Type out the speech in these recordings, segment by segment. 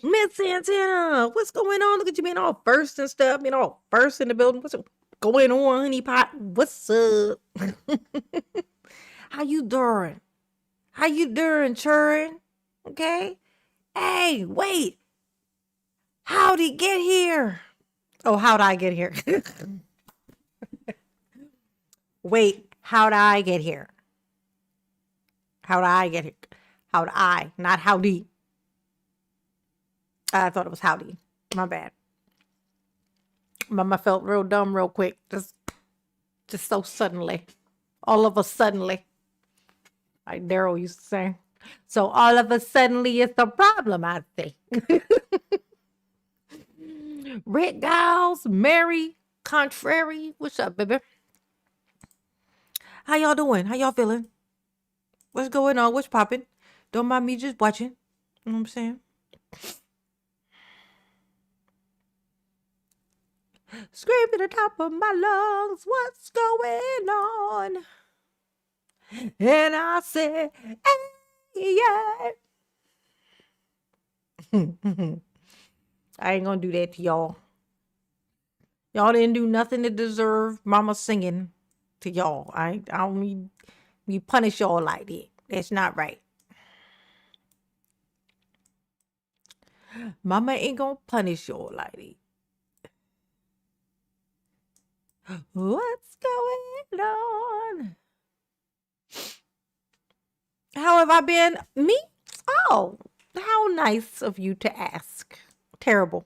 Miss Santana, what's going on? Look at you being all first and stuff, being all first in the building. What's going on, honey pot? What's up? How you doing? How you doing, children? Okay. Hey, wait. How'd he get here? Oh, how'd I get here? Wait, how'd I get here? How'd I get here? How'd I, not howdy. I thought it was howdy. My bad. Mama felt real dumb real quick. Just so suddenly. All of a suddenly. Like Daryl used to say. So all of a suddenly it's a problem, I think. Red Gals, Mary, Contrary. What's up, baby? How y'all doing? How y'all feeling? What's going on? What's popping? Don't mind me just watching. You know what I'm saying? Scream to the top of my lungs, what's going on? And I said, hey, yeah. I ain't gonna do that to y'all. Y'all didn't do nothing to deserve mama singing to y'all. I don't need me punish y'all like that. That's not right. Mama ain't gonna punish y'all like that. What's going on? How have I been? Me? Oh, how nice of you to ask. Terrible.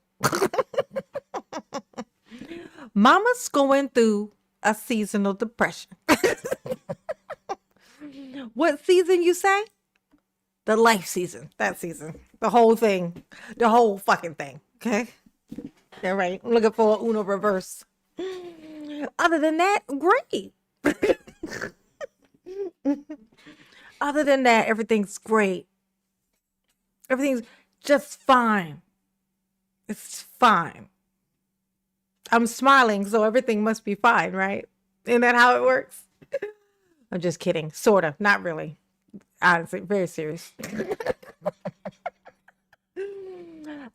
Mama's going through a seasonal depression. What season you say? The life season. That season. The whole thing. The whole fucking thing. Okay? Yeah, right. I'm looking for Uno reverse. Other than that, great. Other than that, everything's great. Everything's just fine. It's fine. I'm smiling, so everything must be fine, right? Isn't that how it works? I'm just kidding. Sort of. Not really. Honestly, very serious.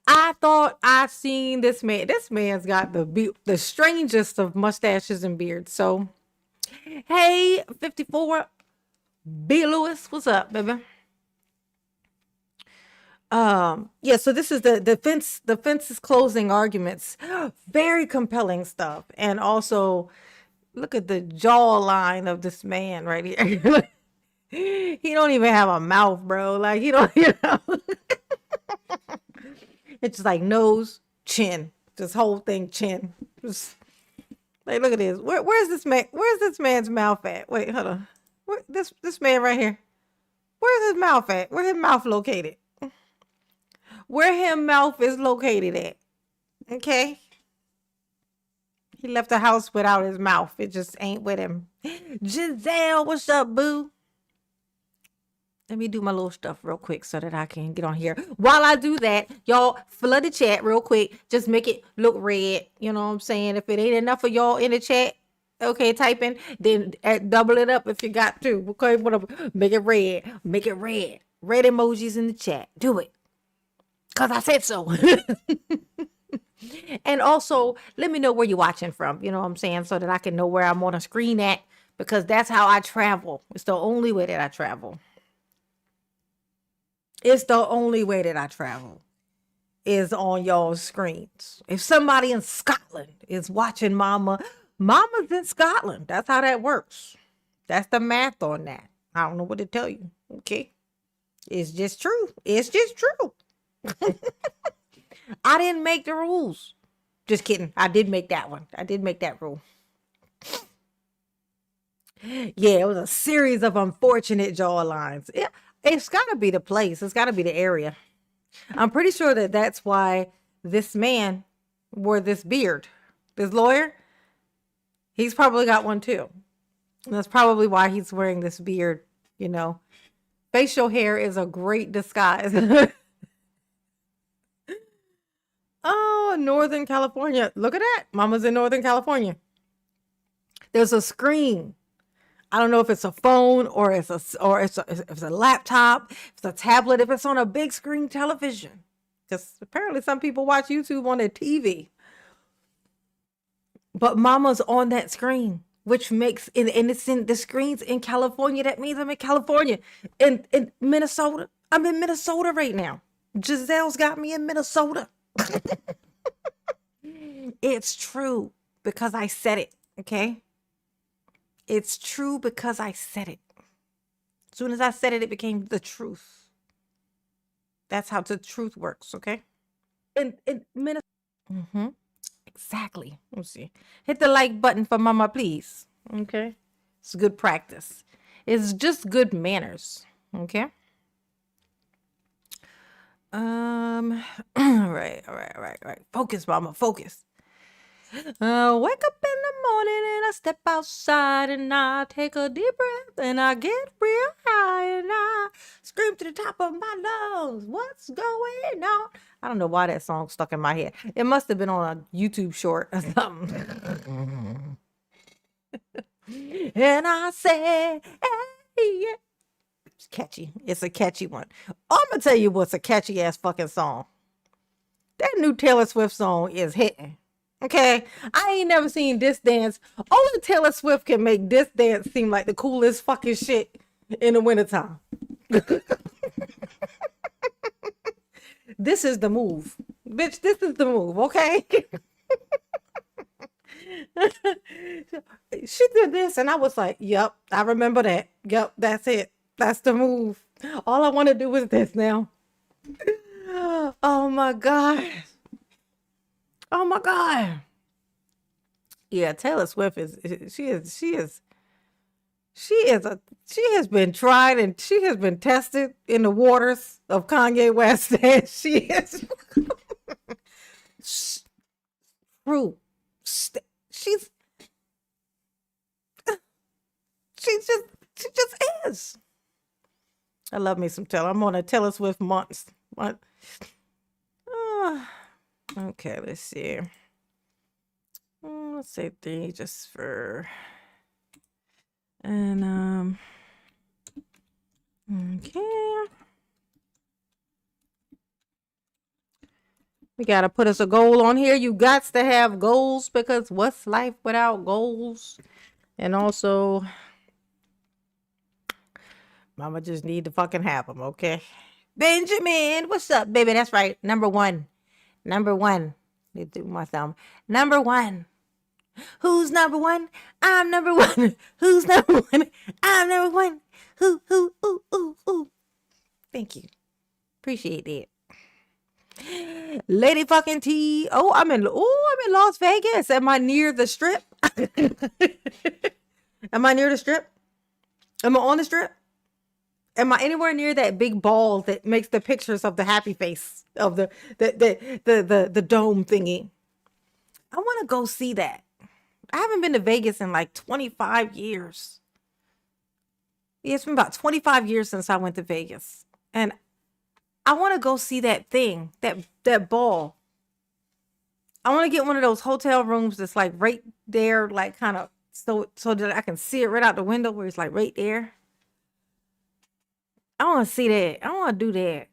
I thought I seen this man. This man's got the strangest of mustaches and beards. So, hey, 54, B. Lewis, what's up, baby? Yeah, so this is the defense's closing arguments. Very compelling stuff. And also, look at the jawline of this man right here. He don't even have a mouth, bro. Like, he don't, It's just like nose, chin. This whole thing, chin. Just, like, look at this. Where's this man? Where's this man's mouth at? Wait, hold on. This man right here. Where's his mouth at? Where's his mouth located? Where his mouth is located at. Okay? He left the house without his mouth. It just ain't with him. Giselle, what's up, boo? Let me do my little stuff real quick so that I can get on here. While I do that, y'all flood the chat real quick. Just make it look red. You know what I'm saying? If it ain't enough of y'all in the chat, okay, typing, then double it up if you got to. Okay, make it red. Make it red. Red emojis in the chat. Do it. Because I said so. And also, let me know where you're watching from. You know what I'm saying? So that I can know where I'm on a screen at. Because that's how I travel. It's the only way that I travel. It's the only way that I travel is on y'all's screens. If somebody in Scotland is watching Mama's in Scotland. That's how that works. That's the math on that. I don't know what to tell you. Okay. It's just true. It's just true. I didn't make the rules. Just kidding. I did make that one. I did make that rule. Yeah, it was a series of unfortunate jawlines. It's got to be the place. It's got to be the area. I'm pretty sure that that's why this man wore this beard. This lawyer, he's probably got one too. And that's probably why he's wearing this beard, you know. Facial hair is a great disguise. Oh, Northern California. Look at that. Mama's in Northern California. There's a screen. I don't know if it's a phone or if it's a laptop, if it's a tablet, if it's on a big screen television. Because apparently some people watch YouTube on their TV. But mama's on that screen, which makes and it's in the screens in California. That means I'm in California. In Minnesota. I'm in Minnesota right now. Giselle's got me in Minnesota. It's true because I said it. Okay. It's true because I said it. As soon as I said it, it became the truth. That's how the truth works, okay? In Minnesota. Mm-hmm. Exactly. Let's see. Hit the like button for mama, please. Okay. It's good practice. It's just good manners. Okay. All right. Focus, mama. Focus. Wake up in the morning and I step outside and I take a deep breath and I get real high and I scream to the top of my lungs. What's going on? I don't know why that song stuck in my head. It must have been on a YouTube short or something. And I say, hey, yeah. It's catchy. It's a catchy one. I'm gonna tell you what's a catchy ass fucking song. That new Taylor Swift song is hitting. Okay, I ain't never seen this dance. Only Taylor Swift can make this dance seem like the coolest fucking shit in the wintertime. This is the move. Bitch, this is the move, okay? She did this and I was like, yep, I remember that. Yep, that's it. That's the move. All I want to do is this now. Oh my God. Oh my God. Yeah, Taylor Swift she has been tried and she has been tested in the waters of Kanye West and she is true. She's she just is. I love me some Taylor. I'm on a Taylor Swift month. Okay, let's see. Let's say 3 just for and okay. We gotta put us a goal on here. You got to have goals because what's life without goals? And also, mama just need to fucking have them, okay? Benjamin, what's up, baby? That's right. Number one. Need to do my thumb. Number one. Who's number one? I'm number one. Who's number one? I'm number one. Ooh. Thank you. Appreciate that. Lady fucking T. I'm in Las Vegas. Am I near the strip? Am I near the strip? Am I on the strip? Am I anywhere near that big ball that makes the pictures of the happy face of the dome thingy? I want to go see that. I haven't been to Vegas in like 25 years. Yeah, it's been about 25 years since I went to Vegas. And I want to go see that thing, that ball. I want to get one of those hotel rooms that's like right there, like kind of so that I can see it right out the window where it's like right there. I want to see that. I want to do that.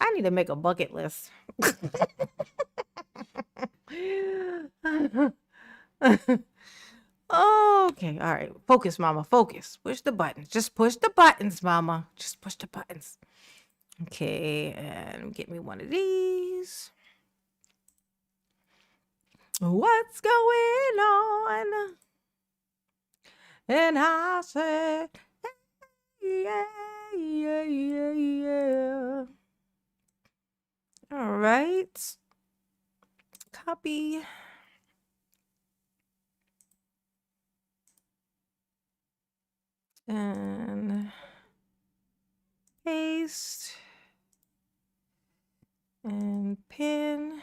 I need to make a bucket list. Okay, all right. Focus, mama. Focus. Push the buttons. Just push the buttons, mama. Just push the buttons. Okay, and get me one of these. What's going on? And I said, yeah. All right. Copy. And paste. And pin.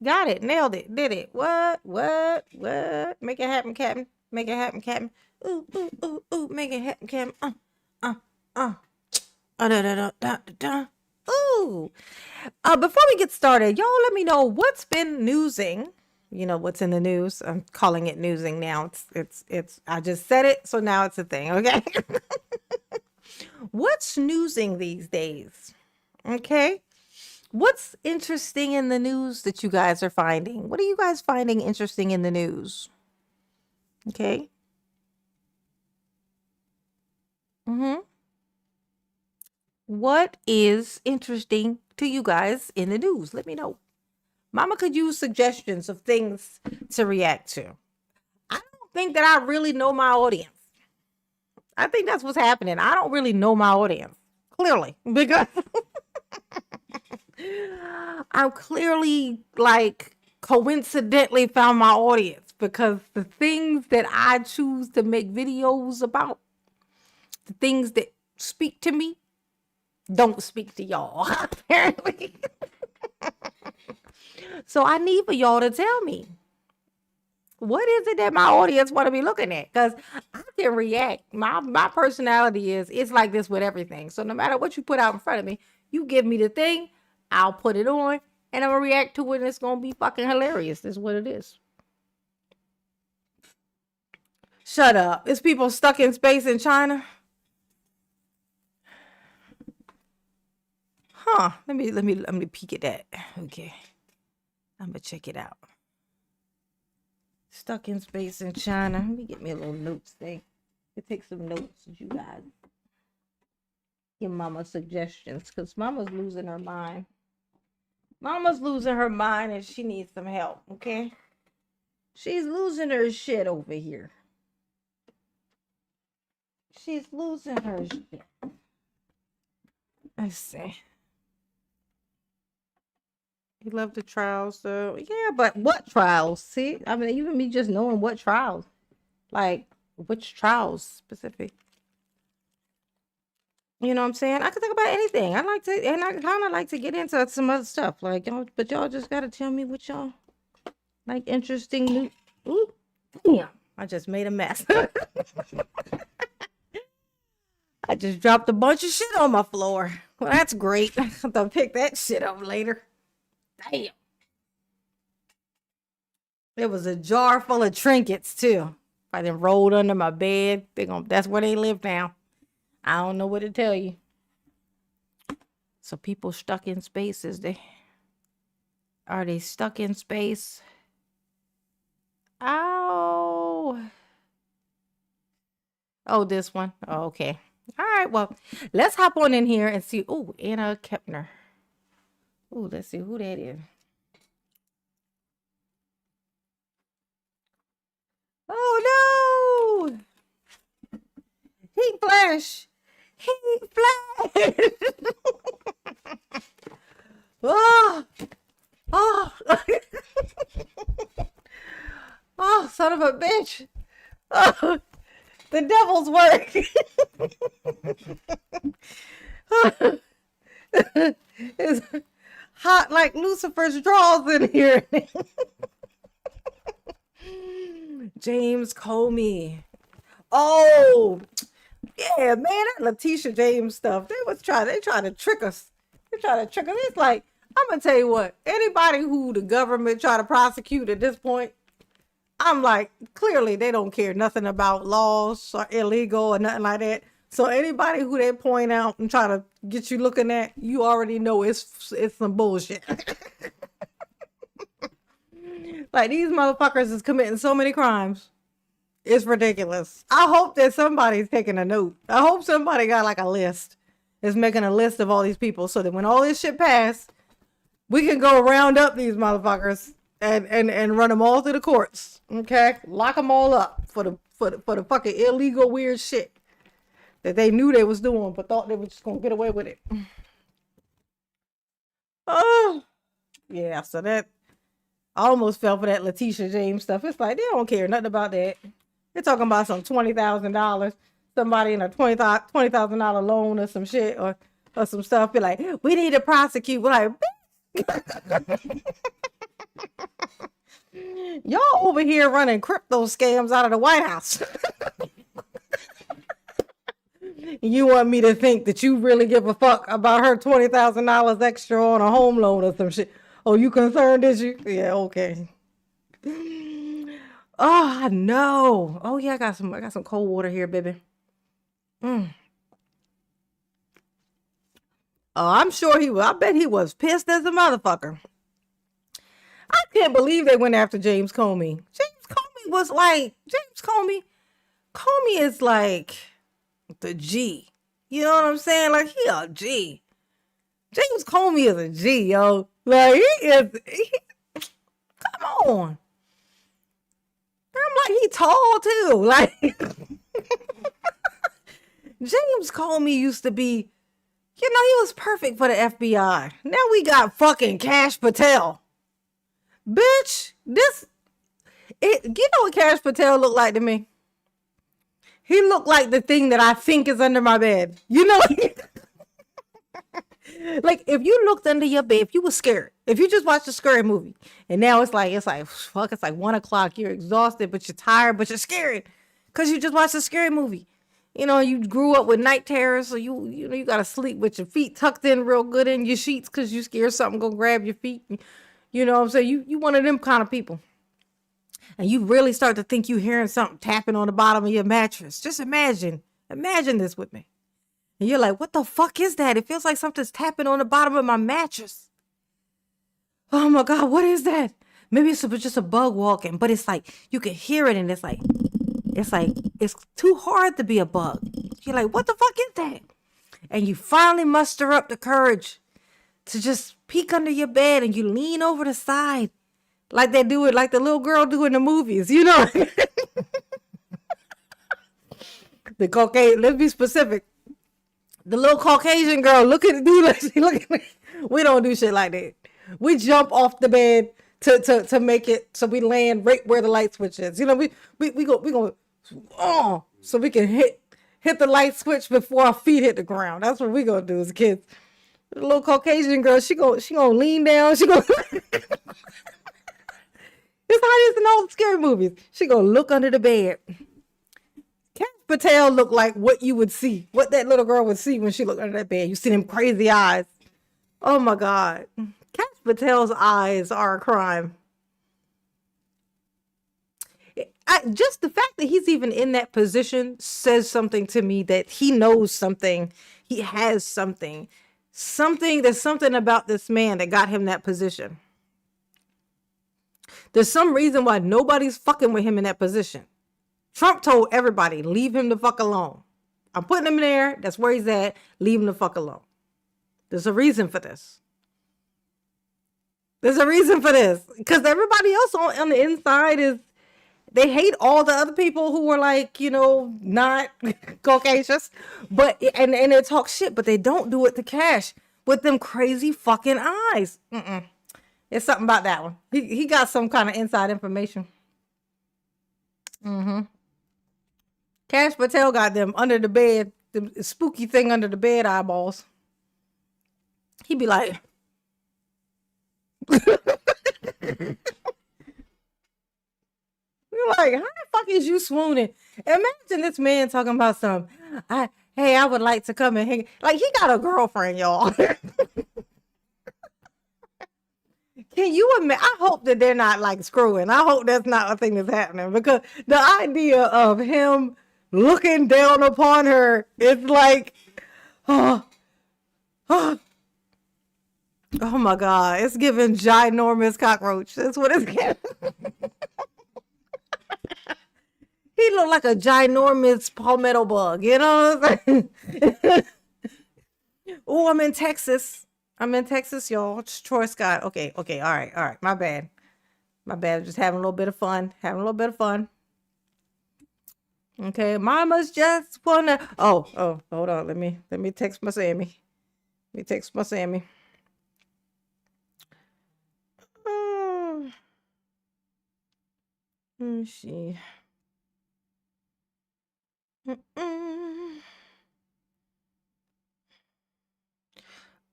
Got it. Nailed it. Did it. What? Make it happen, Captain. Make it happen, Captain. Ooh, ooh, ooh, ooh. Make it happen, Captain. Uh. Da, da, da, da, da. Ooh. Before we get started, y'all let me know what's been newsing. You know what's in the news. I'm calling it newsing now. It's I just said it, so now it's a thing, okay? What's newsing these days? Okay. What's interesting in the news that you guys are finding? What are you guys finding interesting in the news? Okay. What is interesting to you guys in the news? Let me know. Mama could use suggestions of things to react to. I don't think that I really know my audience. I think that's what's happening. I don't really know my audience, clearly, because I'm clearly like coincidentally found my audience because the things that I choose to make videos about, the things that speak to me, don't speak to y'all, apparently. So I need for y'all to tell me, what is it that my audience want to be looking at? Because I can react. My personality it's like this with everything. So no matter what you put out in front of me, you give me the thing, I'll put it on, and I'm going to react to it, and it's going to be fucking hilarious. That's what it is. Shut up. Is people stuck in space in China? Huh. Let me peek at that. Okay. I'm gonna check it out. Stuck in space in China. Let me get me a little notes thing. I take some notes, you guys. Give Mama suggestions, because Mama's losing her mind. Mama's losing her mind and she needs some help, okay? She's losing her shit over here. She's losing her shit. Let's see. You love the trials, though. Yeah, but what trials? See, I mean, even me just knowing what trials, like which trials specific. You know what I'm saying? I could talk about anything. I like to, and I kind of like to get into some other stuff, like y'all. But y'all just gotta tell me what y'all like. Interesting new. Ooh, damn! I just made a mess. I just dropped a bunch of shit on my floor. Well, that's great. I'll pick that shit up later. Damn. There was a jar full of trinkets too. I then rolled under my bed. That's where they live now. I don't know what to tell you. So people stuck in space, are they stuck in space? Ow. Oh, this one. Oh, okay. All right, well, let's hop on in here and see. Oh, Anna Kepner. Oh, let's see who that is. Oh, no. Heat flash. Heat flash. Oh. Oh. Oh, son of a bitch. Oh. The devil's work. It's hot like Lucifer's drawers in here. James Comey. Oh, yeah, man, that Letitia James stuff. They trying to trick us. They try to trick us. It's like, I'm gonna tell you what, anybody who the government try to prosecute at this point, I'm like, clearly they don't care nothing about laws or illegal or nothing like that. So anybody who they point out and try to get you looking at, you already know it's some bullshit. Like, these motherfuckers is committing so many crimes. It's ridiculous. I hope that somebody's taking a note. I hope somebody got like a list. Is making a list of all these people so that when all this shit pass, we can go round up these motherfuckers and run them all through the courts. Okay? Lock them all up for the fucking illegal weird shit that they knew they was doing but thought they were just gonna get away with it. Oh, yeah. So that I almost fell for that Letitia James stuff. It's like they don't care nothing about that. They're talking about some $20,000. Somebody in a $20,000 loan or some shit, or or some stuff. Be like, we need to prosecute. We're like, y'all over here running crypto scams out of the White House. You want me to think that you really give a fuck about her $20,000 extra on a home loan or some shit? Oh, you concerned, is you? Yeah, okay. Oh, I know. Oh yeah, I got some cold water here, baby. Mm. Oh, I'm sure he was. I bet he was pissed as a motherfucker. I can't believe they went after James Comey. James Comey was like James Comey. Comey is like the G. You know what I'm saying? Like he a G. James Comey is a G, yo. Like come on. I'm like he tall too. Like James Comey used to be, you know, he was perfect for the FBI. Now we got fucking Cash Patel. Bitch, you know what Cash Patel looked like to me? He looked like the thing that I think is under my bed. You know, like if you looked under your bed, if you were scared, if you just watched a scary movie, and now it's like fuck, it's like 1 o'clock, you're exhausted, but you're tired, but you're scared because you just watched a scary movie. You know, you grew up with night terrors, so you know you gotta sleep with your feet tucked in real good in your sheets because you scared something go grab your feet. You know what I'm saying? You one of them kind of people. And you really start to think you hearing something tapping on the bottom of your mattress. Just imagine this with me. And you're like, what the fuck is that? It feels like something's tapping on the bottom of my mattress. Oh my God, what is that? Maybe it's just a bug walking, but it's like, you can hear it and it's like, it's too hard to be a bug. You're like, what the fuck is that? And you finally muster up the courage to just peek under your bed and you lean over the side like they do it, like the little girl do in the movies, you know. The Caucasian, let's be specific. The little Caucasian girl, look at the dude, look at me. We don't do shit like that. We jump off the bed to make it so we land right where the light switch is. You know, we go so we can hit the light switch before our feet hit the ground. That's what we gonna do as kids. The little Caucasian girl, she gonna lean down. She gonna it's how it is in all the scary movies. She gonna look under the bed. Cash Patel looked like what you would see, what that little girl would see when she looked under that bed. You see them crazy eyes. Oh my God. Cash Patel's eyes are a crime. Just the fact that he's even in that position says something to me that he knows something. He has something. There's something about this man that got him that position. There's some reason why nobody's fucking with him in that position. Trump told everybody, leave him the fuck alone. I'm putting him there. That's where he's at. Leave him the fuck alone. There's a reason for this. There's a reason for this. Because everybody else on the inside they hate all the other people who are like, you know, not Caucasians. But, and they talk shit, but they don't do it to Cash with them crazy fucking eyes. It's something about that one. He got some kind of inside information. Cash Patel got them under the bed, the spooky thing under the bed eyeballs. He'd be like, you're like, how the fuck is you swooning? Imagine this man talking about something. Hey, I would like to come and hang. Like, he got a girlfriend, y'all. Can you admit? I hope that they're not like screwing. I hope that's not a thing that's happening, because the idea of him looking down upon her is like, oh my God, it's giving ginormous cockroach. That's what it's giving. He looked like a ginormous palmetto bug, you know what I'm saying? Oh, I'm in Texas, y'all. It's Troy Scott. Okay, all right. My bad. Just having a little bit of fun. Okay, mama's just wanna. Oh, hold on. Let me text my Sammy. Let me see.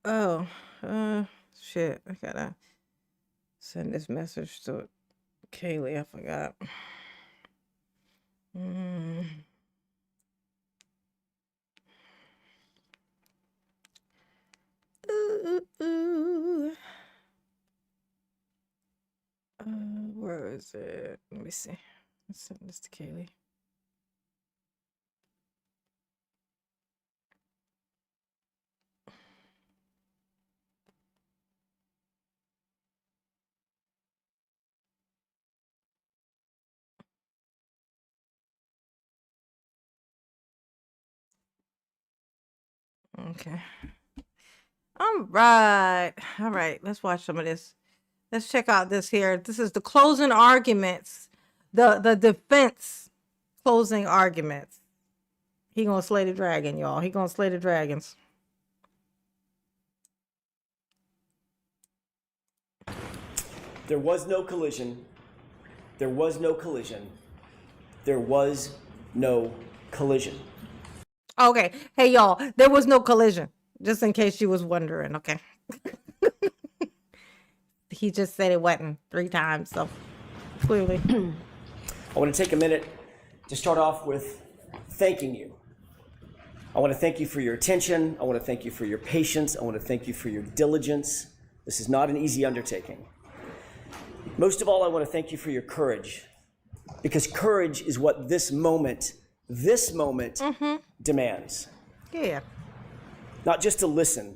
Oh, shit. I gotta send this message to Kaylee. I forgot. Mm. Ooh, ooh, ooh. Where is it? Let me see. Let's send this to Kaylee. Okay. All right. All right. Let's watch some of this. Let's check out this here. This is the closing arguments. The defense closing arguments. He gonna slay the dragon, y'all. He gonna slay the dragons. There was no collision. There was no collision. There was no collision. Okay. Hey, y'all. There was no collision. Just in case you was wondering. Okay. He just said it wasn't 3 times, so clearly. I want to take a minute to start off with thanking you. I want to thank you for your attention. I want to thank you for your patience. I want to thank you for your diligence. This is not an easy undertaking. Most of all, I want to thank you for your courage, because courage is what this moment demands. Yeah. Not just to listen,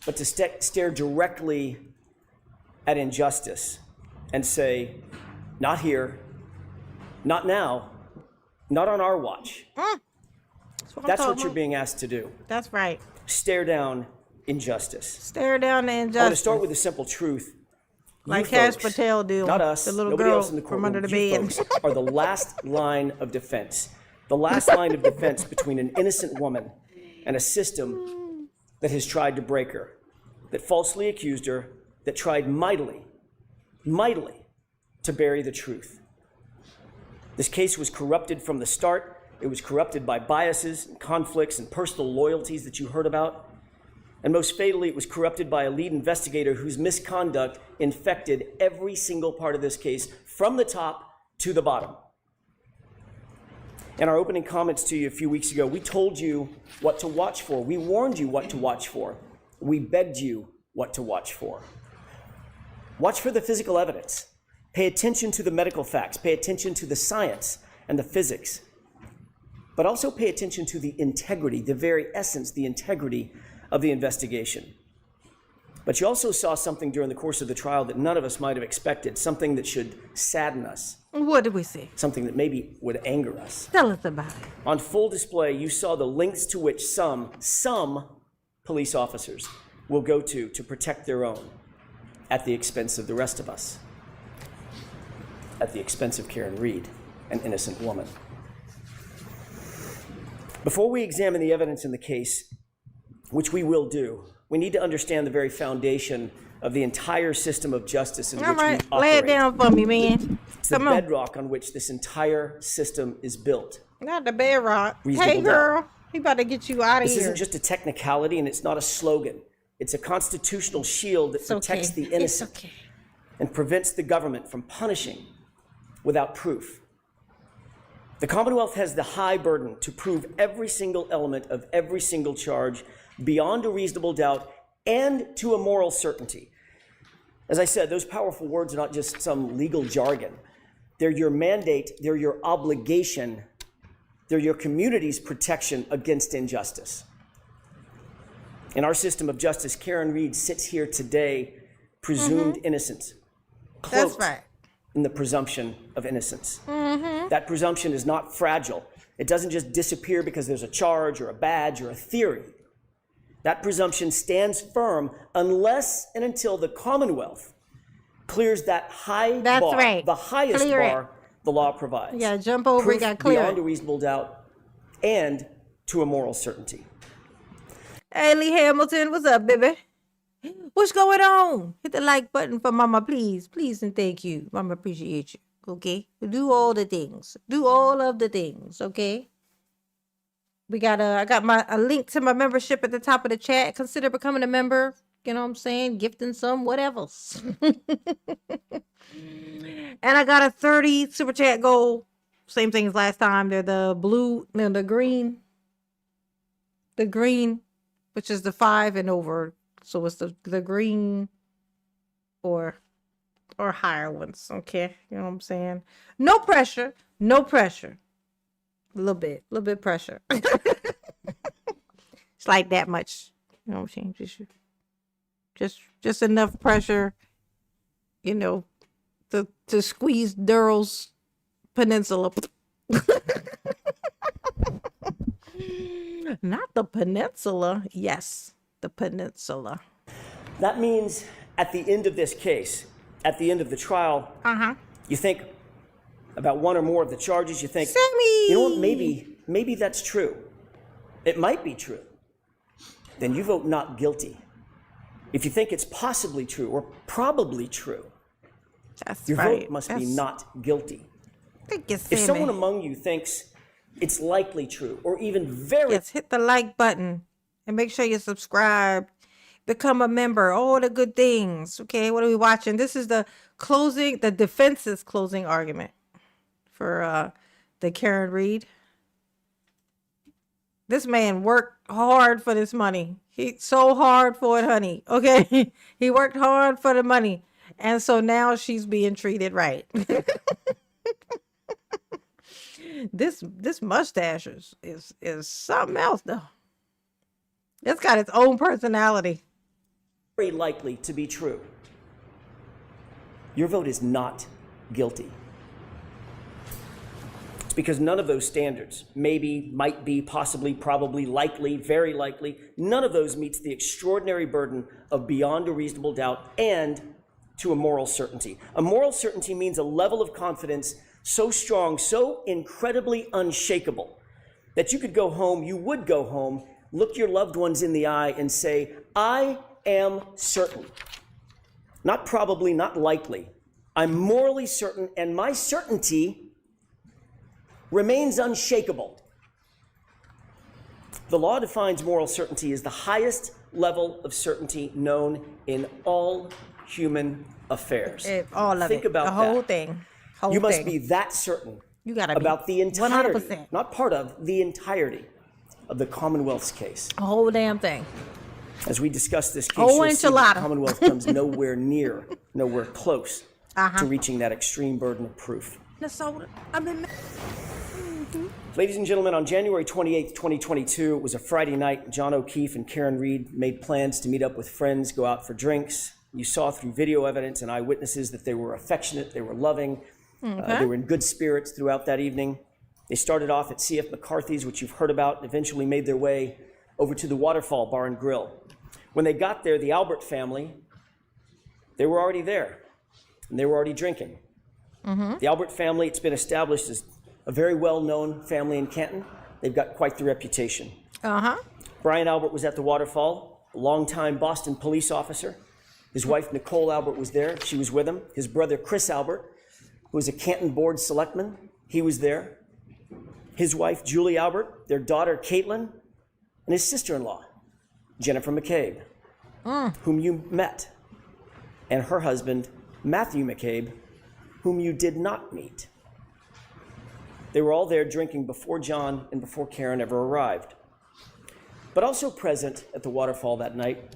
but to stare directly at injustice and say, not here, not now, not on our watch. That's what you're being asked to do. That's right. Stare down injustice. Stare down the injustice. I want to start with a simple truth. Like You Cash folks, Patel do. not us, The little nobody girl else in the from courtroom. under the You bed. folks are the last line of defense. The last line of defense between an innocent woman and a system that has tried to break her, that falsely accused her, that tried mightily to bury the truth. This case was corrupted from the start. It was corrupted by biases and conflicts and personal loyalties that you heard about. And most fatally, it was corrupted by a lead investigator whose misconduct infected every single part of this case from the top to the bottom. In our opening comments to you a few weeks ago, we told you what to watch for. We warned you what to watch for. We begged you what to watch for. Watch for the physical evidence. Pay attention to the medical facts. Pay attention to the science and the physics. But also pay attention to the integrity, the very essence, the integrity of the investigation. But you also saw something during the course of the trial that none of us might have expected, something that should sadden us, What did we see? something that maybe would anger us. Tell us about it. On full display, you saw the lengths to which some police officers will go to protect their own at the expense of the rest of us, at the expense of Karen Read, an innocent woman. Before we examine the evidence in the case, which we will do, we need to understand the very foundation of the entire system of justice in All which we right. operate. Lay it down for me, man. It's the Come on. bedrock on which this entire system is built. Not the bedrock. Reasonable Hey, doubt. girl. He about to get you out of This here. isn't just a technicality, and it's not a slogan. It's a constitutional shield that It's protects okay. the innocent It's okay. and prevents the government from punishing without proof. The Commonwealth has the high burden to prove every single element of every single charge beyond a reasonable doubt and to a moral certainty. As I said, those powerful words are not just some legal jargon. They're your mandate, they're your obligation, they're your community's protection against injustice. In our system of justice, Karen Read sits here today, presumed innocent, That's cloaked right. in the presumption of innocence. That presumption is not fragile. It doesn't just disappear because there's a charge or a badge or a theory. That presumption stands firm unless and until the Commonwealth clears that high That's bar, right. the highest Clear it. bar the law provides. Yeah, jump over, Proof you gotta clear beyond it. a reasonable doubt and to a moral certainty. Hey, Lee Hamilton, what's up, baby? What's going on? Hit the like button for Mama, please. Please and thank you. Mama appreciate you. Okay? Do all the things. Do all of the things, okay? We got I got a link to my membership at the top of the chat. Consider becoming a member. You know what I'm saying? Gifting some, whatever. And I got a 30 super chat goal. Same thing as last time. They're the blue, no, the green. The green, which is the 5 and over. So it's the green or higher ones. Okay. You know what I'm saying? No pressure. No pressure. A little bit pressure. It's like that much. You know what I'm saying? Just enough pressure, you know, to squeeze Durrell's peninsula. Not the peninsula. Yes, the peninsula. That means at the end of this case, at the end of the trial, you think about one or more of the charges, you think, Sammy! You know what, maybe that's true. It might be true. Then you vote not guilty. If you think it's possibly true or probably true, That's your right. vote must be not guilty. Think it's If Sammy. someone among you thinks it's likely true or even very Yes, hit the like button and make sure you subscribe. Become a member. All the good things. Okay, what are we watching? This is the defense's closing argument for the Karen Reed. This man worked hard for this money. He so hard for it, honey. Okay, he worked hard for the money, and so now she's being treated right. This mustache is something else though. It's got its own personality. very likely to be true, your vote is not guilty. It's because none of those standards, maybe, might be, possibly, probably, likely, very likely, none of those meets the extraordinary burden of beyond a reasonable doubt and to a moral certainty. A moral certainty means a level of confidence so strong, so incredibly unshakable, that you would go home, look your loved ones in the eye and say, I am certain. Not probably, not likely. I'm morally certain, and my certainty remains unshakable. The law defines moral certainty as the highest level of certainty known in all human affairs. All of Think it. about the whole that. thing. You must be that certain You gotta be about the entirety, 100%. not part of, the entirety of the Commonwealth's case. A whole damn thing. As we discuss this case, Whole you'll see that enchilada. the Commonwealth comes nowhere near, nowhere close to reaching that extreme burden of proof. Minnesota. I'm in. Ladies and gentlemen, on January 28th, 2022, it was a Friday night. John O'Keefe and Karen Reed made plans to meet up with friends, go out for drinks. You saw through video evidence and eyewitnesses that they were affectionate, they were loving, they were in good spirits throughout that evening. They started off at C.F. McCarthy's, which you've heard about, and eventually made their way over to the Waterfall Bar and Grill. When they got there, the Albert family, they were already there, and they were already drinking. The Albert family, it's been established as a very well-known family in Canton. They've got quite the reputation. Brian Albert was at the Waterfall, a longtime Boston police officer. His wife, Nicole Albert, was there. She was with him. His brother, Chris Albert, who was a Canton board selectman, he was there. His wife, Julie Albert, their daughter, Caitlin, and his sister-in-law, Jennifer McCabe, whom you met, and her husband, Matthew McCabe, whom you did not meet. They were all there drinking before John and before Karen ever arrived. But also present at the Waterfall that night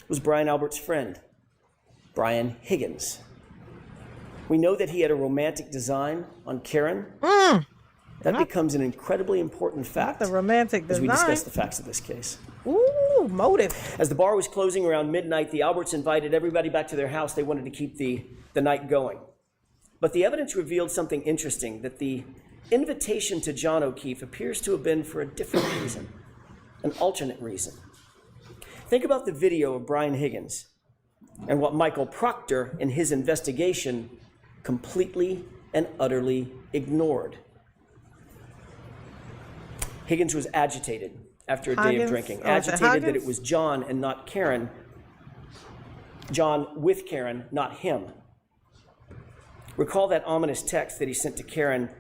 was Brian Albert's friend, Brian Higgins. We know that he had a romantic design on Karen. That becomes an incredibly important fact The romantic as we design. discuss the facts of this case. Ooh, motive. As the bar was closing around midnight, the Alberts invited everybody back to their house. They wanted to keep the night going. But the evidence revealed something interesting, that the invitation to John O'Keefe appears to have been for a different reason, an alternate reason. Think about the video of Brian Higgins and what Michael Proctor in his investigation completely and utterly ignored. Higgins was agitated after a day of drinking, agitated that it was John and not Karen, John with Karen, not him. Recall that ominous text that he sent to Karen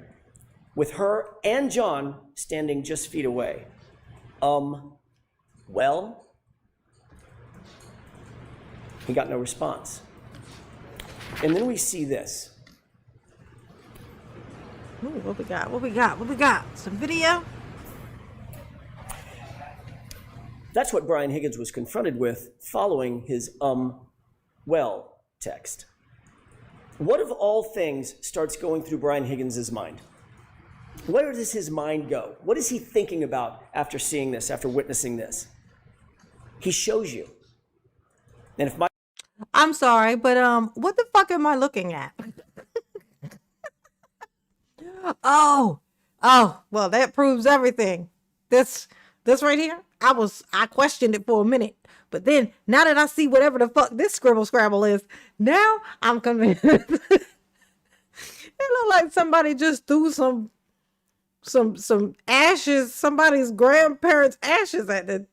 with her and John standing just feet away. Well, he got no response. And then we see this. Ooh, what we got? What we got? What we got? Some video? That's what Brian Higgins was confronted with following his well text. What of all things starts going through Brian Higgins' mind? Where does his mind go? What is he thinking about after seeing this, after witnessing this? He shows you. And if my I'm sorry, but what the fuck am I looking at? Oh, well, that proves everything. This right here, I questioned it for a minute, but then now that I see whatever the fuck this scribble scrabble is, now I'm convinced. It looked like somebody just threw some ashes, somebody's grandparents' ashes at the,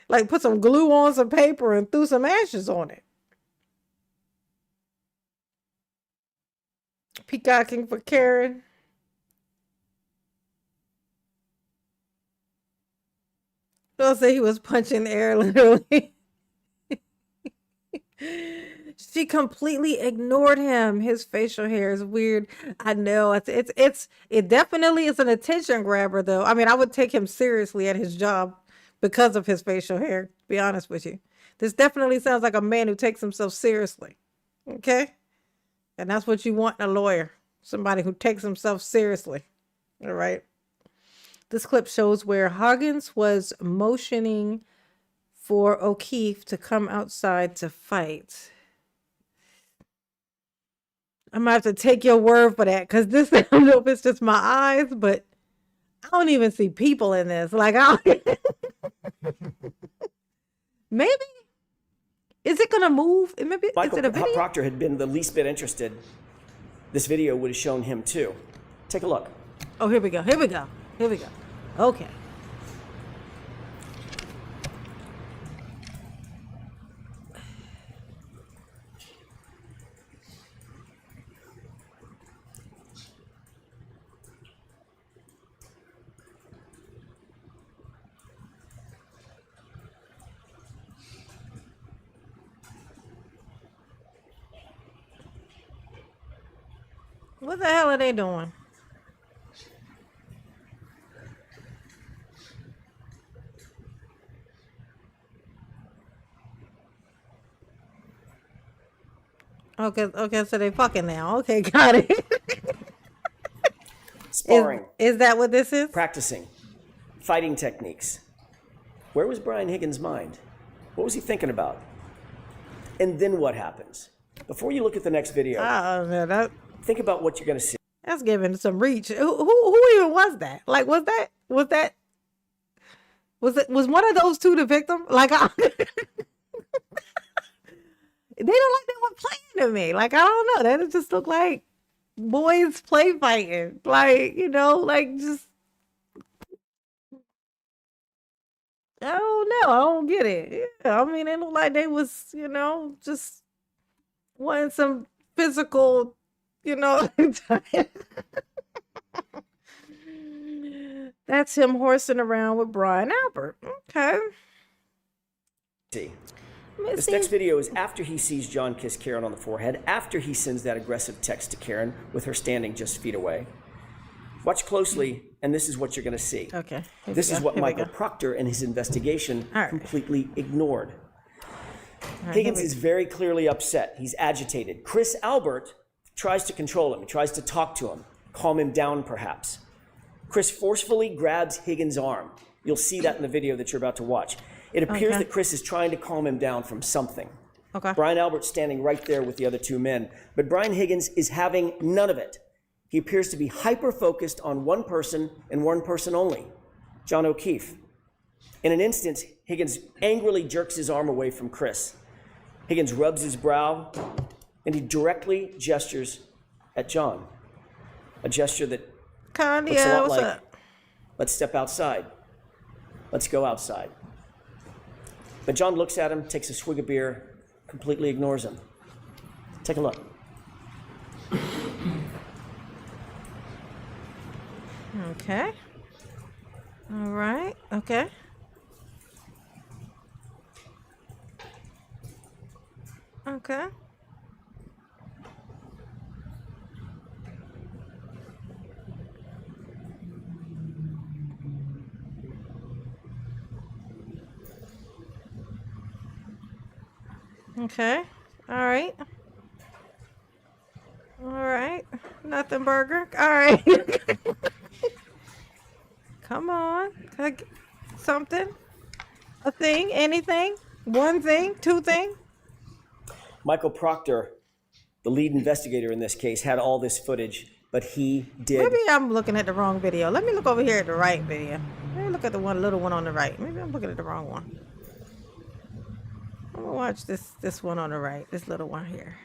like put some glue on some paper and threw some ashes on it. Peacocking for Karen. They'll say he was punching the air literally. She completely ignored him. His facial hair is weird. I know it definitely is an attention grabber though. I mean, I would take him seriously at his job because of his facial hair, to be honest with you. This definitely sounds like a man who takes himself seriously. Okay? And that's what you want in a lawyer. Somebody who takes himself seriously. All right? This clip shows where Higgins was motioning for O'Keefe to come outside to fight. I'm gonna have to take your word for that, because this, I don't know if it's just my eyes, but I don't even see people in this. Like, maybe, is it gonna move? Maybe, Michael is it a video? Proctor had been the least bit interested, this video would have shown him too. Take a look. Oh, here we go. Here we go. Here we go. Okay. What the hell are they doing? Okay, so they fucking now. Okay, got it. Sparring. Is that what this is? Practicing. Fighting techniques. Where was Brian Higgins' mind? What was he thinking about? And then what happens? Before you look at the next video, No, think about what you're going to see. that's giving some reach. Who even was that? Like, was one of those two the victim? Like, they don't like they were playing to me. Like, I don't know. That just looked like boys play fighting. Like, like just, I don't know. I don't get it. Yeah, I mean, it looked like they was, just wanting some physical, That's him horsing around with Brian Albert. Okay. See. This next video is after he sees John kiss Karen on the forehead, after he sends that aggressive text to Karen with her standing just feet away. Watch closely, and this is what you're going to see. Okay. This is what Michael Proctor and his investigation completely ignored. Higgins is very clearly upset. He's agitated. Chris Albert tries to control him. He tries to talk to him, calm him down perhaps. Chris forcefully grabs Higgins' arm. You'll see that in the video that you're about to watch. It appears that Chris is trying to calm him down from something. Okay. Brian Albert's standing right there with the other two men, but Brian Higgins is having none of it. He appears to be hyper-focused on one person and one person only, John O'Keefe. In an instant, Higgins angrily jerks his arm away from Chris. Higgins rubs his brow, and he directly gestures at John. A gesture that looks a lot like, let's step outside. Let's go outside. But John looks at him, takes a swig of beer, completely ignores him. Take a look. Okay. All right. Okay. Okay. Okay. All right. All right. Nothing burger. All right. Come on. Something. A thing. Anything. One thing. Two thing. Michael Proctor, the lead investigator in this case, had all this footage, but he did. Maybe I'm looking at the wrong video. Let me look over here at the right video. Let me look at the little one on the right. Maybe I'm looking at the wrong one. I'm gonna watch this one on the right. This little one here.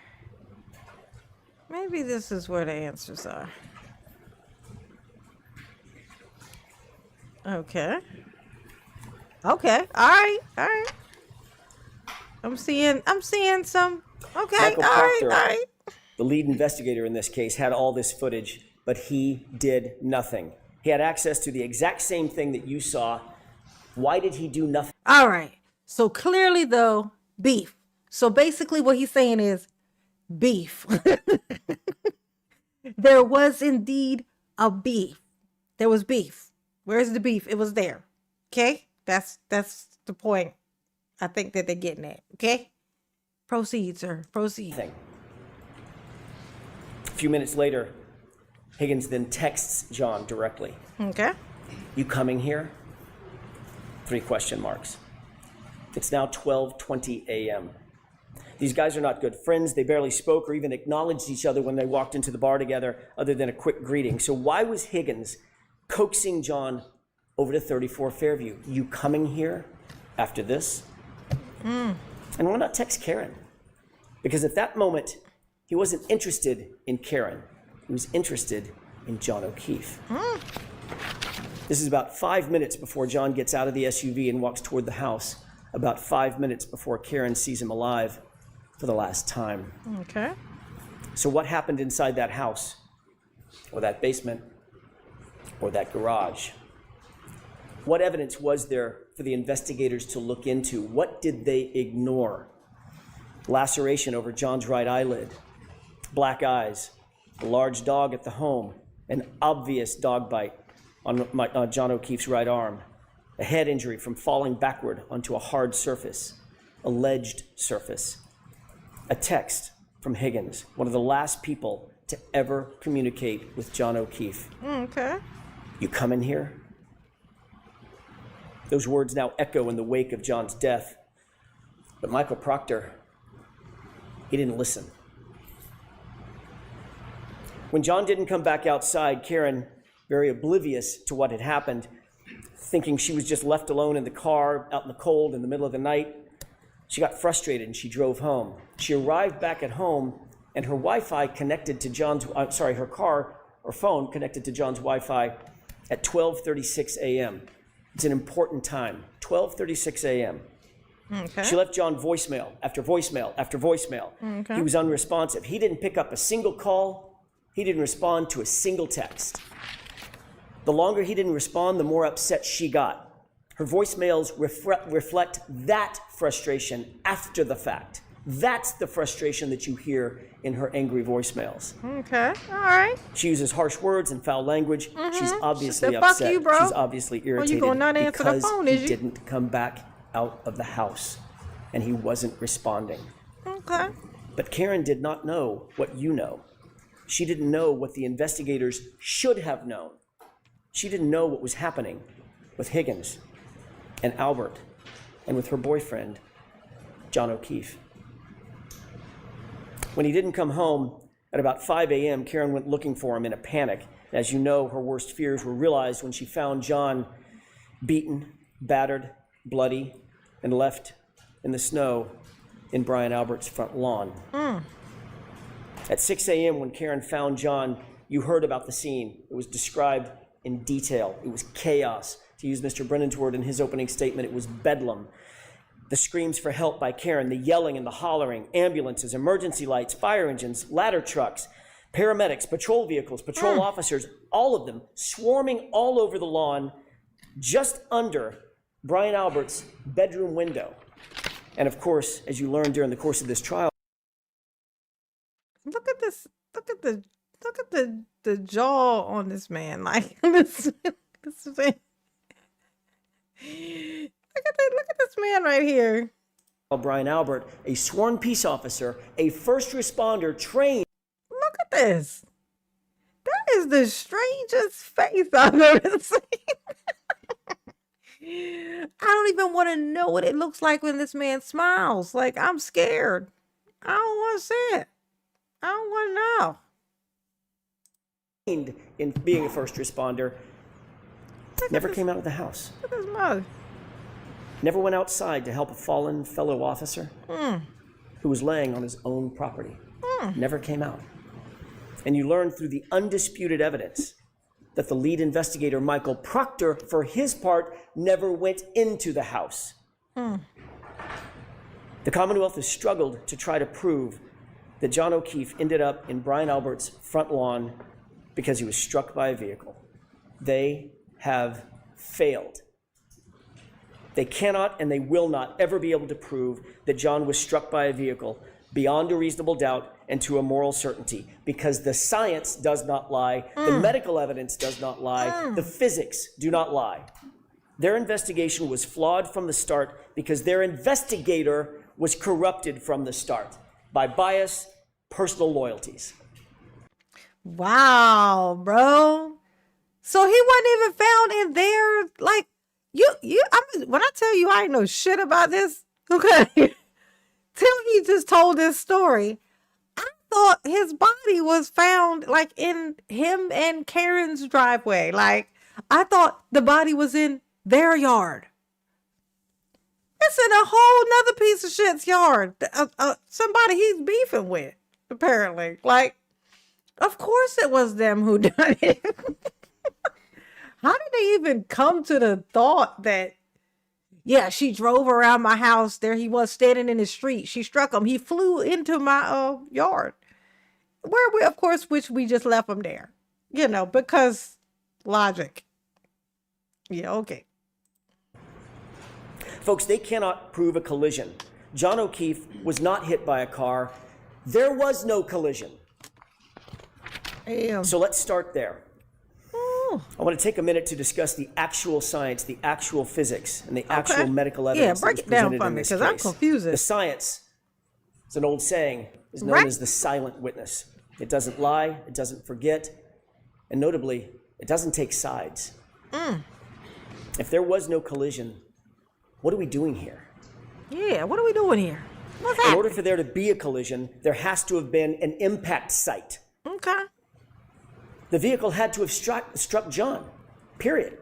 Maybe this is where the answers are. Okay. Okay. All right. All right. I'm seeing some. Okay. Michael All right. Proctor, All right. the lead investigator in this case, had all this footage, but he did nothing. He had access to the exact same thing that you saw. Why did he do nothing? All right. So clearly, though, beef. So basically, what he's saying is beef. There was indeed a beef. There was beef. Where's the beef? It was there. Okay? That's the point I think that they're getting at. Okay? Proceed, sir. Proceed. A few minutes later, Higgins then texts John directly. Okay. You coming here? 3 question marks. It's now 12:20 a.m. These guys are not good friends. They barely spoke or even acknowledged each other when they walked into the bar together, other than a quick greeting. So why was Higgins coaxing John over to 34 Fairview? You coming here after this? And why not text Karen? Because at that moment, he wasn't interested in Karen. He was interested in John O'Keefe. This is about 5 minutes before John gets out of the SUV and walks toward the house. About 5 minutes before Karen sees him alive for the last time. Okay. So what happened inside that house, or that basement, or that garage? What evidence was there for the investigators to look into? What did they ignore? Laceration over John's right eyelid, black eyes, a large dog at the home, an obvious dog bite on John O'Keefe's right arm, a head injury from falling backward onto a hard surface, alleged surface, a text from Higgins, one of the last people to ever communicate with John O'Keefe. Okay. You coming here? Those words now echo in the wake of John's death. But Michael Proctor, he didn't listen. When John didn't come back outside, Karen, very oblivious to what had happened, thinking she was just left alone in the car, out in the cold in the middle of the night, she got frustrated and she drove home. She arrived back at home and her Wi-Fi connected to her car or phone connected to John's Wi-Fi at 12:36 a.m. It's an important time, 12:36 a.m. Okay. She left John voicemail after voicemail after voicemail. Okay. He was unresponsive. He didn't pick up a single call. He didn't respond to a single text. The longer he didn't respond, the more upset she got. Her voicemails reflect that frustration after the fact. That's the frustration that you hear in her angry voicemails. Okay. All right. She uses harsh words and foul language. She's obviously said, "Fuck upset. you, bro." She's obviously irritated gonna not answer the because phone, he is you? didn't come back out of the house and he wasn't responding. Okay. But Karen did not know what you know. She didn't know what the investigators should have known. She didn't know what was happening with Higgins and Albert and with her boyfriend, John O'Keefe. When he didn't come home at about 5 a.m., Karen went looking for him in a panic. As you know, her worst fears were realized when she found John beaten, battered, bloody, and left in the snow in Brian Albert's front lawn. At 6 a.m., when Karen found John, you heard about the scene. It was described in detail. It was chaos. To use Mr. Brennan's word in his opening statement, it was bedlam. The screams for help by Karen, the yelling and the hollering, ambulances, emergency lights, fire engines, ladder trucks, paramedics, patrol vehicles, patrol officers, all of them swarming all over the lawn just under Brian Albert's bedroom window. And of course, as you learned during the course of this trial, this. Look at the jaw on this man. Like this man. Look at this man right here. Brian Albert, a sworn peace officer, a first responder trained. Look at this. That is the strangest face I've ever seen. I don't even want to know what it looks like when this man smiles. Like, I'm scared. I don't want to see it. I don't want to know. In being a first responder, never came out of the house. Look at his mouth. Never went outside to help a fallen fellow officer who was laying on his own property. Never came out. And you learn through the undisputed evidence that the lead investigator, Michael Proctor, for his part, never went into the house. The Commonwealth has struggled to try to prove that John O'Keefe ended up in Brian Albert's front lawn because he was struck by a vehicle. They have failed. They cannot and they will not ever be able to prove that John was struck by a vehicle beyond a reasonable doubt and to a moral certainty, because the science does not lie, the medical evidence does not lie, the physics do not lie. Their investigation was flawed from the start because their investigator was corrupted from the start by bias, personal loyalties. Wow, bro. So he wasn't even found in there. Like, when I tell you I ain't know shit about this, okay, till he just told this story, I thought his body was found like in him and Karen's driveway. Like, I thought the body was in their yard. It's in a whole nother piece of shit's yard. Somebody he's beefing with, apparently. Like, of course it was them who done it. How did they even come to the thought that, yeah, she drove around my house. There he was standing in the street. She struck him. He flew into my yard. Which we just left him there. You know, because logic. Yeah, okay. Folks, they cannot prove a collision. John O'Keefe was not hit by a car. There was no collision. Damn. So let's start there. I want to take a minute to discuss the actual science, the actual physics, and the actual medical evidence. Yeah, break it down for me, because I'm confused. The science, it's an old saying, is known as the silent witness. It doesn't lie, it doesn't forget, and notably, it doesn't take sides. If there was no collision, what are we doing here? Yeah, what are we doing here? What's In happening? order for there to be a collision, there has to have been an impact site. Okay. The vehicle had to have struck John, period.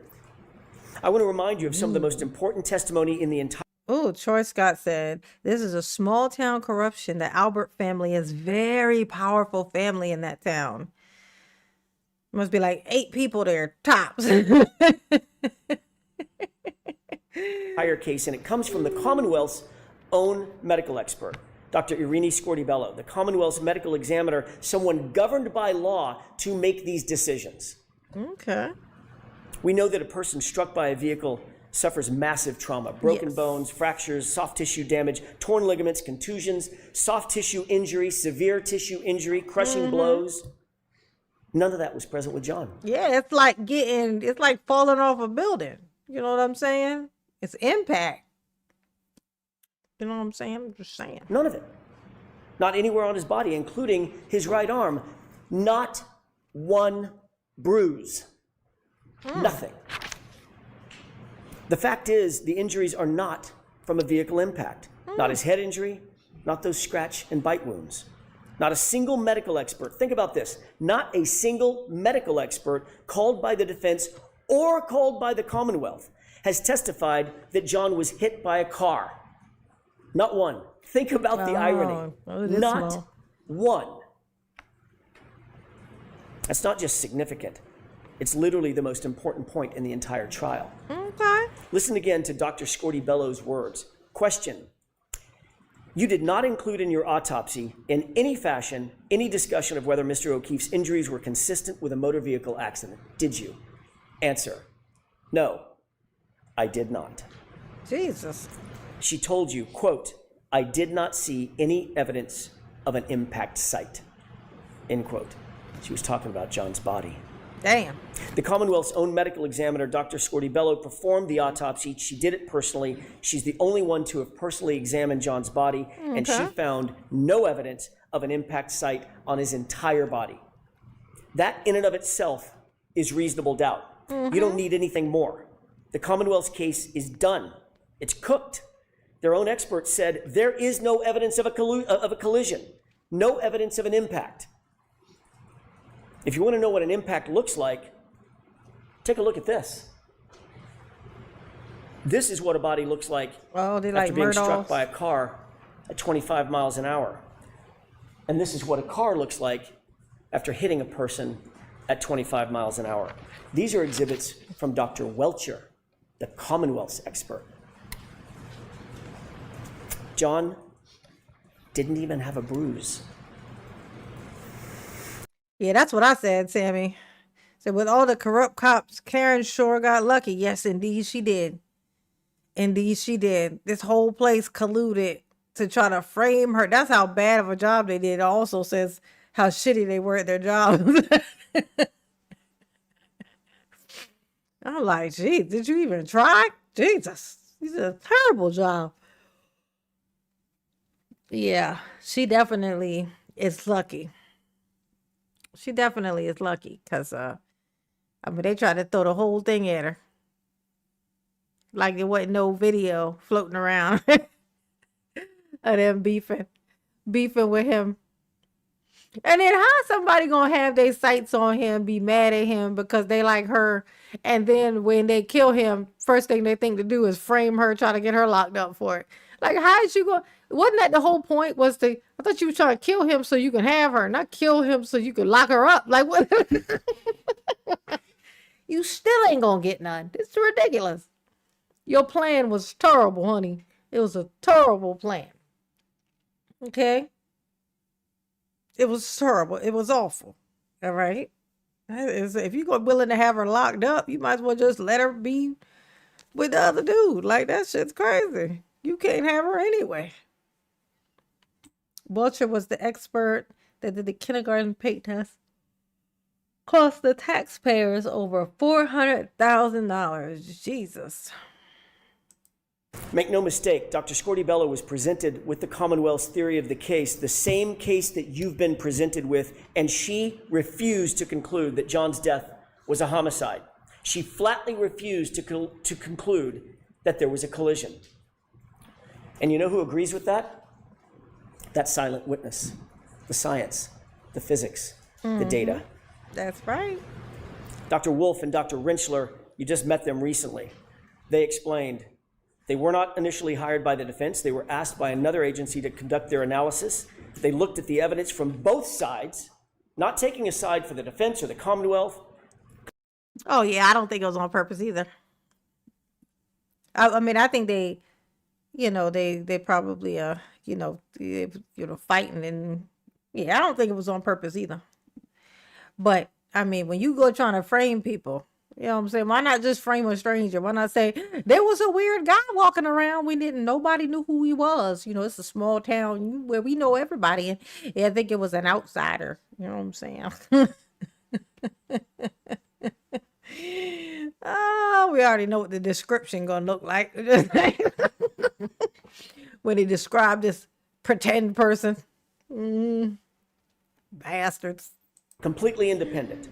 I want to remind you of some of the most important testimony in the entire. Oh, Troy Scott said, this is a small town corruption. The Albert family is very powerful family in that town. Must be like 8 people there, tops. Entire case, and it comes from the Commonwealth's own medical expert, Dr. Irini Scortibello, the Commonwealth's medical examiner, someone governed by law to make these decisions. Okay. We know that a person struck by a vehicle suffers massive trauma, broken bones, fractures, soft tissue damage, torn ligaments, contusions, soft tissue injury, severe tissue injury, crushing blows. None of that was present with John. Yeah, it's like falling off a building. You know what I'm saying? It's impact. You know what I'm saying? I'm just saying. None of it. Not anywhere on his body, including his right arm. Not one bruise. Nothing. The fact is, the injuries are not from a vehicle impact. Not his head injury, not those scratch and bite wounds. Not a single medical expert. Think about this. Not a single medical expert called by the defense or called by the Commonwealth has testified that John was hit by a car. Not one. Think about the irony. Not one. That's not just significant. It's literally the most important point in the entire trial. Okay. Listen again to Dr. Scortibello's words. Question. You did not include in your autopsy, in any fashion, any discussion of whether Mr. O'Keefe's injuries were consistent with a motor vehicle accident, did you? Answer. No, I did not. Jesus. She told you, quote, I did not see any evidence of an impact site, end quote. She was talking about John's body. Damn. The Commonwealth's own medical examiner, Dr. Scortibello, performed the autopsy. She did it personally. She's the only one to have personally examined John's body, and she found no evidence of an impact site on his entire body. That in and of itself is reasonable doubt. You don't need anything more. The Commonwealth's case is done. It's cooked. Their own experts said there is no evidence of a collision, no evidence of an impact. If you want to know what an impact looks like, take a look at this. This is what a body looks like after being struck by a car at 25 miles an hour. And this is what a car looks like after hitting a person at 25 miles an hour. These are exhibits from Dr. Welcher, the Commonwealth's expert. John didn't even have a bruise. Yeah, that's what I said, Sammy. So with all the corrupt cops, Karen sure got lucky. Yes, indeed she did. Indeed she did. This whole place colluded to try to frame her. That's how bad of a job they did. It also says how shitty they were at their jobs. I'm like, geez, did you even try? Jesus, you did a terrible job. Yeah, she definitely is lucky. She definitely is lucky because, they tried to throw the whole thing at her. Like there wasn't no video floating around of them beefing with him. And then how somebody gonna have their sights on him, be mad at him because they like her, and then when they kill him, first thing they think to do is frame her, try to get her locked up for it. Like, how did you go? Wasn't that the whole point? I thought you were trying to kill him so you can have her, not kill him so you can lock her up. Like, what? You still ain't gonna get none. It's ridiculous. Your plan was terrible, honey. It was a terrible plan. Okay? It was terrible. It was awful. All right? If you're willing to have her locked up, you might as well just let her be with the other dude. Like, that shit's crazy. You can't have her anyway. Butcher was the expert that did the kindergarten pay test. Cost the taxpayers over $400,000. Jesus. Make no mistake, Dr. Scortibello was presented with the Commonwealth's theory of the case, the same case that you've been presented with, and she refused to conclude that John's death was a homicide. She flatly refused to conclude that there was a collision. And you know who agrees with that? That silent witness, the science, the physics, the data. That's right. Dr. Wolf and Dr. Rentschler, you just met them recently. They explained they were not initially hired by the defense. They were asked by another agency to conduct their analysis. They looked at the evidence from both sides, not taking a side for the defense or the Commonwealth. Oh, yeah, I don't think it was on purpose either. I think they probably, fighting and, yeah, I don't think it was on purpose either. But, when you go trying to frame people, you know what I'm saying? Why not just frame a stranger? Why not say, there was a weird guy walking around. Nobody knew who he was. It's a small town where we know everybody. And yeah, I think it was an outsider. You know what I'm saying? Oh, we already know what the description gonna look like. When he described this pretend person. Bastards. Completely independent.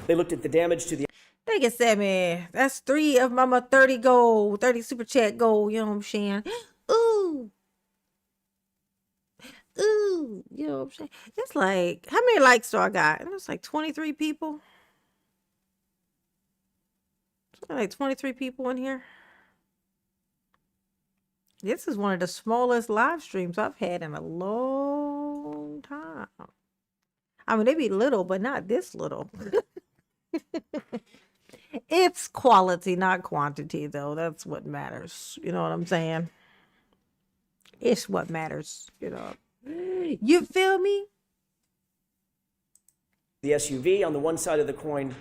They looked at the damage to the... Thank you, Sammy. That's 3 of Mama 30 gold, 30 super chat gold. You know what I'm saying? Ooh. Ooh. You know what I'm saying? It's like, how many likes do I got? It's like 23 people. Like 23 people in here. This is one of the smallest live streams I've had in a long time. They be little, but not this little. It's quality, not quantity, though. That's what matters. You know what I'm saying? It's what matters. You feel me? The SUV on the one side of the coin.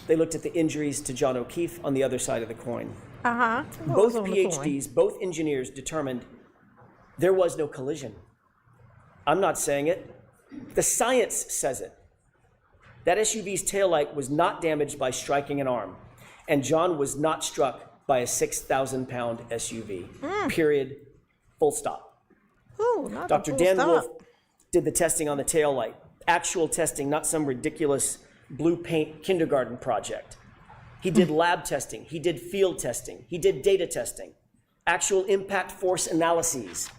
They looked at the injuries to John O'Keefe on the other side of the coin. Uh-huh. Both PhDs, both engineers determined there was no collision. I'm not saying it. The science says it. That SUV's taillight was not damaged by striking an arm, and John was not struck by a 6,000-pound SUV. Period. Full stop. Ooh, not Dr. the full Dan stop. Wolf did the testing on the taillight. Actual testing, not some ridiculous blue paint kindergarten project. He did lab testing. He did field testing. He did data testing. Actual impact force analyses.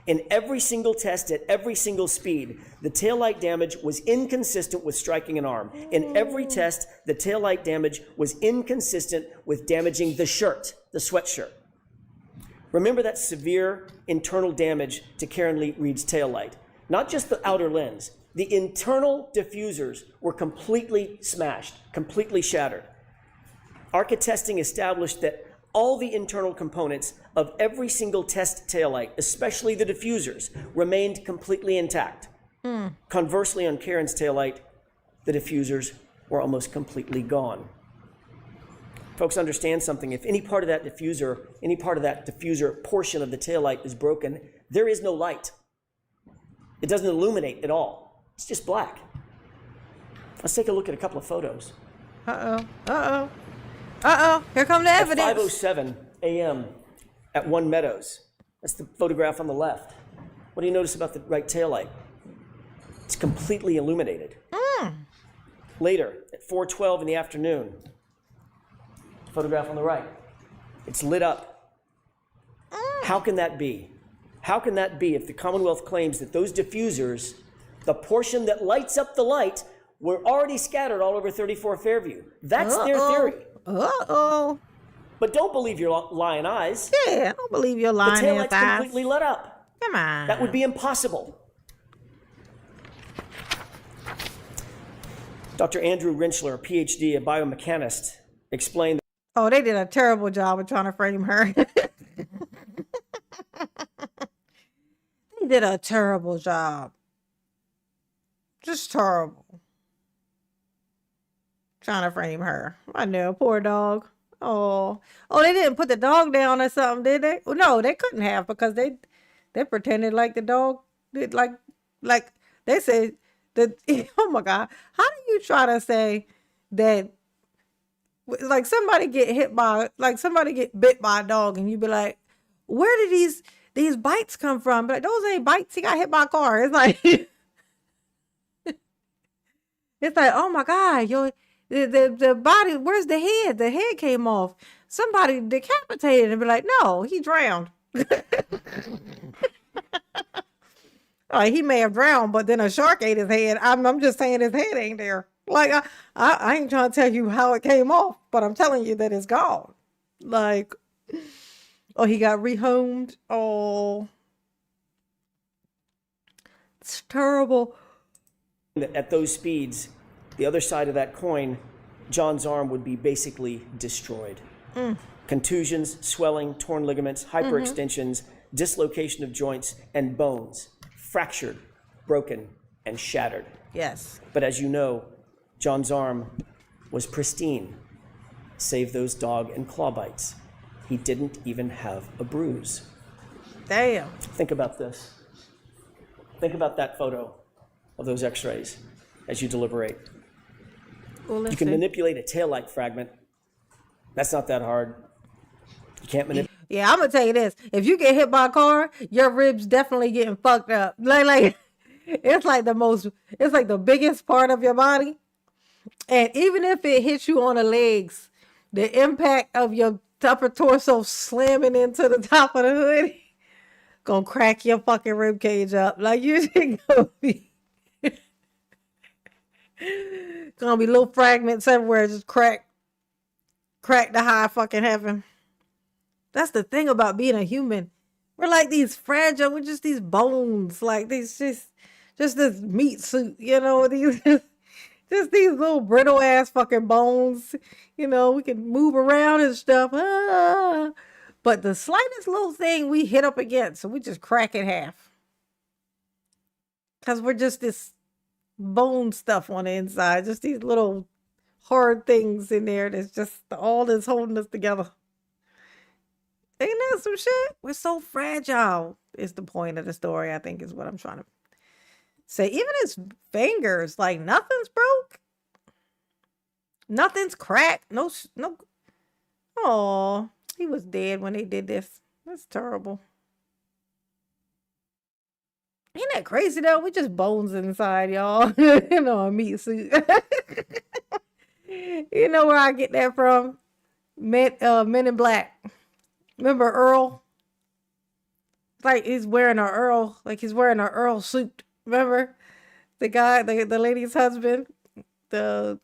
In every single test at every single speed, the taillight damage was inconsistent with striking an arm. In every test, the taillight damage was inconsistent with damaging the shirt, the sweatshirt. Remember that severe internal damage to Karen Reed's taillight. Not just the outer lens. The internal diffusers were completely smashed, completely shattered. ARCA testing established that all the internal components of every single test taillight, especially the diffusers, remained completely intact. Conversely, on Karen's taillight, the diffusers were almost completely gone. Folks, understand something. If any part of that diffuser portion of the taillight is broken, there is no light. It doesn't illuminate at all. It's just black. Let's take a look at a couple of photos. Here come the At evidence. 5:07 a.m. at One Meadows. That's the photograph on the left. What do you notice about the right taillight? It's completely illuminated. Later, at 4:12 in the afternoon, photograph on the right. It's lit up. How can that be? How can that be if the Commonwealth claims that those diffusers, the portion that lights up the light, were already scattered all over 34 Fairview? That's their theory. But don't believe your lying eyes. Yeah, I don't believe you're The lying in taillight's eyes. completely lit up. Come on. That would be impossible. Dr. Andrew Rinchler, PhD, a biomechanist, explained Oh, they did a terrible job of trying to frame her. They did a terrible job. Just terrible. Trying to frame her. I know, poor dog. Oh, they didn't put the dog down or something, did they? Well, no, they couldn't have because they pretended like the dog did, like they said that. Oh my God, how do you try to say that? Like somebody get bit by a dog, and you be like, where did these bites come from? But like, those ain't bites. He got hit by a car. It's like, it's like, oh my God, the body. Where's the head? The head came off. Somebody decapitated and be like, no, he drowned. Like, he may have drowned, but then a shark ate his head. I'm just saying his head ain't there. Like, I ain't trying to tell you how it came off, but I'm telling you that it's gone. Like, oh, he got rehomed. Oh, it's terrible. at those speeds, the other side of that coin, John's arm would be basically destroyed. Contusions, swelling, torn ligaments, hyperextensions, dislocation of joints and bones, fractured, broken, and shattered. Yes. But as you know, John's arm was pristine, save those dog and claw bites. He didn't even have a bruise. Damn. Think about this. Think about that photo of those x-rays as you deliberate. Well, You can manipulate a taillight fragment. That's not that hard. You can't manipulate. Yeah, I'm gonna tell you this. If you get hit by a car, your ribs definitely getting fucked up. Like it's like the biggest part of your body. And even if it hits you on the legs, the impact of your upper torso slamming into the top of the hood gonna crack your fucking rib cage up. Like you just gonna be little fragments everywhere, just crack the high fucking heaven. That's the thing about being a human. We're like these fragile, we're just these bones, like these just this meat suit, you know, these just these little brittle ass fucking bones. You know, we can move around and stuff. But the slightest little thing we hit up against, so we just crack it half. Because we're just this bone stuff on the inside, just these little hard things in there that's just all that's holding us together. Ain't that some shit? We're so fragile is the point of the story, I think, is what I'm trying to say even his fingers, like nothing's broke, nothing's cracked, no. Oh, he was dead when they did this. That's terrible. Ain't that crazy though? We just bones inside, y'all. You know, a meat suit. You know where I get that from? Men in Black. Remember Earl? Like he's wearing an Earl suit. Remember the guy, the lady's husband, the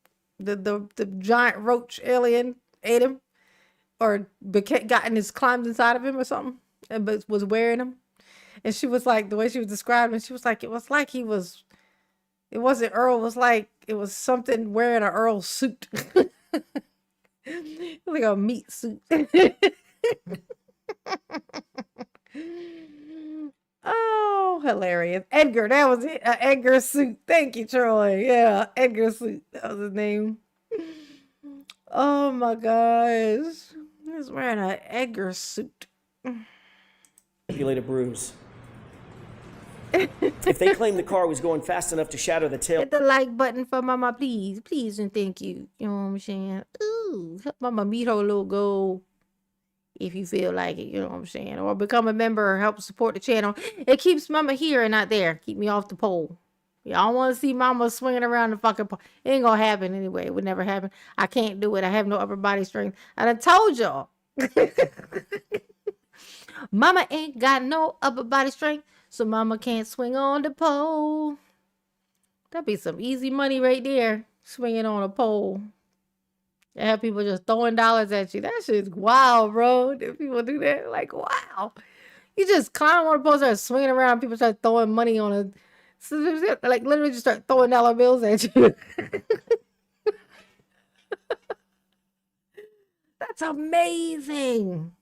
giant roach alien ate him, or climbed inside of him or something, and was wearing him. And she was like, the way she was describing, she was like, it was like it wasn't Earl, it was something wearing an Earl suit. Like a meat suit. Oh, hilarious. Edgar, that was it. Edgar suit. Thank you, Troy. Yeah, Edgar suit. That was his name. Oh my gosh. He's wearing an Edgar suit. Manipulate a bruise. If they claim the car was going fast enough to shatter the tail Hit the like button for Mama, please. Please and thank you. You know what I'm saying? Ooh, help Mama meet her little goal if you feel like it. You know what I'm saying? Or become a member or help support the channel. It keeps Mama here and not there. Keep me off the pole. Y'all want to see Mama swinging around the fucking pole. It ain't gonna happen anyway. It would never happen. I can't do it. I have no upper body strength. I done told y'all. Mama ain't got no upper body strength, so Mama can't swing on the pole. That'd be some easy money right there, swinging on a pole. And have people just throwing dollars at you. That shit's wild, bro. If people do that, like, wow. You just climb on a pole, start swinging around, people start throwing money on a, like, literally just start throwing dollar bills at you. That's amazing.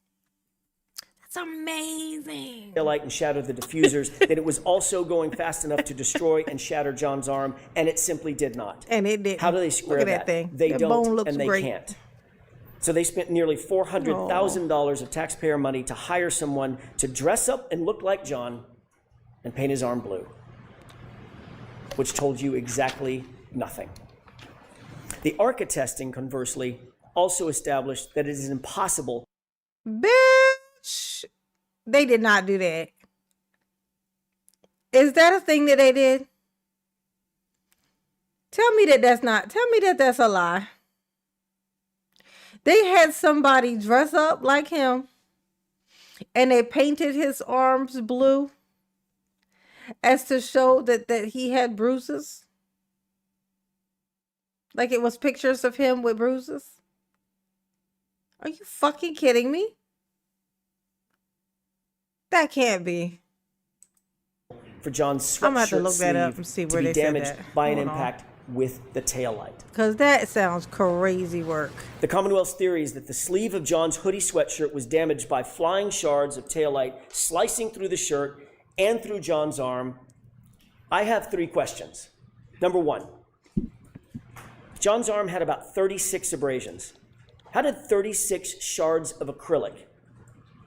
Amazing. Light and shatter the diffusers, that it was also going fast enough to destroy and shatter John's arm, and it simply did not. And it did. How do they square Look at that? that thing. They That don't, bone looks and they great. can't. So they spent nearly $400,000 of taxpayer money to hire someone to dress up and look like John and paint his arm blue, which told you exactly nothing. The ARCA testing, conversely, also established that it is impossible. Bitch, they did not do that. Is that a thing that they did? Tell me that that's a lie. They had somebody dress up like him and they painted his arms blue as to show that he had bruises. Like it was pictures of him with bruises. Are you fucking kidding me? That can't be. For John's I'm gonna have to sweatshirt look that up sleeve and see to where be they said damaged that. by an Hold on. impact with the taillight. Because that sounds crazy work. The Commonwealth's theory is that the sleeve of John's hoodie sweatshirt was damaged by flying shards of taillight slicing through the shirt and through John's arm. I have 3 questions. Number 1, John's arm had about 36 abrasions. How did 36 shards of acrylic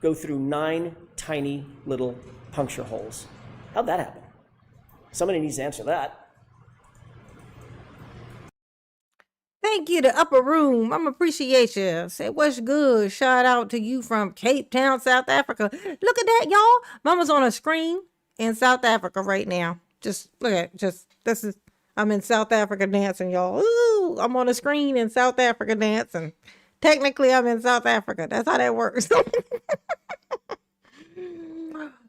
go through 9 tiny little puncture holes? How'd that happen? Somebody needs to answer that. Thank you to Upper Room. I'm appreciate you. Say what's good. Shout out to you from Cape Town, South Africa. Look at that, y'all. Mama's on a screen in South Africa right now. Just look at I'm in South Africa dancing, y'all. Ooh, I'm on a screen in South Africa dancing. Technically, I'm in South Africa. That's how that works.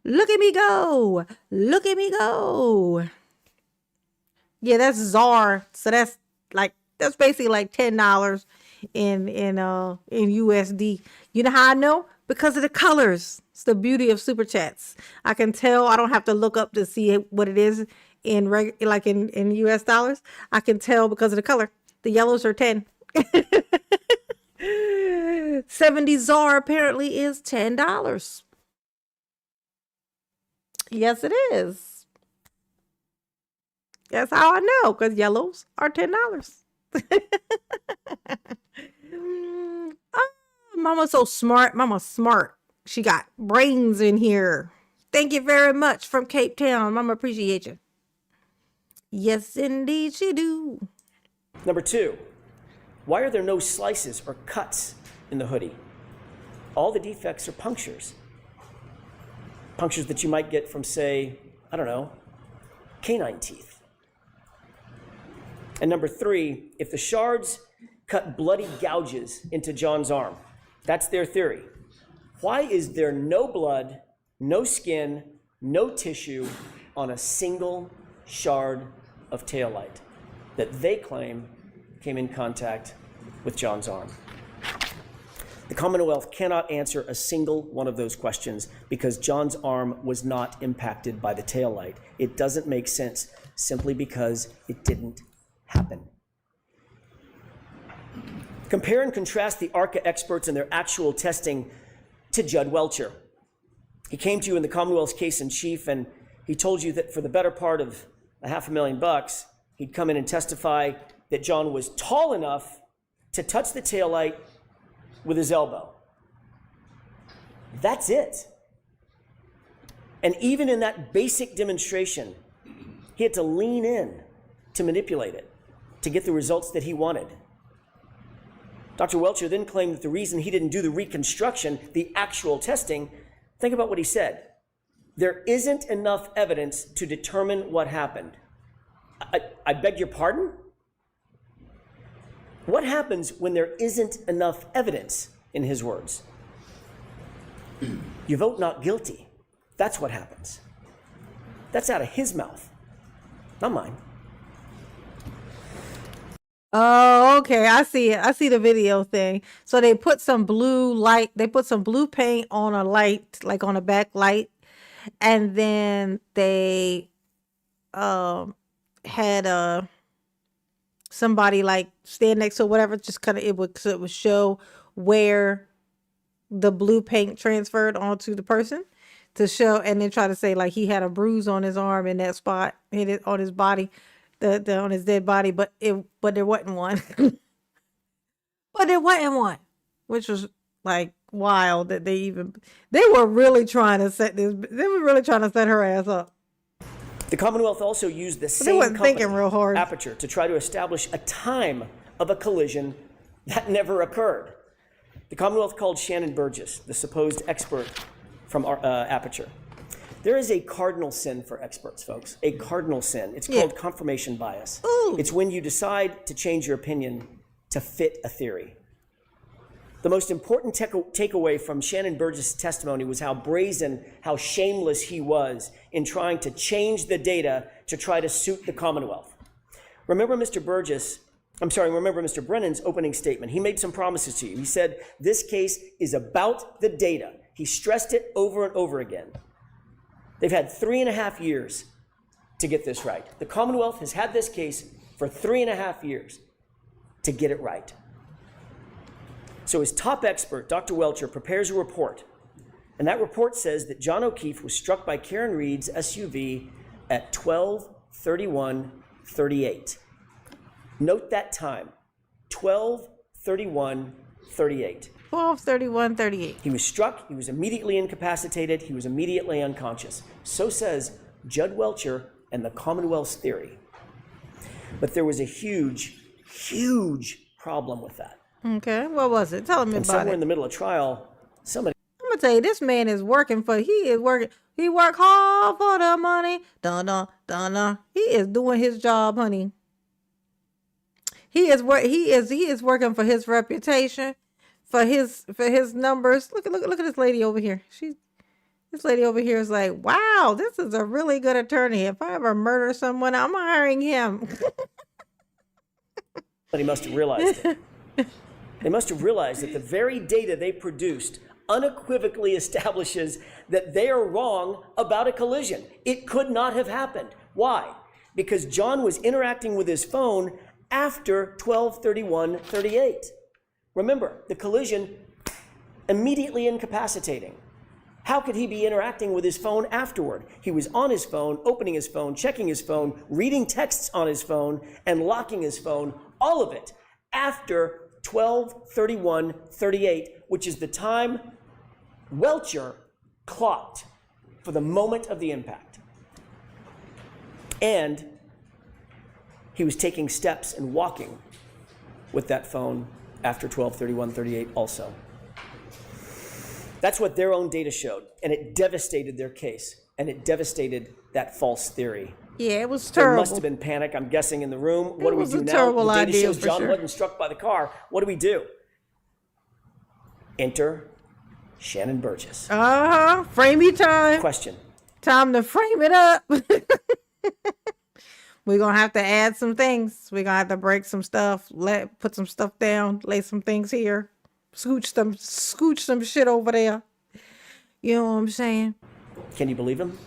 Look at me go. Look at me go. Yeah, that's ZAR. So that's basically like $10 in USD. You know how I know? Because of the colors. It's the beauty of super chats. I can tell. I don't have to look up to see what it is in US dollars. I can tell because of the color. The yellows are 10. 70 ZAR apparently is $10. Yes, it is. That's how I know, because yellows are $10. Oh, Mama's so smart. Mama's smart. She got brains in here. Thank you very much from Cape Town. Mama, appreciate you. Yes, indeed, she do. Number 2, why are there no slices or cuts in the hoodie? All the defects are punctures. Punctures that you might get from, say, I don't know, canine teeth. And number 3, if the shards cut bloody gouges into John's arm, that's their theory, why is there no blood, no skin, no tissue on a single shard of taillight that they claim came in contact with John's arm? The Commonwealth cannot answer a single one of those questions because John's arm was not impacted by the taillight. It doesn't make sense simply because it didn't happen. Compare and contrast the ARCA experts and their actual testing to Judd Welcher. He came to you in the Commonwealth's case in chief, and he told you that for the better part of $500,000, he'd come in and testify that John was tall enough to touch the taillight with his elbow. That's it. And even in that basic demonstration, he had to lean in to manipulate it, to get the results that he wanted. Dr. Welcher then claimed that the reason he didn't do the reconstruction, the actual testing, think about what he said. There isn't enough evidence to determine what happened. I beg your pardon? What happens when there isn't enough evidence, in his words? You vote not guilty. That's what happens. That's out of his mouth, not mine. Oh, okay. I see it. I see the video thing. So they put some blue light, they put some blue paint on a light, like on a back light, and then they had somebody like stand next to whatever, just kind of it would show where the blue paint transferred onto the person to show, and then try to say like he had a bruise on his arm in that spot, hit it on his body, on his dead body, but there wasn't one. But there wasn't one, which was like wild that they were really trying to set her ass up. The Commonwealth also used the But they same wasn't company, thinking real hard. Aperture, to try to establish a time of a collision that never occurred. The Commonwealth called Shannon Burgess, the supposed expert from Aperture. There is a cardinal sin for experts, folks. A cardinal sin. It's called confirmation bias. Ooh. It's when you decide to change your opinion to fit a theory. The most important takeaway from Shannon Burgess' testimony was how brazen, how shameless he was in trying to change the data to try to suit the Commonwealth. Remember Mr. Brennan's opening statement. He made some promises to you. He said, this case is about the data. He stressed it over and over again. They've had 3.5 years to get this right. The Commonwealth has had this case for 3.5 years to get it right. So his top expert, Dr. Welcher, prepares a report. And that report says that John O'Keefe was struck by Karen Reed's SUV at 12:31:38. Note that time, 12:31:38. 12:31:38. He was struck, he was immediately incapacitated, he was immediately unconscious. So says Judd Welcher and the Commonwealth's theory. But there was a huge, huge problem with that. Okay, what was it? Tell me And about somewhere it. in the middle of trial, somebody I'm gonna tell you, this man is working. He work hard for the money. Dun dun dun dun. He is doing his job, honey. He is working for his reputation, for his numbers. Look at this lady over here. This lady over here is like, wow, this is a really good attorney. If I ever murder someone, I'm hiring him. must have realized it. They must have realized that the very data they produced unequivocally establishes that they are wrong about a collision. It could not have happened. Why? Because John was interacting with his phone after 12:31:38. Remember, the collision immediately incapacitating. How could he be interacting with his phone afterward? He was on his phone, opening his phone, checking his phone, reading texts on his phone, and locking his phone, all of it after 12:31:38, which is the time Welcher clocked for the moment of the impact. And he was taking steps and walking with that phone after 12/31/38 also. That's what their own data showed, and it devastated their case, and it devastated that false theory. Yeah, it was There terrible. must have been panic, I'm guessing, in the room. What do we was do a now? terrible The data idea shows for John sure. wasn't struck by the car. What do we do? Enter Shannon Burgess. Framey time. Question. Time to frame it up. We're gonna have to add some things. We're gonna have to break some stuff, put some stuff down, lay some things here, scooch some shit over there. You know what I'm saying? Can you believe him?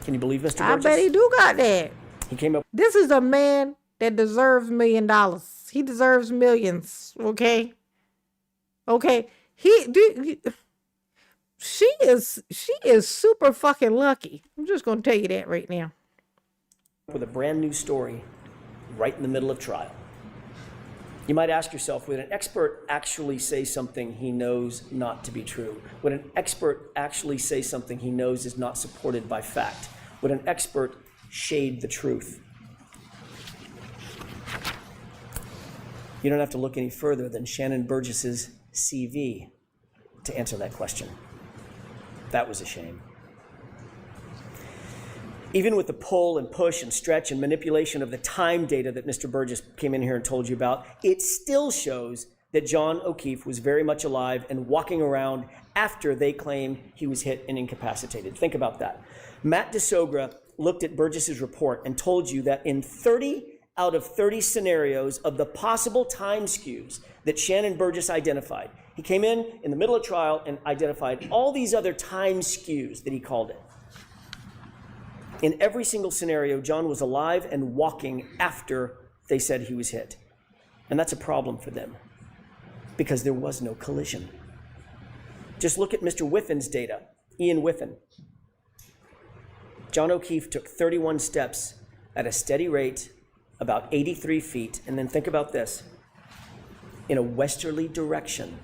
Can you believe Mr. I Burgess? bet he do got that. He came up. This is a man that deserves $1 million. He deserves millions. Okay. She is super fucking lucky. I'm just gonna tell you that right now. With a brand new story right in the middle of trial. You might ask yourself, would an expert actually say something he knows not to be true? Would an expert actually say something he knows is not supported by fact? Would an expert shade the truth? You don't have to look any further than Shannon Burgess's CV to answer that question. That was a shame. Even with the pull and push and stretch and manipulation of the time data that Mr. Burgess came in here and told you about, it still shows that John O'Keefe was very much alive and walking around after they claim he was hit and incapacitated. Think about that. Matt DeSogra looked at Burgess's report and told you that in 30 out of 30 scenarios of the possible time skews that Shannon Burgess identified, he came in the middle of trial and identified all these other time skews that he called it. In every single scenario, John was alive and walking after they said he was hit. And that's a problem for them because there was no collision. Just look at Mr. Whiffen's data, Ian Whiffen. John O'Keefe took 31 steps at a steady rate, about 83 feet, and then think about this, in a westerly direction.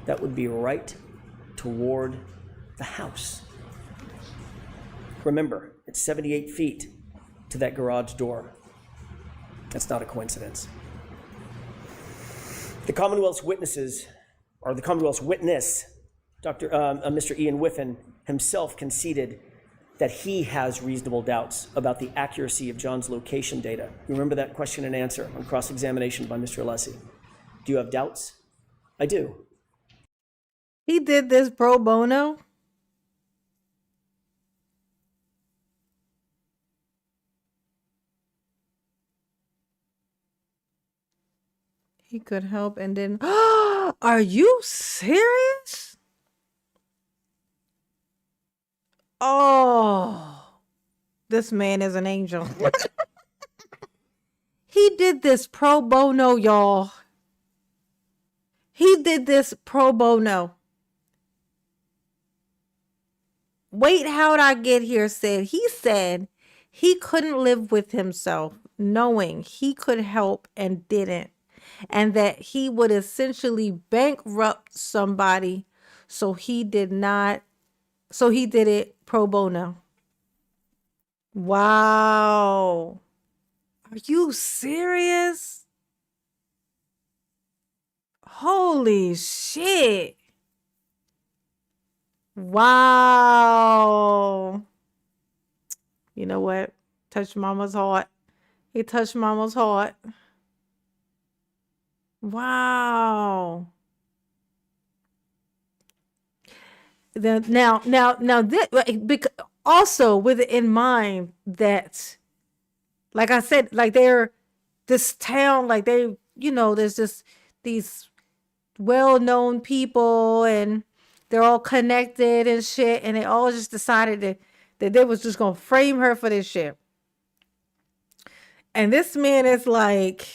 That would be right toward the house. Remember, it's 78 feet to that garage door. That's not a coincidence. The Commonwealth's witnesses, or the Commonwealth's witness, Mr. Ian Whiffen himself conceded that he has reasonable doubts about the accuracy of John's location data. You remember that question and answer on cross-examination by Mr. Alessi. Do you have doubts? I do. He did this pro bono. He could help and then are you serious? Oh, this man is an angel. He did this pro bono, y'all. He did this pro bono. Wait, how'd I get here? Said he couldn't live with himself knowing he could help and didn't. And that he would essentially bankrupt somebody. So he did it pro bono. Wow. Are you serious? Holy shit. Wow. You know what? Touched mama's heart. He touched mama's heart. Wow. Now, because also with it in mind that, like I said, like they're this town, like they, there's just these well-known people and they're all connected and shit, and they all just decided that they was just gonna frame her for this shit. And this man is like,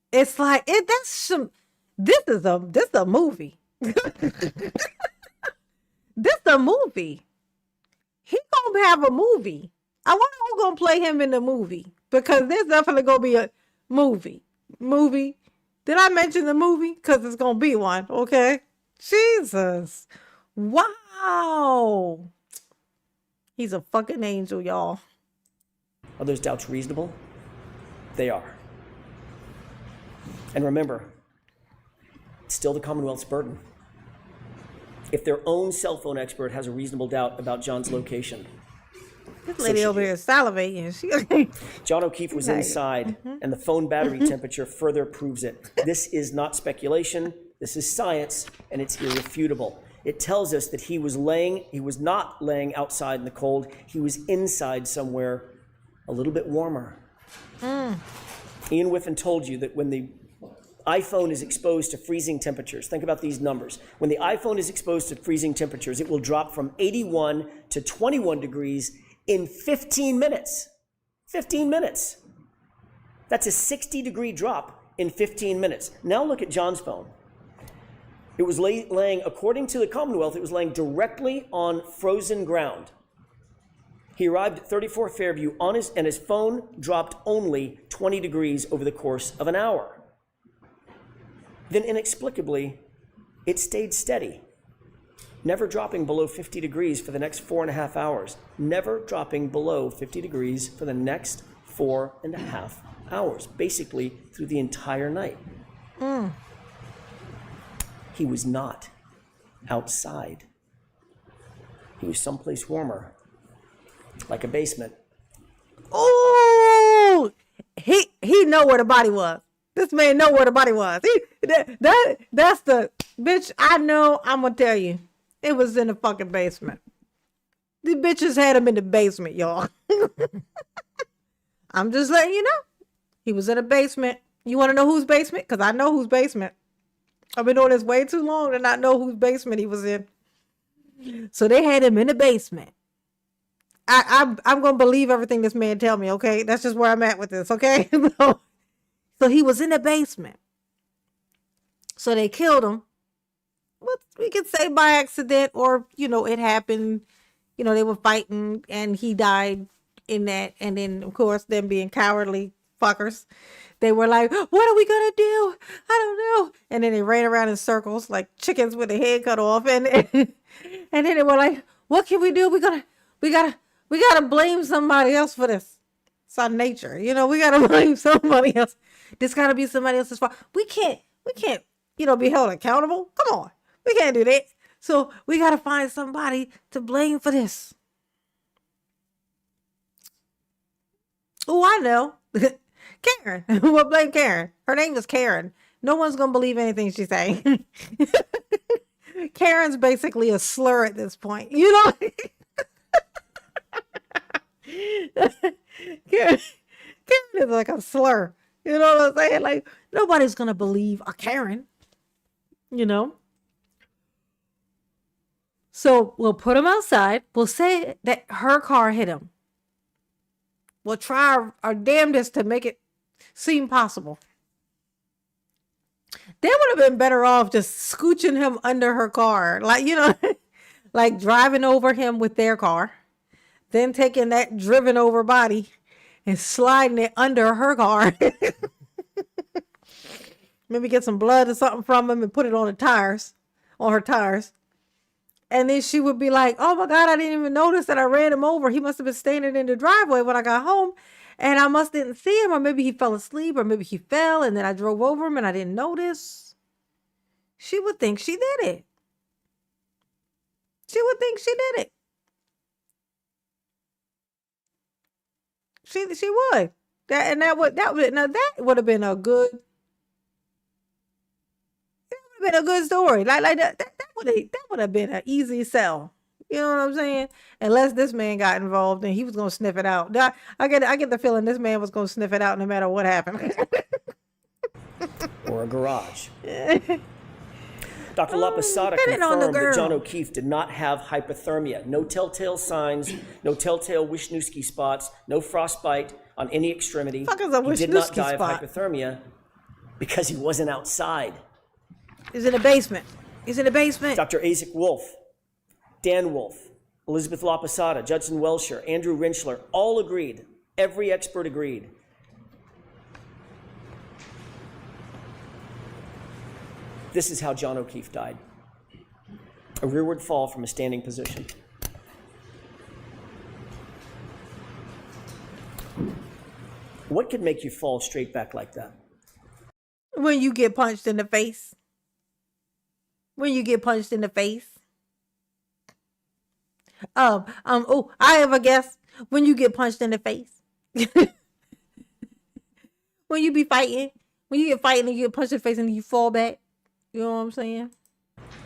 it's like that's some. This is a movie. This a movie. He gonna have a movie. I wonder who's gonna play him in the movie, because there's definitely gonna be a movie. Did I mention the movie? Because it's gonna be one. Okay. Jesus. Wow. He's a fucking angel, y'all. Are those doubts reasonable? They are. And remember, it's still the Commonwealth's burden. If their own cell phone expert has a reasonable doubt about John's location, This lady over here is salivating. She John O'Keefe was inside, and the phone battery temperature further proves it. This is not speculation. This is science, and it's irrefutable. It tells us that he was not laying outside in the cold. He was inside somewhere a little bit warmer. Ian Whiffen told you that when the iPhone is exposed to freezing temperatures, think about these numbers. When the iPhone is exposed to freezing temperatures, it will drop from 81 to 21 degrees in 15 minutes. 15 minutes. That's a 60-degree drop in 15 minutes. Now look at John's phone. It was laying, according to the Commonwealth, it was laying directly on frozen ground. He arrived at 34 Fairview and his phone dropped only 20 degrees over the course of an hour. Then inexplicably, it stayed steady, never dropping below 50 degrees for the next 4.5 hours, never dropping below 50 degrees for the next 4.5 hours, basically through the entire night. He was not outside. He was someplace warmer, like a basement. Oh, he know where the body was. This man know where the body was. That's the bitch. I know. I'm gonna tell you, it was in the fucking basement. The bitches had him in the basement, y'all. I'm just letting you know. He was in a basement. You want to know whose basement? Because I know whose basement. I've been doing this way too long to not know whose basement he was in. So they had him in the basement. I'm gonna believe everything this man tell me. Okay, that's just where I'm at with this. Okay, so he was in the basement. So they killed him. Well, we could say by accident, or it happened. They were fighting and he died in that. And then of course, them being cowardly fuckers, they were like, "What are we gonna do? I don't know." And then they ran around in circles like chickens with their head cut off. And then they were like, "What can we do? We gotta blame somebody else for this. It's our nature, we gotta blame somebody else. This gotta be somebody else's fault. We can't, be held accountable. Come on. We can't do that. So we gotta find somebody to blame for this." Oh, I know. Karen. We'll blame Karen. Her name is Karen. No one's gonna believe anything she's saying. Karen's basically a slur at this point. Karen is like a slur. You know what I'm saying? Like, nobody's gonna believe a Karen. So we'll put him outside. We'll say that her car hit him. We'll try our damnedest to make it seem possible. They would have been better off just scooching him under her car. Like, like driving over him with their car. Then taking that driven over body and sliding it under her car. Maybe get some blood or something from him and put it on her tires. And then she would be like, "Oh my God, I didn't even notice that I ran him over. He must have been standing in the driveway when I got home. And I didn't see him, or maybe he fell asleep, or maybe he fell and then I drove over him and I didn't notice." She would think she did it. She would think she did it. She would. That would have been a good. That would have been a good story. Like that would have been an easy sell. You know what I'm saying? Unless this man got involved and he was gonna sniff it out. I get the feeling this man was gonna sniff it out no matter what happened. Or a garage. Dr. LaPosada confirmed that John O'Keefe did not have hypothermia. No telltale signs, no telltale Wisniewski spots, no frostbite on any extremity. He did not die of hypothermia because he wasn't outside. He's in the basement. Dr. Isaac Wolf, Dan Wolf, Elizabeth LaPosada, Judson Welsher, Andrew Rinchler, all agreed. Every expert agreed. This is how John O'Keefe died. A rearward fall from a standing position. What could make you fall straight back like that? When you get punched in the face. When you get punched in the face. Oh, I have a guess. When you get punched in the face. When you be fighting. When you get fighting and you get punched in the face and you fall back. You know what I'm saying?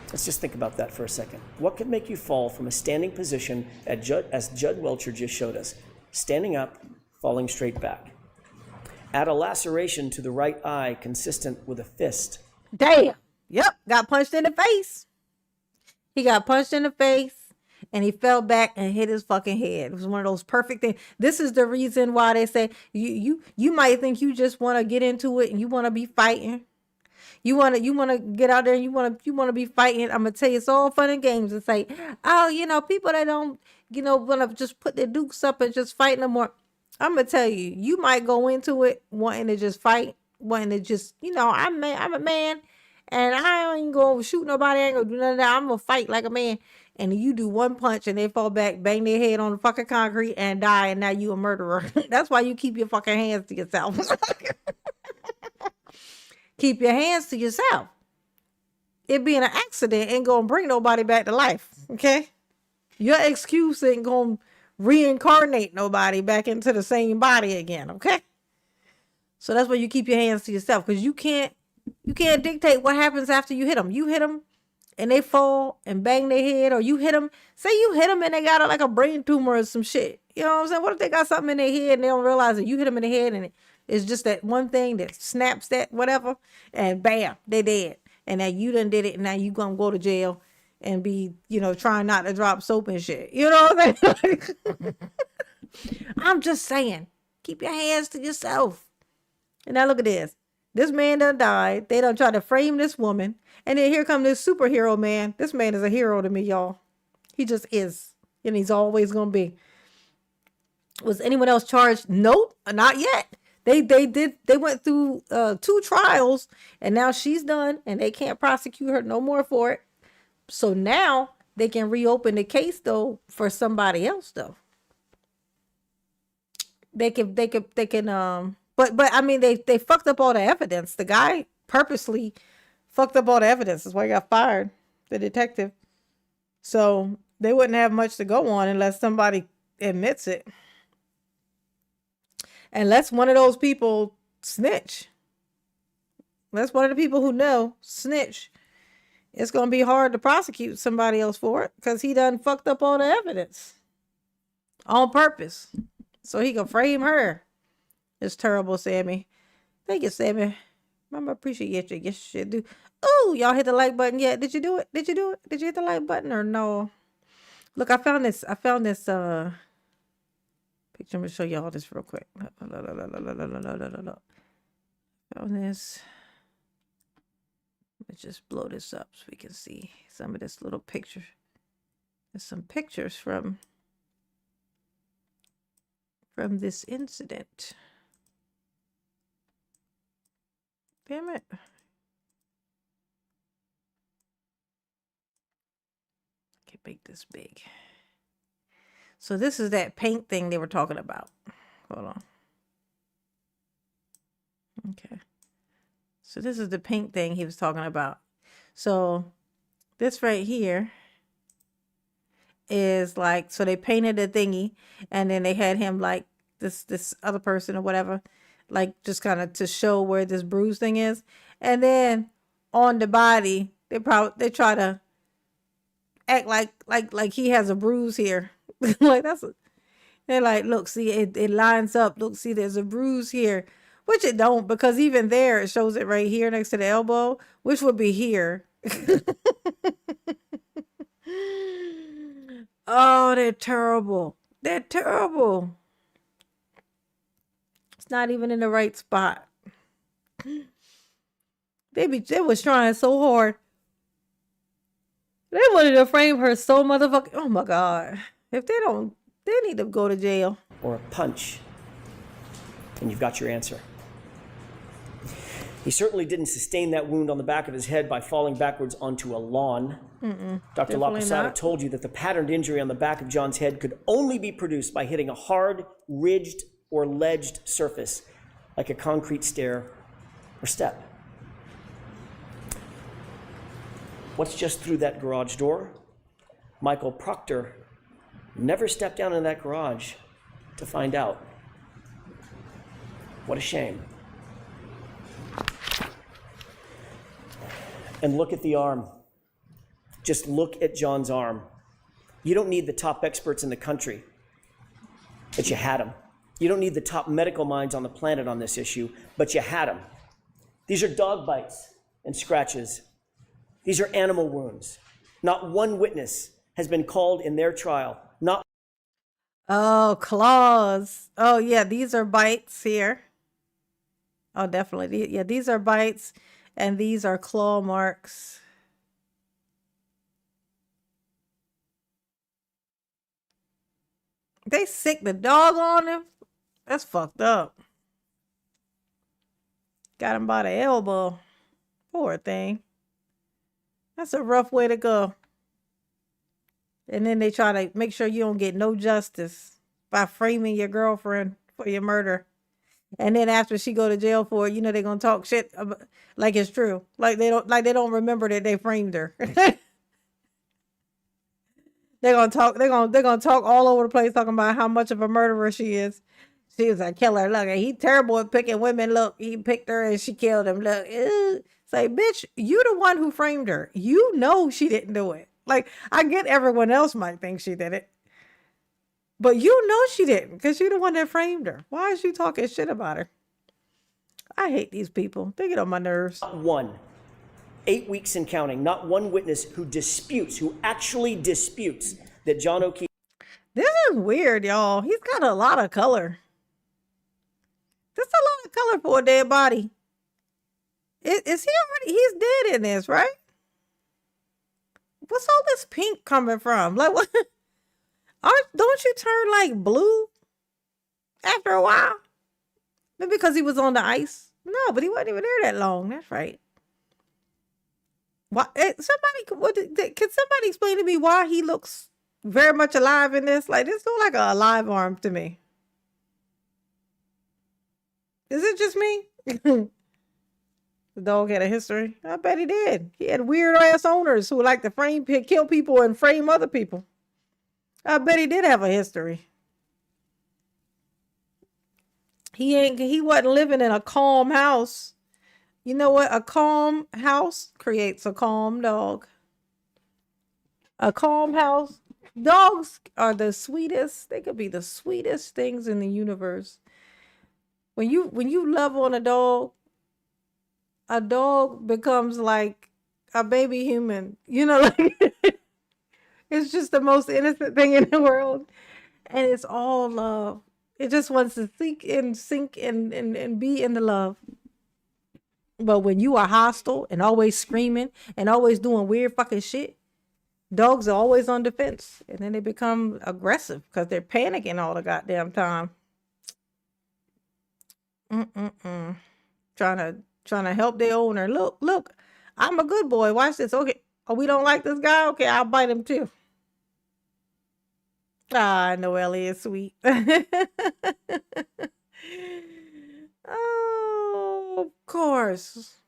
Let's just think about that for a second. What could make you fall from a standing position as Judd Welcher just showed us? Standing up, falling straight back. Add a laceration to the right eye consistent with a fist. Damn. Yep. Got punched in the face. He got punched in the face and he fell back and hit his fucking head. It was one of those perfect things. This is the reason why they say you might think you just want to get into it and you want to be fighting. You want to get out there and you want to be fighting. I'm going to tell you, it's all fun and games. It's like, oh, people that don't, want to just put their dukes up and just fight no more. I'm going to tell you, you might go into it wanting to just fight, wanting to just, I'm a man and I ain't going to shoot nobody. I ain't going to do none of that. I'm going to fight like a man. And you do one punch and they fall back, bang their head on the fucking concrete and die. And now you a murderer. That's why you keep your fucking hands to yourself. Keep your hands to yourself. It being an accident ain't going to bring nobody back to life. Okay. Your excuse ain't going to reincarnate nobody back into the same body again. Okay. So that's why you keep your hands to yourself. Because you can't dictate what happens after you hit them. You hit them and they fall and bang their head, or you hit them. Say you hit them and they got like a brain tumor or some shit. You know what I'm saying? What if they got something in their head and they don't realize that you hit them in the head and it's just that one thing that snaps that whatever and bam, they dead. And now you done did it and now you gonna go to jail and be, trying not to drop soap and shit. You know what I'm saying? I'm just saying, keep your hands to yourself. And now look at this. This man done died. They done tried to frame this woman. And then here come this superhero man. This man is a hero to me, y'all. He just is. And he's always going to be. Was anyone else charged? Nope, not yet. They went through 2 trials and now she's done and they can't prosecute her no more for it. So now they can reopen the case though for somebody else though. They can but I mean they fucked up all the evidence. The guy purposely fucked up all the evidence. That's why he got fired, the detective. So they wouldn't have much to go on unless somebody admits it. Unless one of those people snitch. Unless one of the people who know snitch. It's going to be hard to prosecute somebody else for it because he done fucked up all the evidence on purpose. So he can frame her. It's terrible, Sammy. Thank you, Sammy. Mama, appreciate you. Yes, you do. Oh, y'all hit the like button yet? Did you do it? Did you do it? Did you hit the like button or no? Look, I found this picture. I'm going to show y'all this real quick. Found this. Let's just blow this up so we can see some of this little picture. There's some pictures from this incident. Damn it. I can make this big. So this is that paint thing they were talking about. Hold on. Okay. So this is the paint thing he was talking about. So this right here is like, so they painted a thingy and then they had him like this other person or whatever, like just kind of to show where this bruise thing is. And then on the body, they try to act like he has a bruise here. Like they're like, look, see, it lines up. Look, see, there's a bruise here, which it don't, because even there it shows it right here next to the elbow, which would be here. Oh, they're terrible. They're terrible. It's not even in the right spot. They was trying so hard. They wanted to frame her so motherfucking. Oh my God. If they don't, they need to go to jail. Or a punch. And you've got your answer. He certainly didn't sustain that wound on the back of his head by falling backwards onto a lawn. Dr. LaPosada told you that the patterned injury on the back of John's head could only be produced by hitting a hard, ridged, or ledged surface. like a concrete stair or step. What's just through that garage door? Michael Proctor never stepped down in that garage to find out. What a shame. And look at the arm. Just look at John's arm. You don't need the top experts in the country, but you had them. You don't need the top medical minds on the planet on this issue, but you had them. These are dog bites and scratches. These are animal wounds. Not one witness has been called in their trial. Not Oh, claws. Oh, yeah, these are bites here. Oh, definitely. Yeah, these are bites, and these are claw marks. They sick the dog on him. That's fucked up. Got him by the elbow. Poor thing. That's a rough way to go. And then they try to make sure you don't get no justice by framing your girlfriend for your murder. And then after she go to jail for it, you know they're gonna talk shit about, like it's true. Like they don't remember that they framed her. They're gonna talk all over the place talking about how much of a murderer she is. She was a killer. Look, he terrible at picking women. Look, he picked her and she killed him. Look, say, bitch, you the one who framed her. You know she didn't do it. Like, I get everyone else might think she did it, but you know she didn't because you're the one that framed her. Why is you talking shit about her? I hate these people. They get on my nerves. one, 8 weeks and counting, not one witness who actually disputes that John O'Keefe. This is weird, y'all. He's got a lot of color. That's a lot of color for a dead body. Is he already? He's dead in this, right? What's all this pink coming from? Like, what? Don't you turn like blue after a while? Maybe because he was on the ice. No, but he wasn't even there that long. That's right. Why? Can somebody explain to me why he looks very much alive in this? Like, this looks like a alive arm to me. Is it just me? The dog had a history. I bet he did. He had weird ass owners who like to kill people and frame other people. I bet he did have a history. He wasn't living in a calm house. You know what? A calm house creates a calm dog. A calm house. Dogs are the sweetest. They could be the sweetest things in the universe. When you love on a dog becomes like a baby human. You know, like it's just the most innocent thing in the world. And it's all love. It just wants to sink and be in the love. But when you are hostile and always screaming and always doing weird fucking shit, dogs are always on defense. And then they become aggressive because they're panicking all the goddamn time. Trying to help their owner. Look, I'm a good boy. Watch this. Okay. Oh, we don't like this guy? Okay, I'll bite him too. Ah, Noelle is sweet. Oh, of course.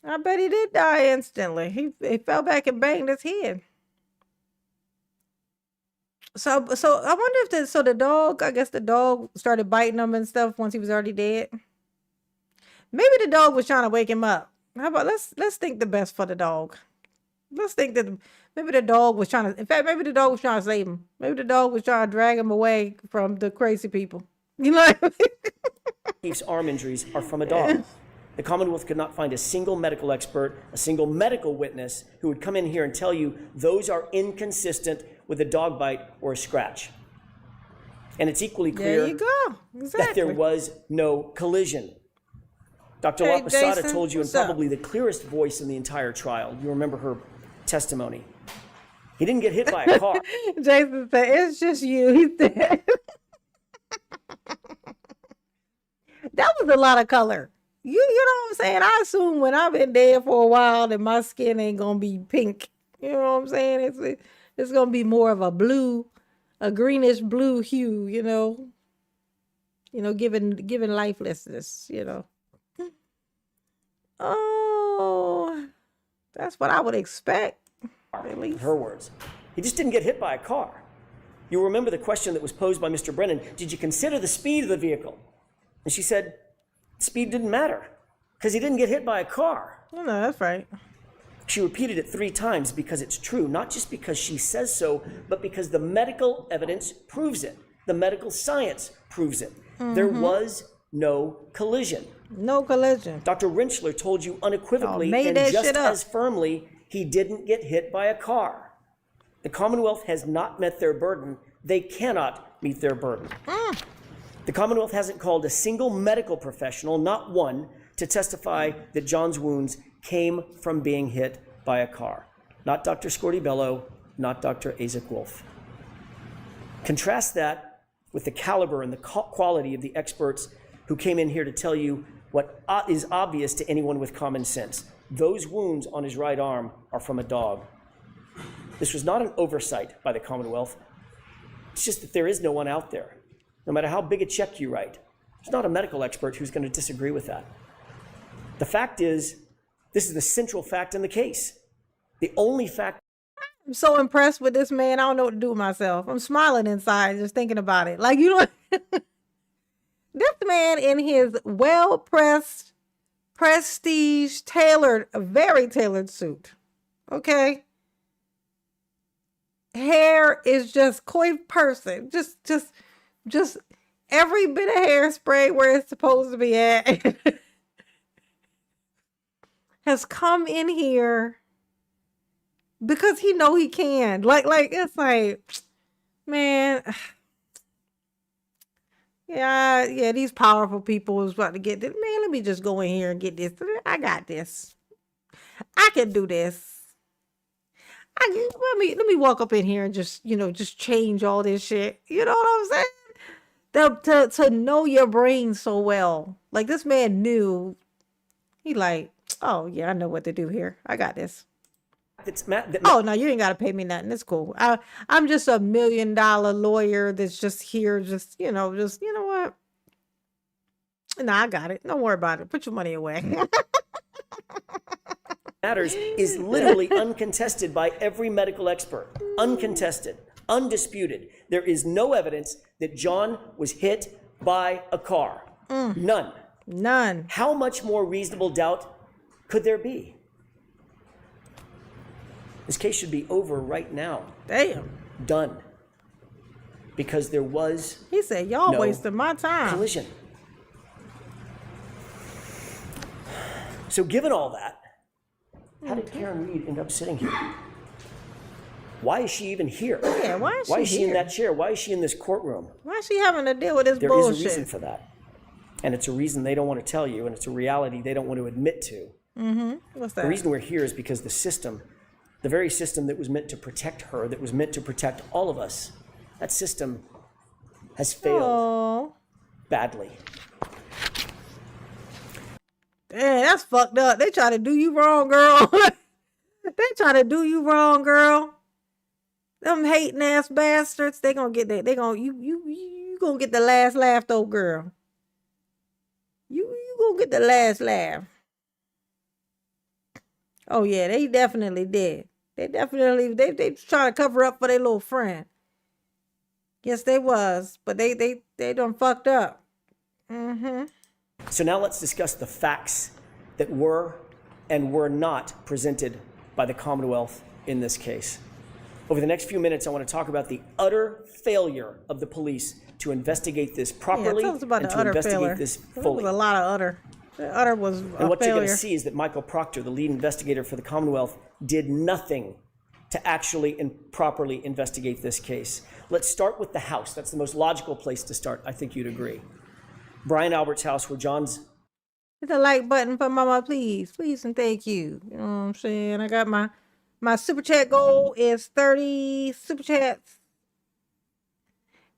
I bet he did die instantly. He fell back and banged his head. So I wonder if the dog, I guess the dog started biting him and stuff once he was already dead. Maybe the dog was trying to wake him up. How about let's think the best for the dog. Let's think that maybe the dog was trying to, in fact, maybe the dog was trying to save him. Maybe the dog was trying to drag him away from the crazy people. You know what I mean? O'Keefe's arm injuries are from a dog. The Commonwealth could not find a single medical expert, a single medical witness who would come in here and tell you those are inconsistent with a dog bite or a scratch. And it's equally clear There you go. Exactly. that there was no collision. Dr. Hey, Laposada Jason, told you in what's up? probably the clearest voice in the entire trial. You remember her testimony. He didn't get hit by a car. Jason said, it's just you. He said, that was a lot of color. You know what I'm saying? I assume when I've been dead for a while that my skin ain't going to be pink. You know what I'm saying? It's going to be more of a greenish blue hue, you know? giving lifelessness, Oh, that's what I would expect, at least. Her words. He just didn't get hit by a car. You remember the question that was posed by Mr. Brennan, did you consider the speed of the vehicle? And she said, speed didn't matter because he didn't get hit by a car. No, that's right. She repeated it 3 times because it's true, not just because she says so, but because the medical evidence proves it. The medical science proves it. There was no collision. No collision. Dr. Rentschler told you unequivocally made and that just shit up. as firmly he didn't get hit by a car. The Commonwealth has not met their burden. They cannot meet their burden. The Commonwealth hasn't called a single medical professional, not one, to testify that John's wounds came from being hit by a car. Not Dr. Scorti-Bello, not Dr. Isaac Wolf. Contrast that with the caliber and the quality of the experts who came in here to tell you what is obvious to anyone with common sense. Those wounds on his right arm are from a dog. This was not an oversight by the Commonwealth. It's just that there is no one out there. No matter how big a check you write, there's not a medical expert who's going to disagree with that. The fact is, this is the central fact in the case. The only fact. I'm so impressed with this man. I don't know what to do with myself. I'm smiling inside just thinking about it. Like, this man in his well-pressed, prestige, tailored, a very tailored suit. Okay? Hair is just coif person. Just every bit of hairspray where it's supposed to be at has come in here because he know he can. Like it's like, man, yeah, these powerful people is about to get this. Man, let me just go in here and get this. I got this. I can do this. Let me walk up in here and just change all this shit. You know what I'm saying? To know your brain so well. Like, this man knew. He like, oh yeah, I know what to do here. I got this. Oh no, you ain't gotta pay me nothing. It's cool. I'm just $1 million lawyer that's just here, just you know what? No, I got it. Don't worry about it. Put your money away. Matters is literally uncontested by every medical expert. Uncontested, undisputed. There is no evidence that John was hit by a car. None. How much more reasonable doubt could there be? This case should be over right now. Damn. Done. Because there was He said, y'all wasting my time. collision. So given all that, how did Karen Reed end up sitting here? Why is she even here? Yeah, why is she in here? that chair? Why is she in this courtroom? Why is she having to deal with this There bullshit? is a reason for that. And it's a reason they don't want to tell you, and it's a reality they don't want to admit to. What's that? The reason we're here is because the system, the very system that was meant to protect her, that was meant to protect all of us, that system has failed Oh, badly. damn, that's fucked up. They try to do you wrong, girl. They try to do you wrong, girl. Them hating ass bastards. They gonna get that. You gonna get the last laugh, though, girl. You gonna get the last laugh. Oh yeah, they definitely did. They trying to cover up for their little friend. Yes, they was, but they done fucked up. So now let's discuss the facts that were and were not presented by the Commonwealth in this case. Over the next few minutes, I want to talk about the utter failure of the police to investigate this properly tell us about and the to utter investigate failure. this There fully. was a lot of utter. The utter was a And what you're going failure. to see is that Michael Proctor, the lead investigator for the Commonwealth, did nothing to actually and properly investigate this case. Let's start with the house. That's the most logical place to start. I think you'd agree. Brian Albert's house, where John's Hit the like button for mama, please. Please and thank you. You know what I'm saying? I got my super chat goal is 30 super chats.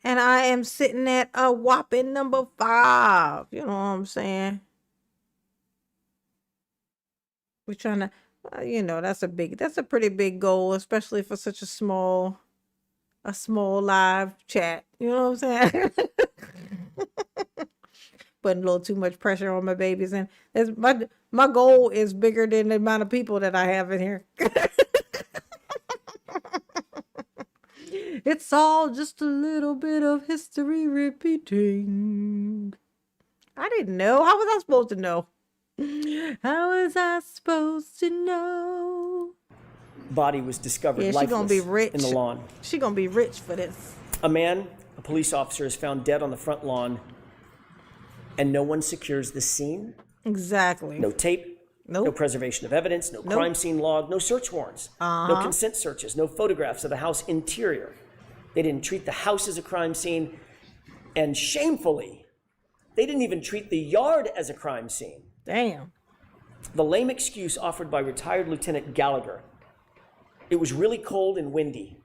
And I am sitting at a whopping number 5. You know what I'm saying? We're trying to, that's a pretty big goal, especially for such a small live chat. You know what I'm saying? putting a little too much pressure on my babies, and it's, my goal is bigger than the amount of people that I have in here. It's all just a little bit of history repeating. I didn't know. How was I supposed to know? How was I supposed to know? Body was discovered Yeah, she lifeless gonna be rich. in the lawn. She gonna be rich for this. A man, a police officer, is found dead on the front lawn, and no one secures the scene. Exactly. No tape, Nope. no preservation of evidence, no crime scene log, no search warrants, no consent searches, no photographs of the house interior. They didn't treat the house as a crime scene, and shamefully, they didn't even treat the yard as a crime scene. Damn. The lame excuse offered by retired Lieutenant Gallagher: it was really cold and windy,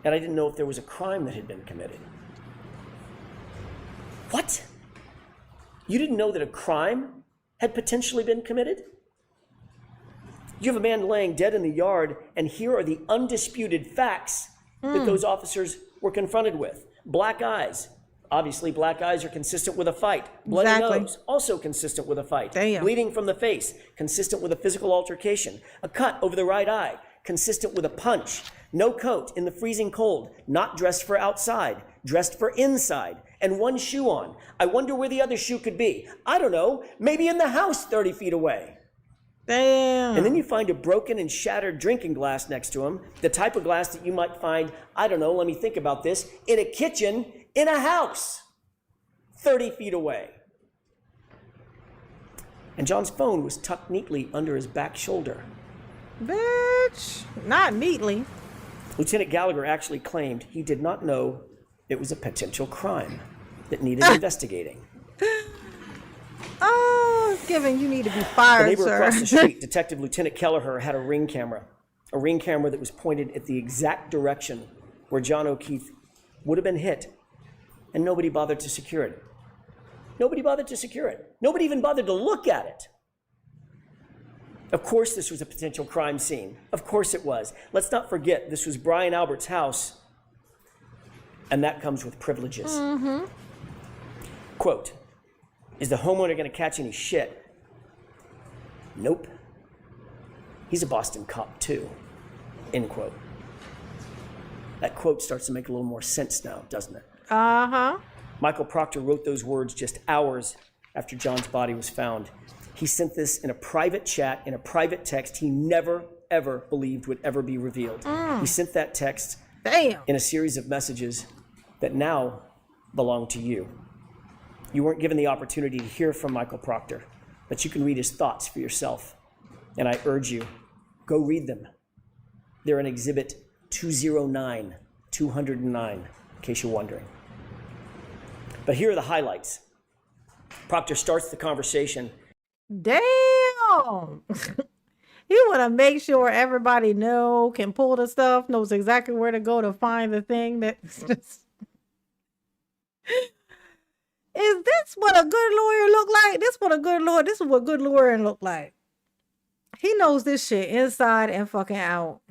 and I didn't know if there was a crime that had been committed. What? You didn't know that a crime had potentially been committed? You have a man laying dead in the yard, and here are the undisputed facts that those officers were confronted with. Black eyes. Obviously, black eyes are consistent with a fight. Bloody Exactly. nose, also consistent with a fight. Damn. Bleeding from the face, consistent with a physical altercation. A cut over the right eye, consistent with a punch. No coat in the freezing cold, not dressed for outside, dressed for inside. And one shoe on. I wonder where the other shoe could be. I don't know, maybe in the house 30 feet away. Damn. And then you find a broken and shattered drinking glass next to him, the type of glass that you might find, I don't know, let me think about this, in a kitchen in a house 30 feet away. And John's phone was tucked neatly under his back shoulder. Bitch. Not neatly. Lieutenant Gallagher actually claimed he did not know it was a potential crime that needed investigating. Oh, Kevin, you need to be The fired, neighbor sir. across the street, Detective Lieutenant Kelleher, had a ring camera that was pointed at the exact direction where John O'Keefe would have been hit, and nobody bothered to secure it. Nobody bothered to secure it. Nobody even bothered to look at it. Of course this was a potential crime scene. Of course it was. Let's not forget, this was Brian Albert's house, and that comes with privileges. Quote, is the homeowner going to catch any shit? Nope. He's a Boston cop too, end quote. That quote starts to make a little more sense now, doesn't it? Uh-huh. Michael Proctor wrote those words just hours after John's body was found. He sent this in a private chat, in a private text he never, ever believed would ever be revealed. He sent that text Damn. in a series of messages that now belong to you. You weren't given the opportunity to hear from Michael Proctor, but you can read his thoughts for yourself. And I urge you, go read them. They're in Exhibit 209, in case you're wondering. But here are the highlights. Proctor starts the conversation. Damn. You want to make sure everybody can pull the stuff, knows exactly where to go to find the thing that's just... Is this what a good lawyer look like? This is what good lawyering look like. He knows this shit inside and fucking out.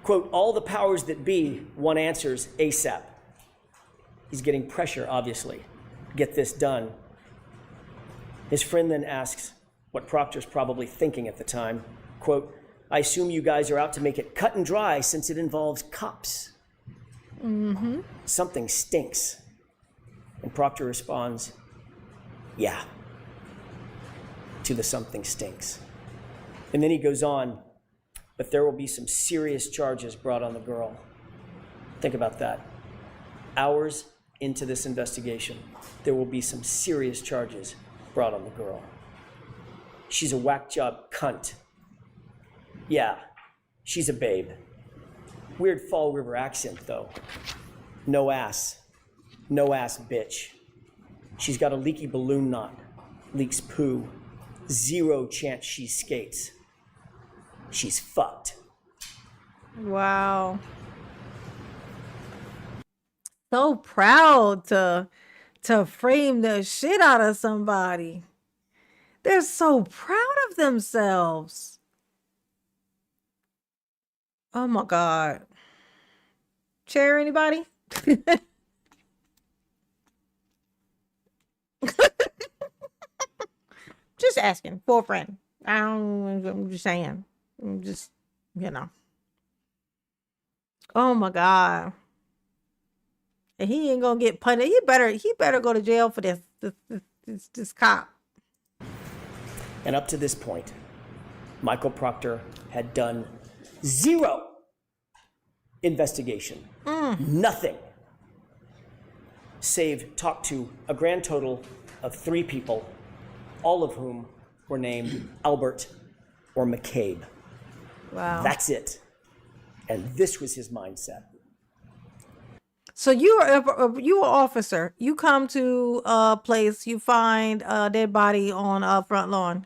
Quote, all the powers that be want answers ASAP. He's getting pressure, obviously. Get this done. His friend then asks what Proctor's probably thinking at the time. Quote, I assume you guys are out to make it cut and dry since it involves cops. Something stinks. And Proctor responds, yeah, to the something stinks. And then he goes on, but there will be some serious charges brought on the girl. Think about that. Hours into this investigation, there will be some serious charges brought on the girl. She's a whack job cunt. Yeah, she's a babe. Weird Fall River accent, though. No ass. No ass bitch. She's got a leaky balloon knot. Leaks poo. 0 chance she skates. She's fucked. Wow. So proud to frame the shit out of somebody. They're so proud of themselves. Oh my God. Chair, anybody? Just asking for a friend. I'm just saying. I'm just, you know. Oh my God. And he ain't gonna get punished. He better go to jail for this cop. And up to this point, Michael Proctor had done zero investigation. Nothing. Save talk to a grand total of 3 people, all of whom were named Albert or McCabe. Wow. That's it. And this was his mindset. So you are an officer. You come to a place, you find a dead body on a front lawn.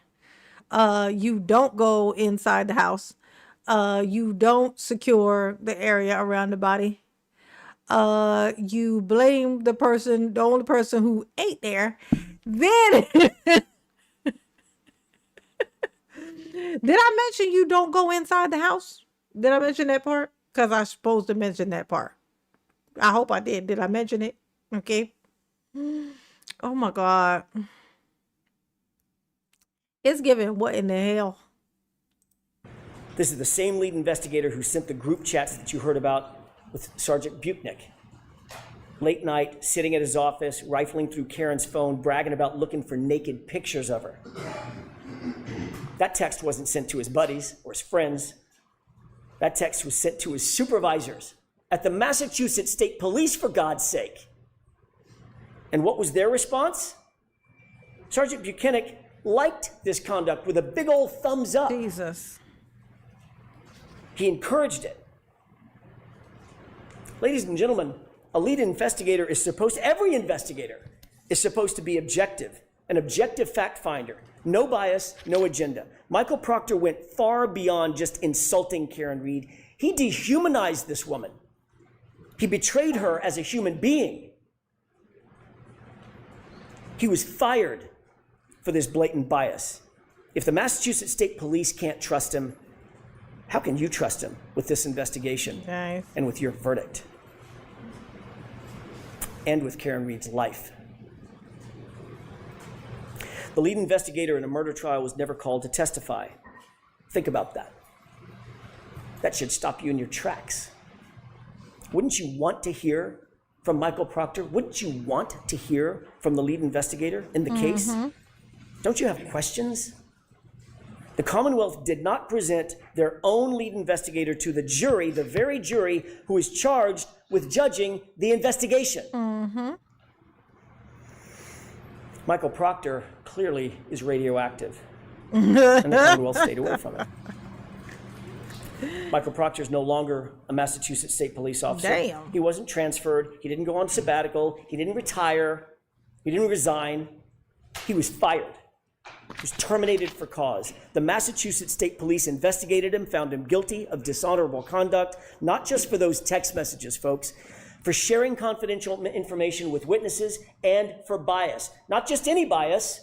You don't go inside the house. You don't secure the area around the body. You blame the only person who ate there. Then did I mention you don't go inside the house? Did I mention that part? Because I'm supposed to mention that part. I hope I did. Did I mention it? Okay. Oh my God. It's giving what in the hell? This is the same lead investigator who sent the group chats that you heard about with Sergeant Buchnick. Late night, sitting at his office, rifling through Karen's phone, bragging about looking for naked pictures of her. That text wasn't sent to his buddies or his friends. That text was sent to his supervisors at the Massachusetts State Police, for God's sake. And what was their response? Sergeant Buchanan liked this conduct with a big old thumbs up. Jesus. He encouraged it. Ladies and gentlemen, a lead investigator every investigator is supposed to be objective, an objective fact finder. No bias, no agenda. Michael Proctor went far beyond just insulting Karen Read. He dehumanized this woman. He betrayed her as a human being. He was fired for this blatant bias. If the Massachusetts State Police can't trust him, how can you trust him with this investigation? Nice. And with your verdict? And with Karen Read's life? The lead investigator in a murder trial was never called to testify. Think about that. That should stop you in your tracks. Wouldn't you want to hear from Michael Proctor? Wouldn't you want to hear from the lead investigator in the case? Don't you have questions? The Commonwealth did not present their own lead investigator to the jury, the very jury who is charged with judging the investigation. Michael Proctor clearly is radioactive, and the Commonwealth stayed away from it. Michael Proctor is no longer a Massachusetts State Police officer. Damn. He wasn't transferred. He didn't go on sabbatical. He didn't retire. He didn't resign. He was fired. He was terminated for cause. The Massachusetts State Police investigated him, found him guilty of dishonorable conduct, not just for those text messages, folks, for sharing confidential information with witnesses, and for bias. Not just any bias.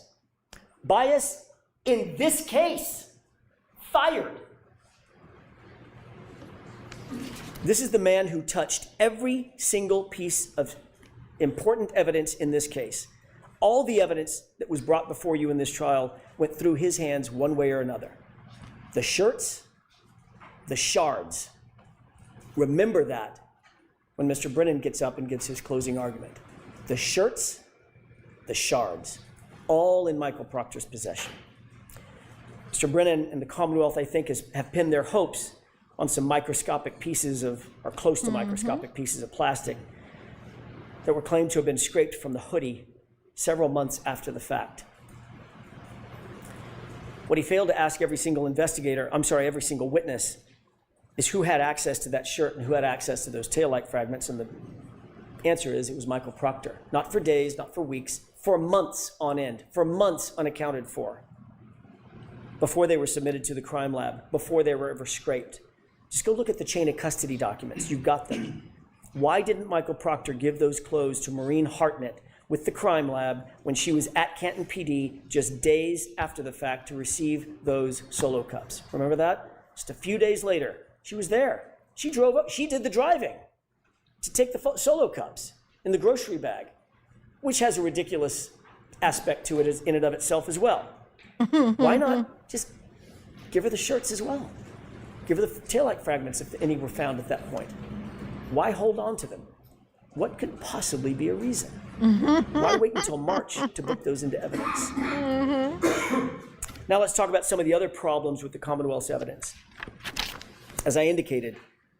Bias in this case. Fired. This is the man who touched every single piece of important evidence in this case. All the evidence that was brought before you in this trial went through his hands one way or another. The shirts, the shards. Remember that when Mr. Brennan gets up and gives his closing argument. The shirts, the shards, all in Michael Proctor's possession. Mr. Brennan and the Commonwealth, I think, have pinned their hopes on some microscopic pieces of, or close to microscopic pieces of plastic that were claimed to have been scraped from the hoodie several months after the fact. What he failed to ask every single witness is who had access to that shirt and who had access to those taillight fragments, and the answer is it was Michael Proctor. Not for days, not for weeks, for months on end, for months unaccounted for, before they were submitted to the crime lab, before they were ever scraped. Just go look at the chain of custody documents. You've got them. Why didn't Michael Proctor give those clothes to Maureen Hartnett with the crime lab when she was at Canton PD just days after the fact to receive those Solo cups? Remember that? Just a few days later, she was there. She drove up. She did the driving to take the Solo cups in the grocery bag, which has a ridiculous aspect to it in and of itself as well. Why not just give her the shirts as well? Give her the taillight fragments if any were found at that point. Why hold on to them? What could possibly be a reason? Why wait until March to book those into evidence? Now let's talk about some of the other problems with the Commonwealth's evidence. As I indicated,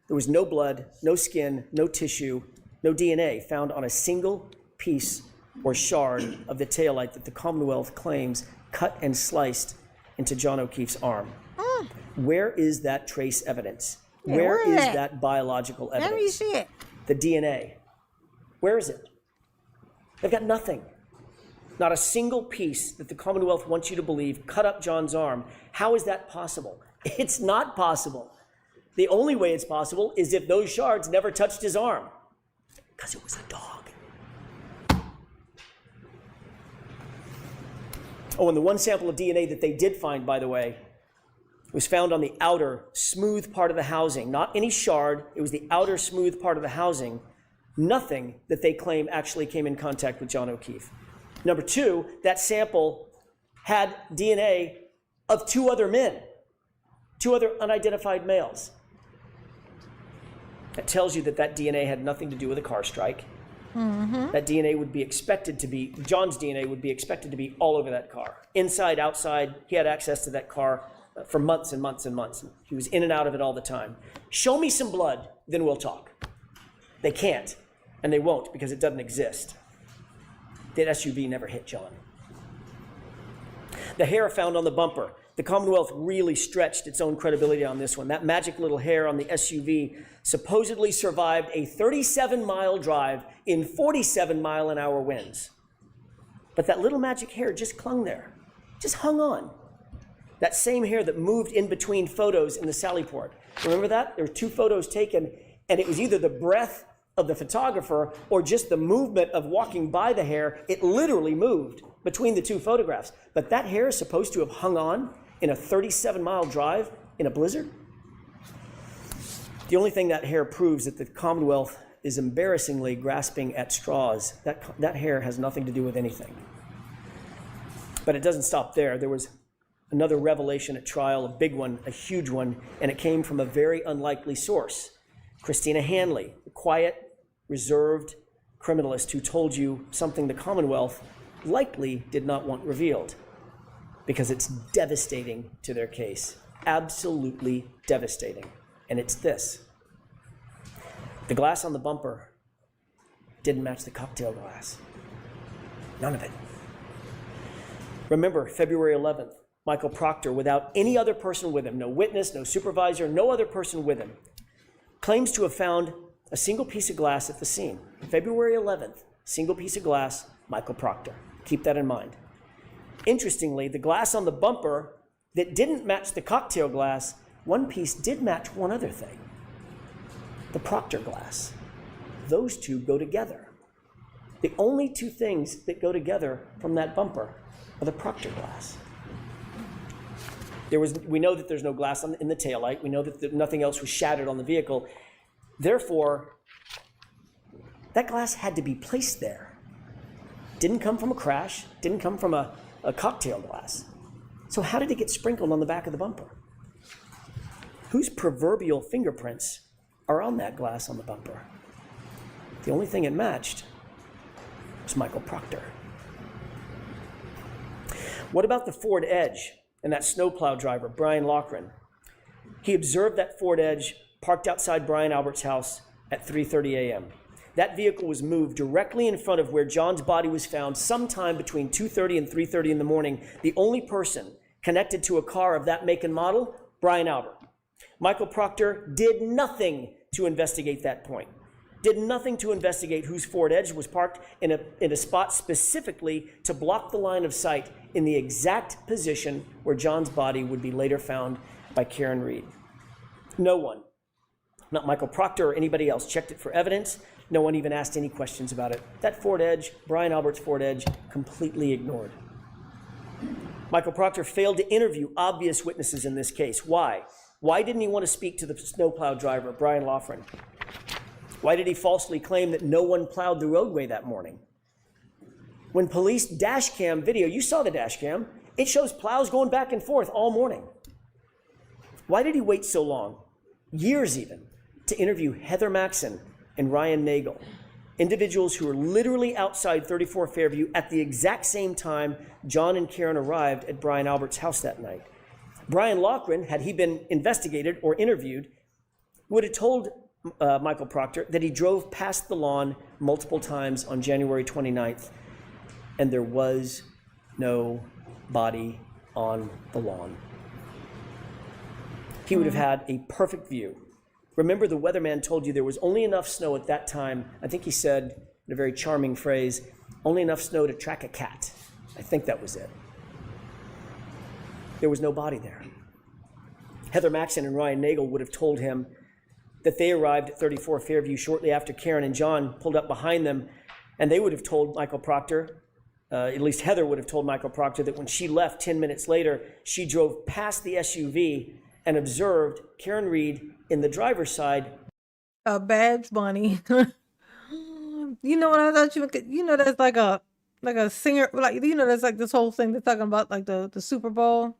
there was no blood, no skin, no tissue, no DNA found on a single piece or shard of the taillight that the Commonwealth claims cut and sliced into John O'Keefe's arm. Where is that trace evidence? Yeah, where is that? that biological evidence? Let me see it. The DNA. Where is it? They've got nothing. Not a single piece that the Commonwealth wants you to believe cut up John's arm. How is that possible? It's not possible. The only way it's possible is if those shards never touched his arm. Because it was a dog. Oh, and the one sample of DNA that they did find, by the way, was found on the outer, smooth part of the housing. Not any shard, it was the outer, smooth part of the housing. Nothing that they claim actually came in contact with John O'Keefe. Number two, that sample had DNA of two other men, two other unidentified males. That tells you that that DNA had nothing to do with a car strike. That DNA would be expected to be, John's DNA would be expected to be all over that car. Inside, outside, he had access to that car for months and months and months. He was in and out of it all the time. Show me some blood, then we'll talk. They can't, and they won't because it doesn't exist. That SUV never hit John. The hair found on the bumper. The Commonwealth really stretched its own credibility on this one. That magic little hair on the SUV supposedly survived a 37-mile drive in 47-mile-an-hour winds. But that little magic hair just clung there, just hung on. That same hair that moved in between photos in the Sallyport. Remember that? There were two photos taken, and it was either the breath of the photographer or just the movement of walking by the hair. It literally moved between the two photographs. But that hair is supposed to have hung on in a 37-mile drive in a blizzard? The only thing that hair proves that the Commonwealth is embarrassingly grasping at straws. That hair has nothing to do with anything. But it doesn't stop there. There was another revelation at trial, a big one, a huge one, and it came from a very unlikely source. Christina Hanley, the quiet, reserved criminalist who told you something the Commonwealth likely did not want revealed because it's devastating to their case. Absolutely devastating. And it's this. The glass on the bumper didn't match the cocktail glass. None of it. Remember, February 11th, Michael Proctor, without any other person with him, no witness, no supervisor, no other person with him, claims to have found a single piece of glass at the scene. February 11th, single piece of glass, Michael Proctor. Keep that in mind. Interestingly, the glass on the bumper that didn't match the cocktail glass, one piece did match one other thing. The Proctor glass. Those two go together. The only two things that go together from that bumper are the Proctor glass. We know that there's no glass in the taillight. We know that nothing else was shattered on the vehicle. Therefore, that glass had to be placed there. Didn't come from a crash, didn't come from a cocktail glass. So how did it get sprinkled on the back of the bumper? Whose proverbial fingerprints are on that glass on the bumper? The only thing it matched was Michael Proctor. What about the Ford Edge and that snowplow driver, Brian Loughran? He observed that Ford Edge parked outside Brian Albert's house at 3:30 a.m. That vehicle was moved directly in front of where John's body was found sometime between 2:30 and 3:30 in the morning. The only person connected to a car of that make and model, Brian Albert. Michael Proctor did nothing to investigate that point. Did nothing to investigate whose Ford Edge was parked in a spot specifically to block the line of sight in the exact position where John's body would be later found by Karen Reed. No one, not Michael Proctor or anybody else, checked it for evidence. No one even asked any questions about it. That Ford Edge, Brian Albert's Ford Edge, completely ignored. Michael Proctor failed to interview obvious witnesses in this case. Why? Why didn't he want to speak to the snowplow driver, Brian Loughran? Why did he falsely claim that no one plowed the roadway that morning? When police dash cam video, you saw the dash cam, It shows plows going back and forth all morning. Why did he wait so long, years even, to interview Heather Maxson and Ryan Nagel, individuals who were literally outside 34 Fairview at the exact same time John and Karen arrived at Brian Albert's house that night? Brian Loughran, had he been investigated or interviewed, would have told Michael Proctor that he drove past the lawn multiple times on January 29th, and there was no body on the lawn. He would have had a perfect view. Remember, the weatherman told you there was only enough snow at that time. I think he said, in a very charming phrase, only enough snow to track a cat. I think that was it. There was no body there. Heather Maxson and Ryan Nagel would have told him that they arrived at 34 Fairview shortly after Karen and John pulled up behind them, and they would have told Michael Proctor, at least Heather would have told Michael Proctor, that when she left 10 minutes later, she drove past the SUV and observed Karen Reed in the driver's side. A Badge Bunny. You know what I thought you would, you know, that's like a singer, like, you know, that's like this whole thing they're talking about, like the Super Bowl.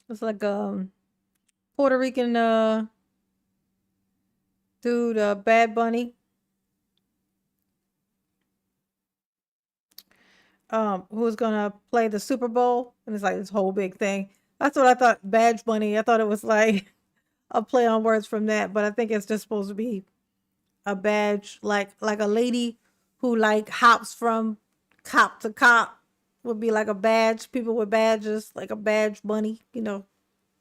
It's like Puerto Rican dude, Bad Bunny. Who's gonna play the Super Bowl, and it's like this whole big thing. That's what I thought, Badge Bunny. I thought it was like a play on words from that, but I think it's just supposed to be a badge, like a lady who like hops from cop to cop would be like a badge. People with badges, like a Badge Bunny, you know,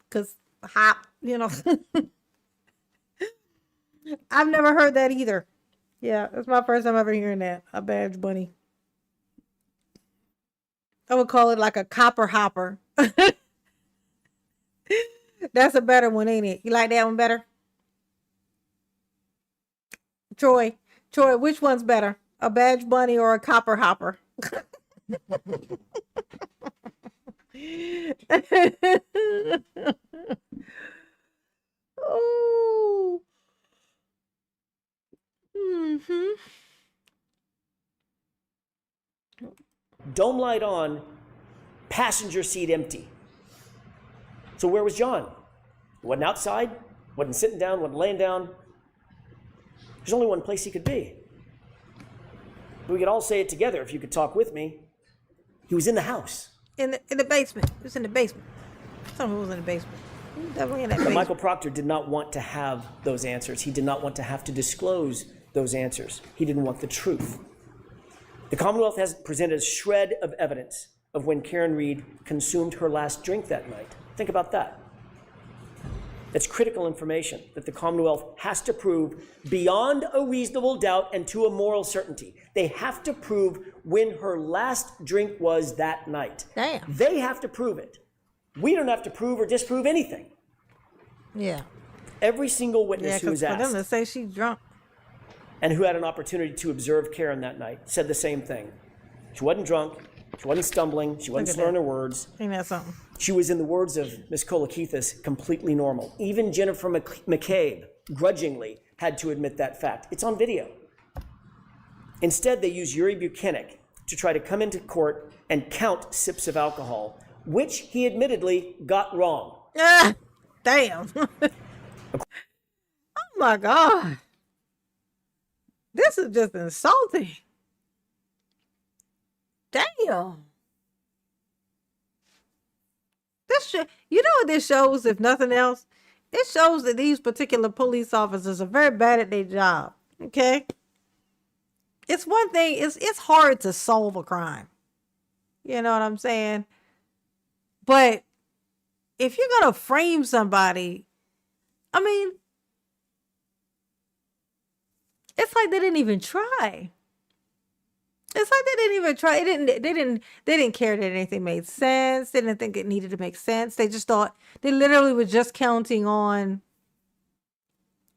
because hop, you know. I've never heard that either. Yeah, it's my first time ever hearing that, a Badge Bunny. I would call it like a copper hopper. That's a better one, ain't it? You like that one better? Troy, which one's better? A Badge Bunny or a copper hopper? Oh. Mm-hmm. Dome light on, passenger seat empty. So where was John? He wasn't outside, wasn't sitting down, wasn't laying down. There's only one place he could be. We could all say it together if you could talk with me. He was in the house. In the basement. It was in the basement. Someone was in the basement. Definitely in that basement. Michael Proctor did not want to have those answers. He did not want to have to disclose those answers. He didn't want the truth. The Commonwealth has presented a shred of evidence of when Karen Reed consumed her last drink that night. Think about that. That's critical information that the Commonwealth has to prove beyond a reasonable doubt and to a moral certainty. They have to prove when her last drink was that night. Damn. They have to prove it. We don't have to prove or disprove anything. Yeah. Every single witness Yeah, who was because for them asked to say she's drunk. and who had an opportunity to observe Karen that night said the same thing. She wasn't drunk. She wasn't stumbling. She wasn't Look at slurring that. her words. Ain't that something? She was, in the words of Miss Kolakithis, completely normal. Even Jennifer McCabe, grudgingly, had to admit that fact. It's on video. Instead, they used Yuri Buchanan to try to come into court and count sips of alcohol, which he admittedly got wrong. Ah, damn. Oh my God. This is just insulting. Damn. You know what this shows, if nothing else? It shows that these particular police officers are very bad at their job. Okay? It's one thing, it's hard to solve a crime. You know what I'm saying? But if you're gonna frame somebody, I mean, it's like they didn't even try. It's like they didn't even try. They didn't care that anything made sense. They didn't think it needed to make sense. They just thought they literally were just counting on.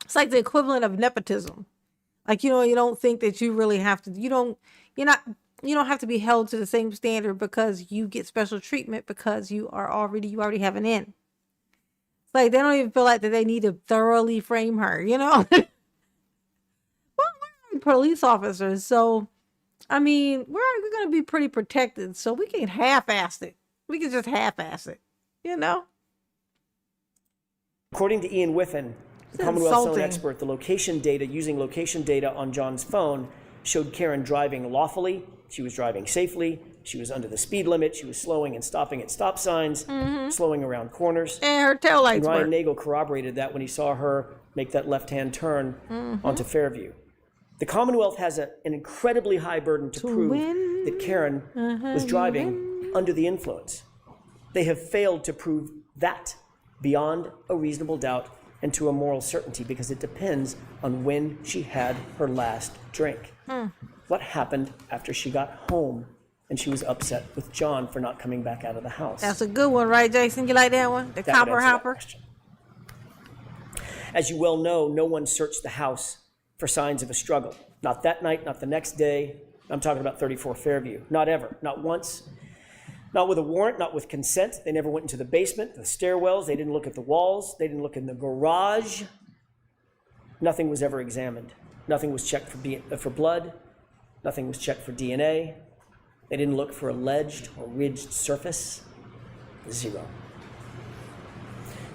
It's like the equivalent of nepotism. Like, you know, you don't think that you really have to. You don't have to be held to the same standard because you get special treatment because you already have an in. It's like they don't even feel like that they need to thoroughly frame her. You know. Well, we're police officers, so. I mean, we're going to be pretty protected, so we can half-ass it. We could just half-ass it, you know? According to Ian Whiffen, the It's Commonwealth's own insulting. expert, the location data, using location data on John's phone, showed Karen driving lawfully. She was driving safely. She was under the speed limit. She was slowing and stopping at stop signs, slowing around corners. And her taillights And Ryan work. Nagel corroborated that when he saw her make that left-hand turn onto Fairview. The Commonwealth has an incredibly high burden to prove win, that Karen was driving under the influence. They have failed to prove that beyond a reasonable doubt and to a moral certainty because it depends on when she had her last drink. What happened after she got home and she was upset with John for not coming back out of the house? That's a good one, right, Jason? You like that one? The That would copper answer that hopper? question. As you well know, no one searched the house for signs of a struggle. Not that night, not the next day. I'm talking about 34 Fairview. Not ever, not once. Not with a warrant, not with consent. They never went into the basement, the stairwells. They didn't look at the walls. They didn't look in the garage. Nothing was ever examined. Nothing was checked for blood. Nothing was checked for DNA. They didn't look for alleged or ridged surface. Zero.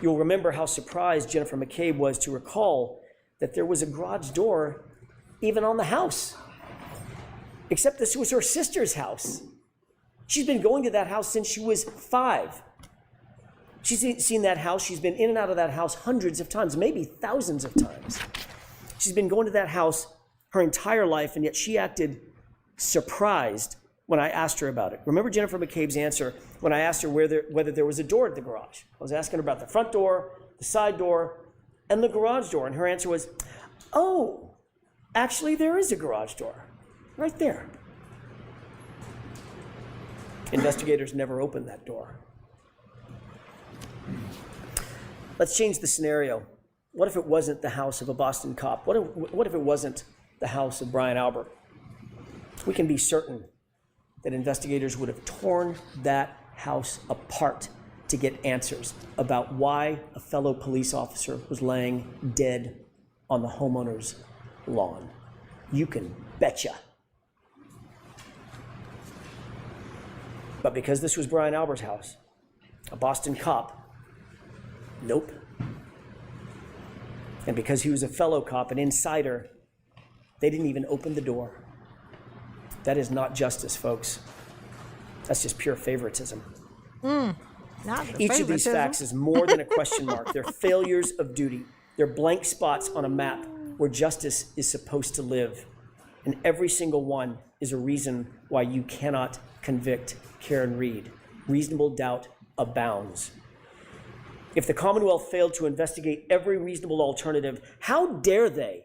You'll remember how surprised Jennifer McCabe was to recall that there was a garage door even on the house. Except this was her sister's house. She's been going to that house since she was 5. She's seen that house. She's been in and out of that house hundreds of times, maybe thousands of times. She's been going to that house her entire life, and yet she acted surprised when I asked her about it. Remember Jennifer McCabe's answer when I asked her whether there was a door at the garage? I was asking her about the front door, the side door, and the garage door, and her answer was, oh, actually there is a garage door right there. Investigators never opened that door. Let's change the scenario. What if it wasn't the house of a Boston cop? What if it wasn't the house of Brian Albert? We can be certain that investigators would have torn that house apart to get answers about why a fellow police officer was laying dead on the homeowner's lawn. You can betcha. But because this was Brian Albert's house, a Boston cop, nope. And because he was a fellow cop, an insider, they didn't even open the door. That is not justice, folks. That's just pure favoritism. Not the Each of these favoritism. facts is more than a question mark. They're failures of duty. They're blank spots on a map where justice is supposed to live. And every single one is a reason why you cannot convict Karen Read. Reasonable doubt abounds. If the Commonwealth failed to investigate every reasonable alternative, how dare they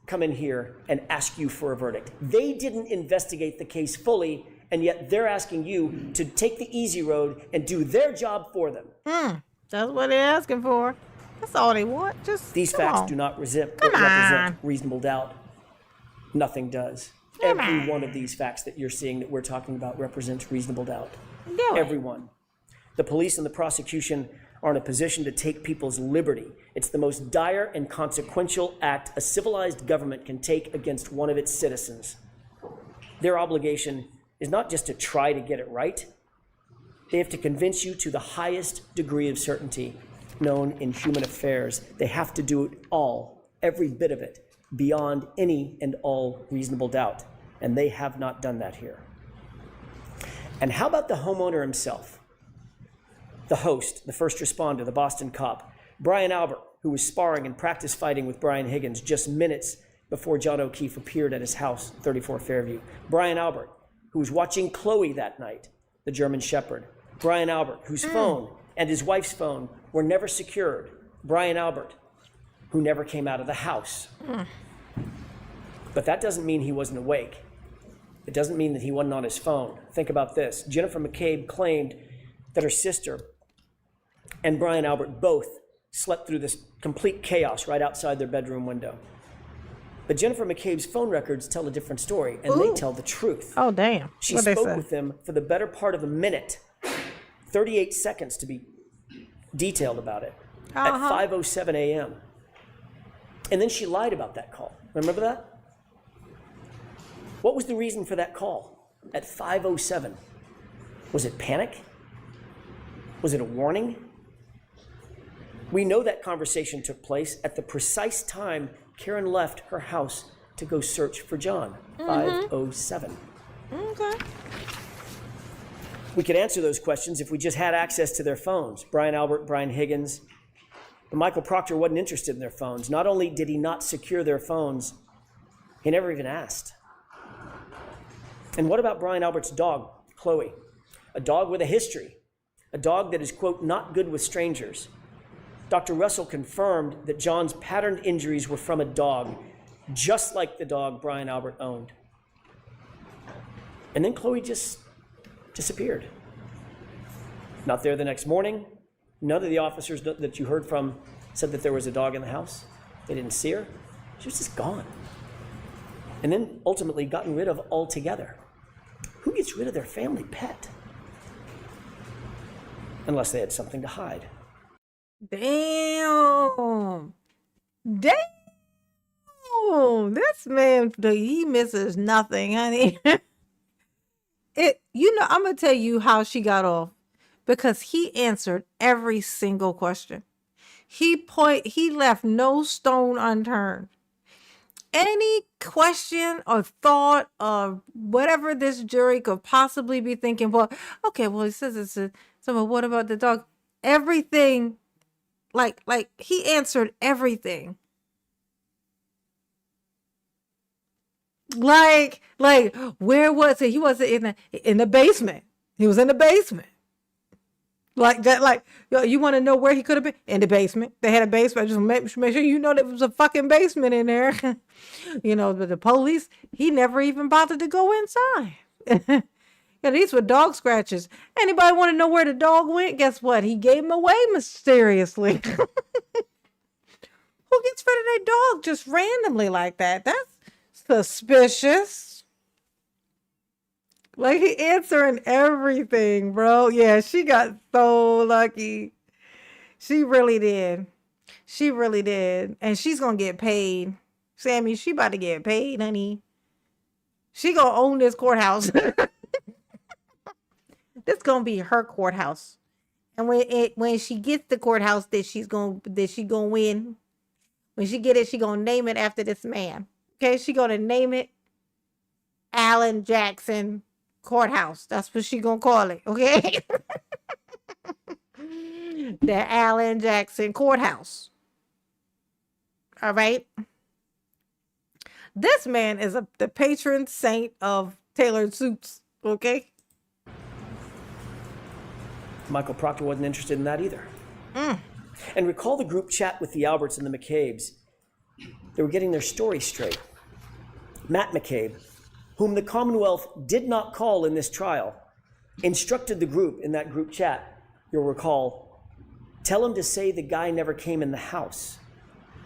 come in here and ask you for a verdict? They didn't investigate the case fully, and yet they're asking you to take the easy road and do their job for them. That's what they're asking for. That's all they want. Just These come facts on. do not represent on. reasonable doubt. Nothing does. Come Every on. one of these facts that you're seeing that we're talking about represents reasonable doubt. Do it. Everyone. The police and the prosecution are in a position to take people's liberty. It's the most dire and consequential act a civilized government can take against one of its citizens. Their obligation is not just to try to get it right. They have to convince you to the highest degree of certainty known in human affairs. They have to do it all, every bit of it, beyond any and all reasonable doubt. And they have not done that here. And how about the homeowner himself? The host, the first responder, the Boston cop, Brian Albert, who was sparring and practice fighting with Brian Higgins just minutes before John O'Keefe appeared at his house, 34 Fairview. Brian Albert, who was watching Chloe that night, the German Shepherd. Brian Albert, whose phone and his wife's phone were never secured. Brian Albert, who never came out of the house. But that doesn't mean he wasn't awake. It doesn't mean that he wasn't on his phone. Think about this. Jennifer McCabe claimed that her sister and Brian Albert both slept through this complete chaos right outside their bedroom window. But Jennifer McCabe's phone records tell a different story, and they Ooh. tell the truth. Oh, damn. She What'd they spoke say? with them for the better part of a minute, 38 seconds to be detailed about it, at 5:07 a.m. And then she lied about that call. Remember that? What was the reason for that call at 5:07? Was it panic? Was it a warning? We know that conversation took place at the precise time Karen left her house to go search for John, 5:07. Okay. We could answer those questions if we just had access to their phones. Brian Albert, Brian Higgins. But Michael Proctor wasn't interested in their phones. Not only did he not secure their phones, he never even asked. And what about Brian Albert's dog, Chloe? A dog with a history. A dog that is, quote, not good with strangers. Dr. Russell confirmed that John's patterned injuries were from a dog, just like the dog Brian Albert owned. And then Chloe just disappeared. Not there the next morning. None of the officers that you heard from said that there was a dog in the house. They didn't see her. She was just gone. And then ultimately gotten rid of altogether. Who gets rid of their family pet? Unless they had something to hide. Damn. Damn. This man, he misses nothing, honey. I'm going to tell you how she got off. Because he answered every single question. He left no stone unturned. Any question or thought of whatever this jury could possibly be thinking, well, he says it's so what about the dog? Everything, like he answered everything. Like, where was he? He wasn't in the basement. He was in the basement. Like that, you want to know where he could have been? In the basement. They had a basement. Just make sure you know there was a fucking basement in there. But the police, he never even bothered to go inside. These were dog scratches. Anybody want to know where the dog went? Guess what? He gave him away mysteriously. Who gets rid of their dog just randomly like that? That's suspicious. Like, he answering everything, bro. Yeah, she got so lucky. She really did. She really did. And she's going to get paid. Sammy, she about to get paid, honey. She going to own this courthouse. This going to be her courthouse. And when she gets the courthouse that she going to win, when she get it, she going to name it after this man. Okay, she going to name it Alan Jackson Courthouse. That's what she gonna call it, okay? The Alan Jackson Courthouse. All right. This man is the patron saint of tailored suits, okay? Michael Proctor wasn't interested in that either. And recall the group chat with the Alberts and the McCabe's. They were getting their story straight. Matt McCabe, whom the Commonwealth did not call in this trial, instructed the group in that group chat, you'll recall, tell him to say the guy never came in the house.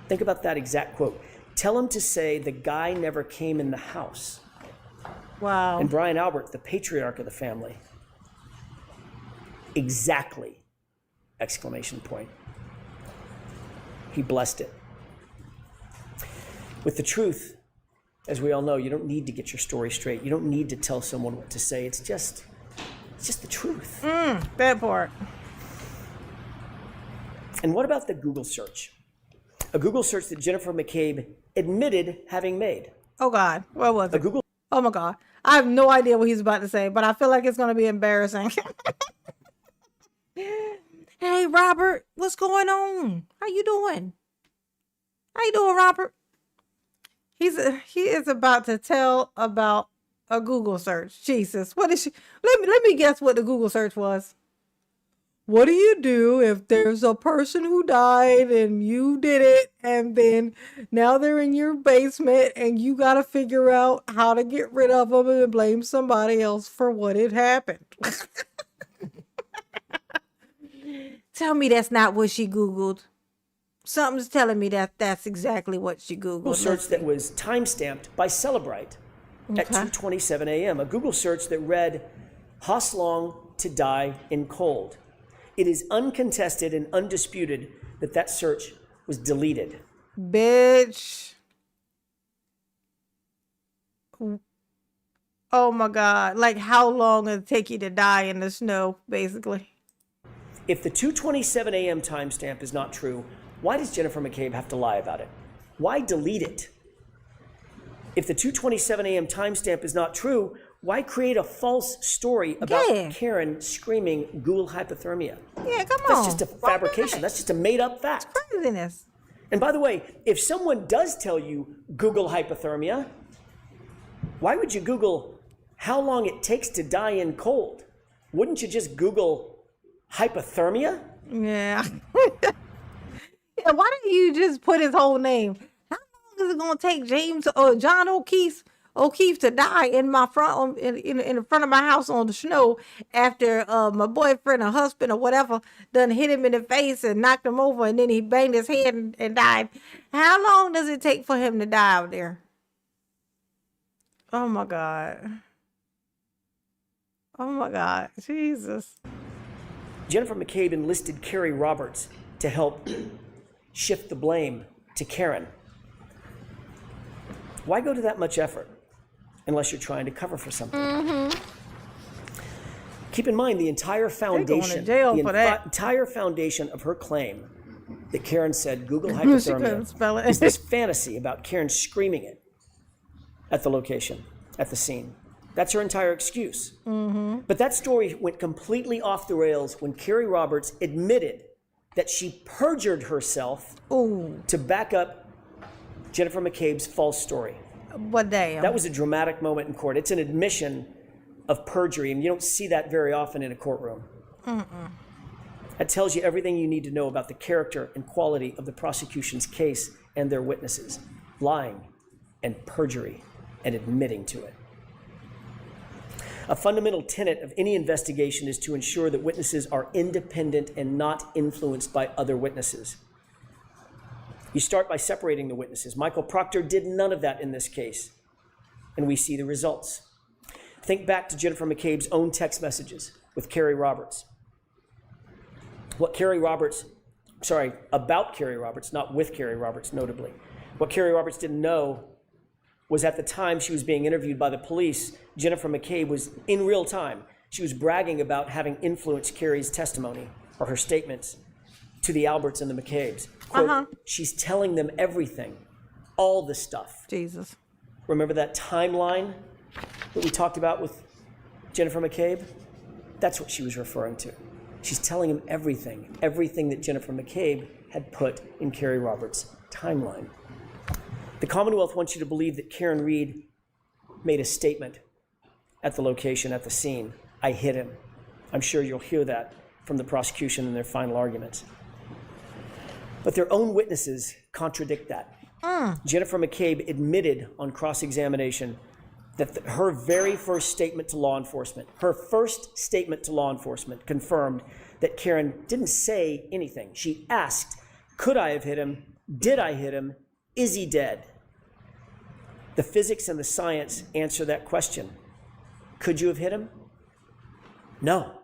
Think about that exact quote. Tell him to say the guy never came in the house. Wow. And Brian Albert, the patriarch of the family, exactly, exclamation point. He blessed it. With the truth, as we all know, you don't need to get your story straight. You don't need to tell someone what to say. It's just the truth. That part. And what about the Google search? A Google search that Jennifer McCabe admitted having made. Oh, God. What was A it? Google Oh, my God. I have no idea what he's about to say, but I feel like it's going to be embarrassing. Hey, Robert, what's going on? How you doing? How you doing, Robert? He is about to tell about a Google search. Jesus, what is she? Let me guess what the Google search was. What do you do if there's a person who died and you did it, and then now they're in your basement and you got to figure out how to get rid of them and blame somebody else for what had happened? Tell me that's not what she Googled. Something's telling me that that's exactly what she Googled. Google search that was time-stamped by Celebrite at 2:27 a.m. A Google search that read, Hoslong to die in cold. It is uncontested and undisputed that search was deleted. Bitch. Oh my God. Like how long it'll take you to die in the snow, basically. If the 2:27 a.m. timestamp is not true, why does Jennifer McCabe have to lie about it? Why delete it? If the 2:27 a.m. timestamp is not true, why create a false story about Karen screaming Google hypothermia? Yeah, come on. That's just a fabrication. That's just a made-up fact. Craziness. And by the way, if someone does tell you Google hypothermia, why would you Google how long it takes to die in cold? Wouldn't you just Google hypothermia? Yeah. Yeah, why don't you just put his whole name? How long is it gonna take James or John O'Keefe to die in my front in the front of my house on the snow after my boyfriend or husband or whatever done hit him in the face and knocked him over and then he banged his head and died? How long does it take for him to die out there? Oh my God. Oh my God. Jesus. Jennifer McCabe enlisted Kerry Roberts to help shift the blame to Karen. Why go to that much effort unless you're trying to cover for something? Mm-hmm. Keep in mind the entire foundation, entire foundation of her claim that Karen said Google hypothermia is this fantasy about Karen screaming it at the location, at the scene. That's her entire excuse. Mm-hmm. But that story went completely off the rails when Kerry Roberts admitted that she perjured herself to back up Jennifer McCabe's false story. What damn? That was a dramatic moment in court. It's an admission of perjury, and you don't see that very often in a courtroom. Mm-mm. That tells you everything you need to know about the character and quality of the prosecution's case and their witnesses. Lying and perjury and admitting to it. A fundamental tenet of any investigation is to ensure that witnesses are independent and not influenced by other witnesses. You start by separating the witnesses. Michael Proctor did none of that in this case, and we see the results. Think back to Jennifer McCabe's own text messages with Kerry Roberts. About Kerry Roberts, not with Kerry Roberts, notably. What Kerry Roberts didn't know was at the time she was being interviewed by the police, Jennifer McCabe was in real time. She was bragging about having influenced Kerry's testimony or her statements to the Alberts and the McCabes. Quote, she's telling them everything, all the stuff. Jesus. Remember that timeline that we talked about with Jennifer McCabe? That's what she was referring to. She's telling him everything that Jennifer McCabe had put in Kerry Roberts' timeline. The Commonwealth wants you to believe that Karen Read made a statement at the location, at the scene. I hit him. I'm sure you'll hear that from the prosecution in their final arguments. But their own witnesses contradict that. Jennifer McCabe admitted on cross-examination that her very first statement to law enforcement, confirmed that Karen didn't say anything. She asked, could I have hit him? Did I hit him? Is he dead? The physics and the science answer that question. Could you have hit him? No,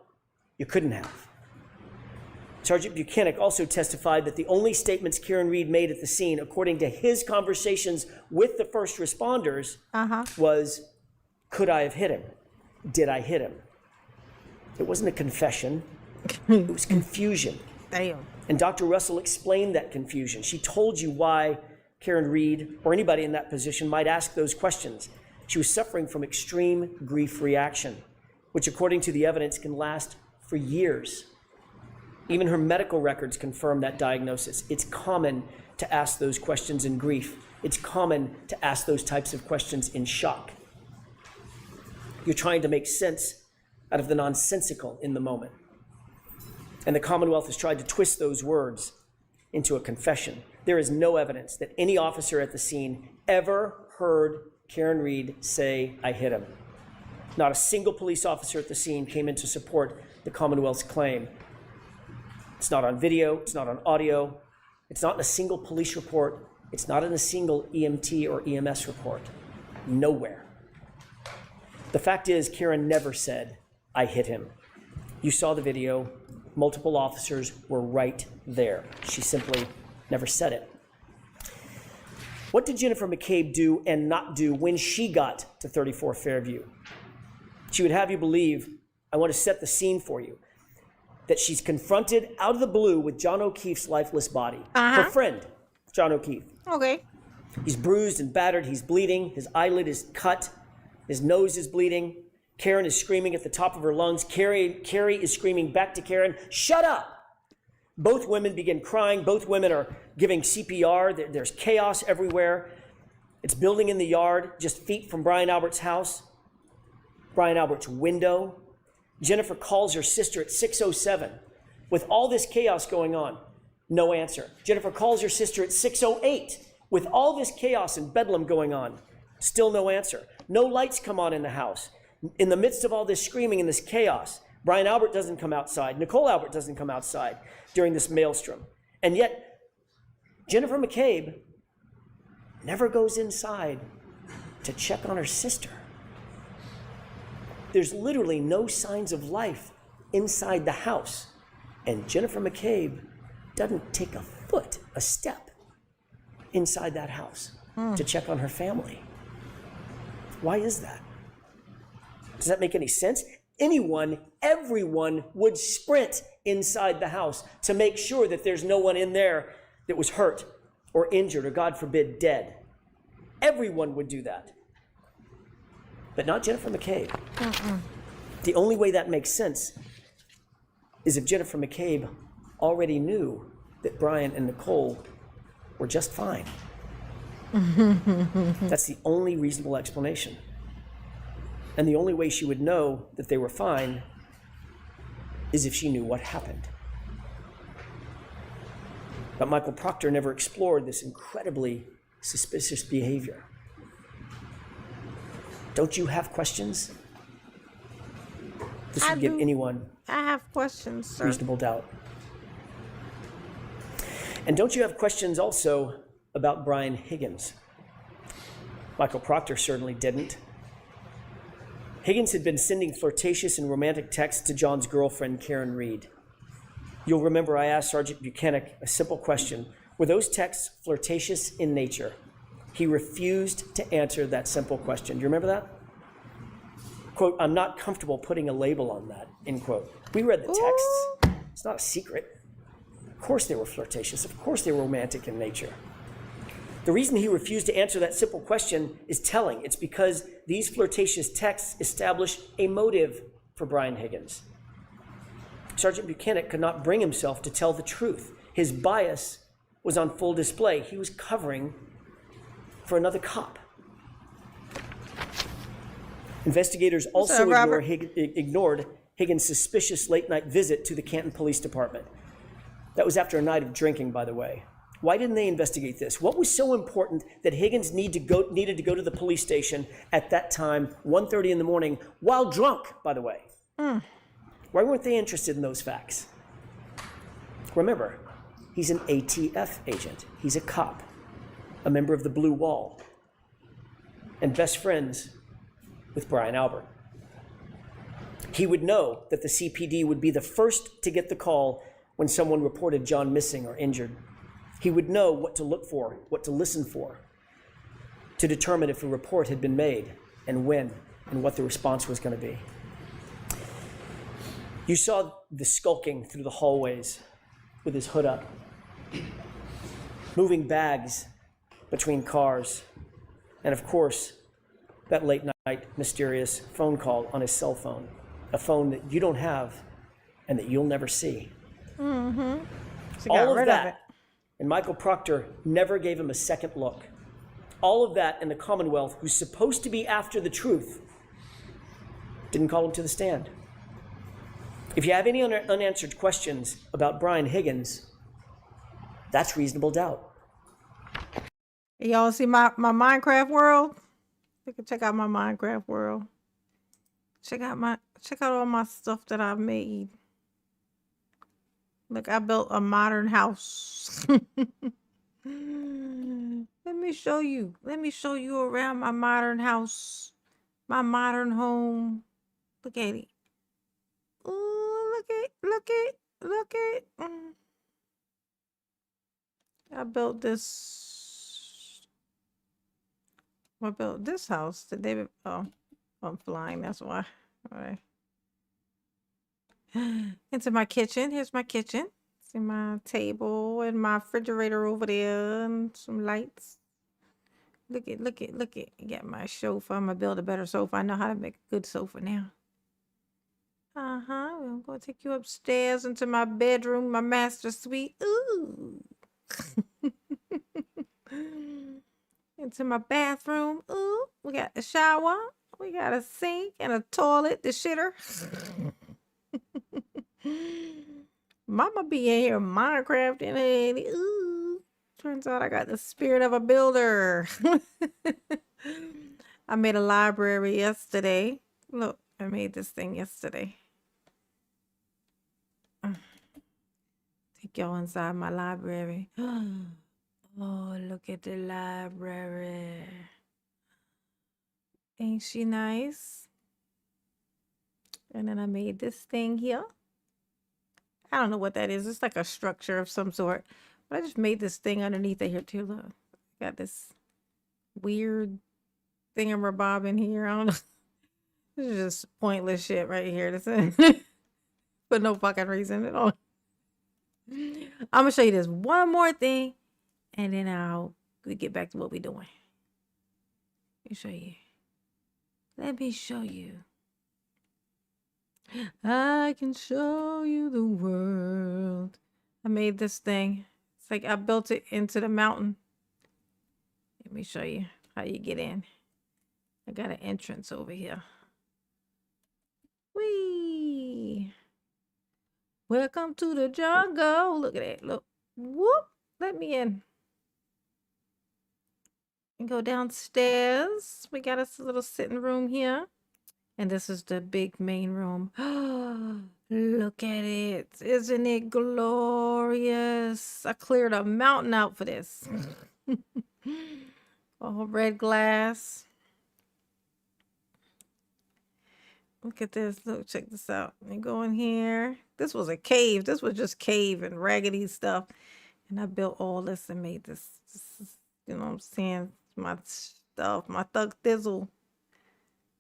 you couldn't have. Sergeant Buchanan also testified that the only statements Karen Read made at the scene, according to his conversations with the first responders, was, could I have hit him? Did I hit him? It wasn't a confession. It was confusion. Damn. And Dr. Russell explained that confusion. She told you why Karen Read or anybody in that position might ask those questions. She was suffering from extreme grief reaction, which according to the evidence can last for years. Even her medical records confirm that diagnosis. It's common to ask those questions in grief. It's common to ask those types of questions in shock. You're trying to make sense out of the nonsensical in the moment. And the Commonwealth has tried to twist those words into a confession. There is no evidence that any officer at the scene ever heard Karen Read say, I hit him. Not a single police officer at the scene came in to support the Commonwealth's claim. It's not on video, it's not on audio, it's not in a single police report, it's not in a single EMT or EMS report. Nowhere. The fact is, Karen never said, I hit him. You saw the video, multiple officers were right there. She simply never said it. What did Jennifer McCabe do and not do when she got to 34 Fairview? She would have you believe, I want to set the scene for you, that she's confronted out of the blue with John O'Keefe's lifeless body. Her friend, John O'Keefe. Okay. He's bruised and battered. He's bleeding. His eyelid is cut. His nose is bleeding. Karen is screaming at the top of her lungs. Carrie is screaming back to Karen, shut up! Both women begin crying. Both women are giving CPR. There's chaos everywhere. It's building in the yard, just feet from Brian Albert's house, Brian Albert's window. Jennifer calls her sister at 6:07. With all this chaos going on, no answer. Jennifer calls her sister at 6:08. With all this chaos and bedlam going on, still no answer. No lights come on in the house. In the midst of all this screaming and this chaos, Brian Albert doesn't come outside. Nicole Albert doesn't come outside during this maelstrom. And yet, Jennifer McCabe never goes inside to check on her sister. There's literally no signs of life inside the house. And Jennifer McCabe doesn't take a step inside that house to check on her family. Why is that? Does that make any sense? Everyone would sprint inside the house to make sure that there's no one in there that was hurt or injured or, God forbid, dead. Everyone would do that. But not Jennifer McCabe. The only way that makes sense is if Jennifer McCabe already knew that Brian and Nicole were just fine. That's the only reasonable explanation. And the only way she would know that they were fine is if she knew what happened. But Michael Proctor never explored this incredibly suspicious behavior. Don't you have questions? This would give anyone I have questions, sir. reasonable doubt. And don't you have questions also about Brian Higgins? Michael Proctor certainly didn't. Higgins had been sending flirtatious and romantic texts to John's girlfriend, Karen Reed. You'll remember I asked Sergeant Buchanan a simple question. Were those texts flirtatious in nature? He refused to answer that simple question. Do you remember that? Quote, I'm not comfortable putting a label on that, end quote. We read the texts. It's not a secret. Of course they were flirtatious. Of course they were romantic in nature. The reason he refused to answer that simple question is telling. It's because these flirtatious texts establish a motive for Brian Higgins. Sergeant Buchanan could not bring himself to tell the truth. His bias was on full display. He was covering for another cop. Investigators also ignored Higgins' suspicious late-night visit to the Canton Police Department. That was after a night of drinking, by the way. Why didn't they investigate this? What was so important that Higgins needed to go to the police station at that time, 1:30 in the morning, while drunk, by the way? Why weren't they interested in those facts? Remember, he's an ATF agent. He's a cop, a member of the Blue Wall, and best friends with Brian Albert. He would know that the CPD would be the first to get the call when someone reported John missing or injured. He would know what to look for, what to listen for, to determine if a report had been made and when and what the response was going to be. You saw the skulking through the hallways with his hood up, moving bags between cars, and of course, that late night mysterious phone call on his cell phone, a phone that you don't have and that you'll never see. All of that, and Michael Proctor never gave him a second look. All of that, and the Commonwealth, who's supposed to be after the truth, didn't call him to the stand. If you have any unanswered questions about Brian Higgins, that's reasonable doubt. Y'all see my Minecraft world? You can check out my Minecraft world. Check out all my stuff that I've made. Look, I built a modern house. Let me show you. Let me show you around my modern house. My modern home. Look at it. Ooh, look at. I built this. I built this house. The David. Oh, I'm flying. That's why. All right. Into my kitchen. Here's my kitchen. See my table and my refrigerator over there and some lights. Look at. Got my sofa. I'm gonna build a better sofa. I know how to make a good sofa now. I'm gonna take you upstairs into my bedroom, my master suite. Ooh. Into my bathroom. Ooh. We got a shower. We got a sink and a toilet, the shitter. Mama be in here Minecrafting, honey. Ooh. Turns out I got the spirit of a builder. I made a library yesterday. Look, I made this thing yesterday. Take y'all inside my library. Oh, look at the library. Ain't she nice? And then I made this thing here. I don't know what that is. It's like a structure of some sort. But I just made this thing underneath it here too. Look. Got this weird thingamabob in here. I don't know. This is just pointless shit right here. This for no fucking reason at all. I'm gonna show you this one more thing, and then we get back to what we're doing. Let me show you. Let me show you. I can show you the world. I made this thing. It's like I built it into the mountain. Let me show you how you get in. I got an entrance over here. Whee! Welcome to the jungle. Look at that. Look. Whoop. Let me in. And go downstairs. We got us a little sitting room here. And this is the big main room. Look at it. Isn't it glorious? I cleared a mountain out for this. All red glass. Look at this. Look, check this out. Let me go in here. This was a cave. This was just cave and raggedy stuff. And I built all this and made this. This is, you know what I'm saying? My stuff. My thug thizzle.